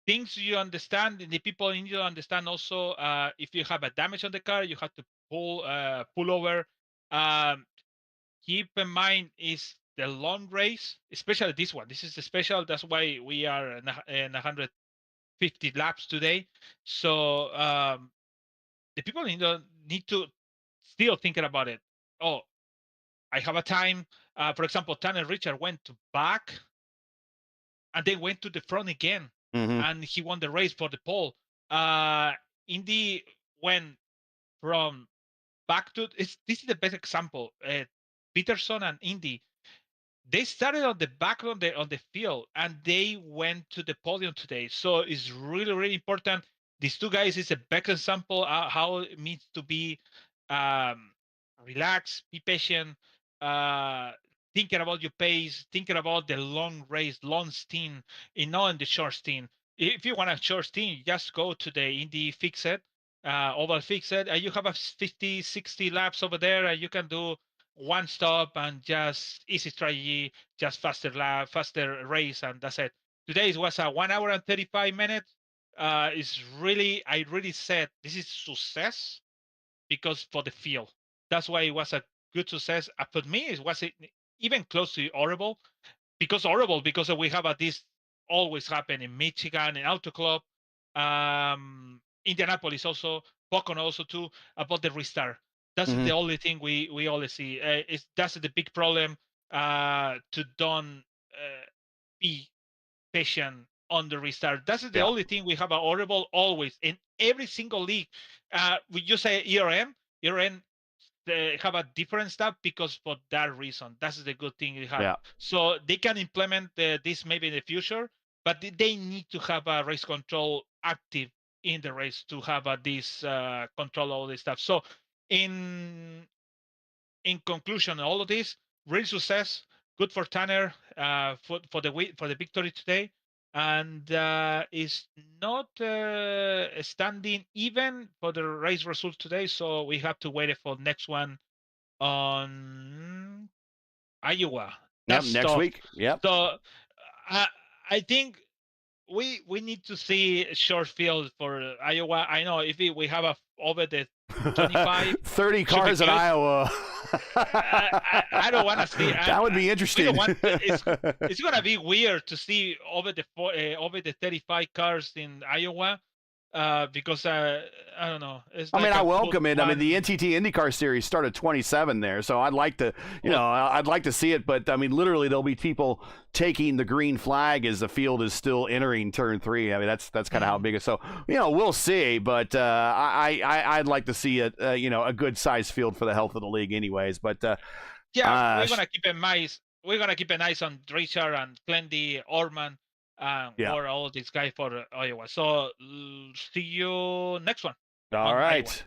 things you understand, the people in you understand also. If you have a damage on the car, you have to pull over. Keep in mind is the long race, especially this one. This is the special. That's why we are in 150 laps today. So the people need to still thinking about it. Oh, I have a time. For example, Tanner Richard went to back and then went to the front again, and he won the race for the pole. Indy went from back to. This is the best example. Peterson and Indy. They started on the back on the field, and they went to the podium today. So it's really important. These two guys is a best example how it means to be relaxed, be patient, thinking about your pace, thinking about the long race, long stint, not in the short stint. If you want a short stint, just go to the Indy Fixed, Oval Fixed, and you have a 50, 60 laps over there, and you can do one stop and just easy strategy, just faster race, and that's it. Today was a 1 hour and 35 minutes. is really, I really said this is success because for the field. That's why it was a good success. For me, it wasn't even close to horrible because we have this always happen in Michigan, in Auto Club, Indianapolis also, Pocono also too, about the restart. That's the only thing we always see. That's the big problem. To don't be patient on the restart. That's the only thing we have a horrible always in every single league. We just say ERM they have a different stuff because for that reason. That's the good thing we have. Yeah. So they can implement this maybe in the future, but they need to have a race control active in the race to have this control all this stuff. So in conclusion, all of this real success, good for Tanner for the victory today, and is not standing even for the race result today. So we have to wait for next one on Iowa. That's next week. Yep. So I think we need to see a short field for Iowa. I know if we have over the 25 30 cars in Iowa. I don't want to see that. Would be interesting. It's going to be weird to see over the 35 cars in Iowa because I don't know. I welcome it. I mean, the NTT INDYCAR series started 27 there, so I'd like to, I'd like to see it. But I mean, literally, there'll be people taking the green flag as the field is still entering turn 3. I mean, that's kind of how big it is. So we'll see. But I'd like to see it, a good sized field for the health of the league, anyways. But we're gonna keep an eyes. We're gonna keep an eyes on Richard and Clendy, Orman. Or all these guys for Iowa. So see you next one. All right.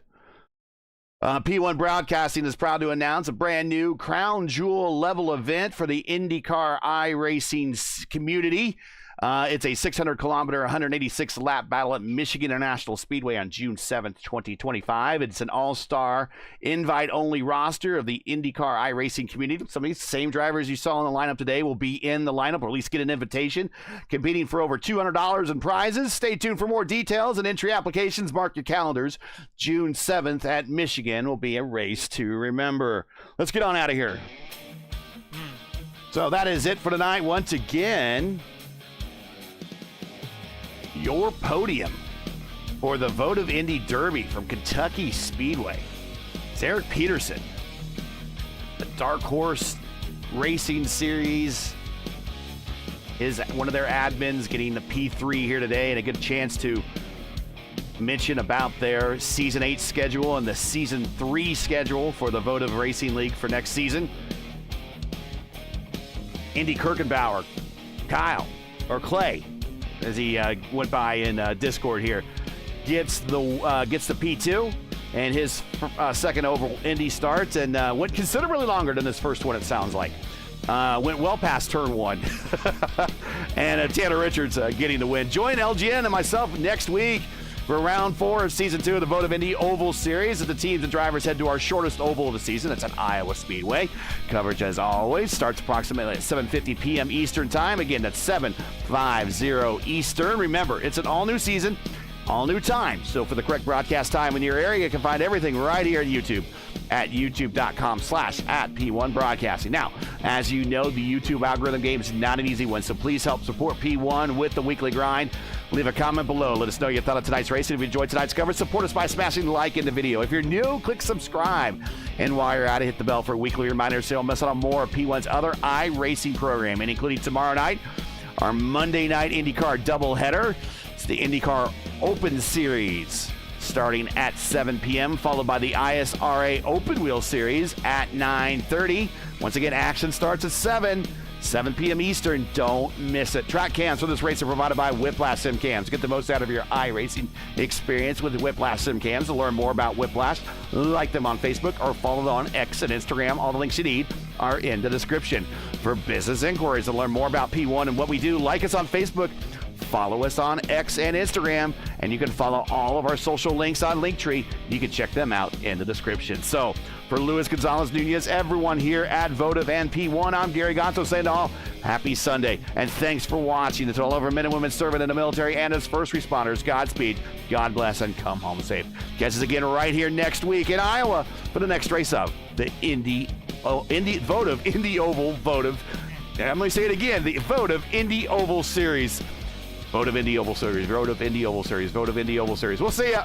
P1 Broadcasting is proud to announce a brand new crown jewel level event for the INDYCAR iRacing community. It's a 600-kilometer, 186-lap battle at Michigan International Speedway on June 7th, 2025. It's an all-star, invite-only roster of the INDYCAR iRacing community. Some of these same drivers you saw in the lineup today will be in the lineup, or at least get an invitation, competing for over $200 in prizes. Stay tuned for more details and entry applications. Mark your calendars. June 7th at Michigan will be a race to remember. Let's get on out of here. So that is it for tonight. Once again, your podium for the Votive Indy Derby from Kentucky Speedway. It's Eric Peterson, the Dark Horse Racing Series. One of their admins getting the P3 here today, and a good chance to mention about their Season 8 schedule and the Season 3 schedule for the Votive Racing League for next season. Andy Kirkenbauer, Kyle, or Clay, as he went by in Discord here, gets the P2 and his second oval Indy starts, and went considerably longer than this first one, it sounds like. Went well past turn 1. And Tanner Richards getting the win. Join LGN and myself next week for round 4 of season 2 of the Votive Indy Oval Series, as the teams and drivers head to our shortest oval of the season. It's at Iowa Speedway. Coverage, as always, starts approximately at 7:50 p.m. Eastern Time. Again, that's 7:50 Eastern. Remember, it's an all-new season, all-new time. So for the correct broadcast time in your area, you can find everything right here on YouTube at youtube.com/@P1 Broadcasting. Now, as you know, the YouTube algorithm game is not an easy one, so please help support P1 with the weekly grind. Leave a comment below. Let us know your thought on tonight's race. And if you enjoyed tonight's coverage, support us by smashing the like in the video. If you're new, click subscribe. And while you're at it, hit the bell for a weekly reminder so you don't miss out on more of P1's other iRacing programming, including tomorrow night, our Monday night INDYCAR doubleheader. It's the INDYCAR Open Series, starting at 7 p.m., followed by the ISRA Open Wheel Series at 9:30. Once again, action starts at 7 p.m. Eastern. Don't miss it. Track cams for this race are provided by Whiplash Sim Cams. Get the most out of your iRacing experience with Whiplash Sim Cams. To learn more about Whiplash, like them on Facebook or follow them on X and Instagram. All the links you need are in the description. For business inquiries, to learn more about P1 and what we do, like us on Facebook, follow us on X and Instagram, and you can follow all of our social links on Linktree. You can check them out in the description. So for Luis Gonzalez Nunez, everyone here at Votive and P1, I'm Gary Gonzo saying to all, happy Sunday, and thanks for watching. To all of our men and women serving in the military and as first responders, Godspeed, God bless, and come home safe. Catch us again right here next week in Iowa for the next race of the Votive Indy Oval I'm going to say it again, the Votive Indy Oval Series. Votive Indy Oval Series, Votive Indy Oval Series, Votive Indy Oval Series. We'll see ya.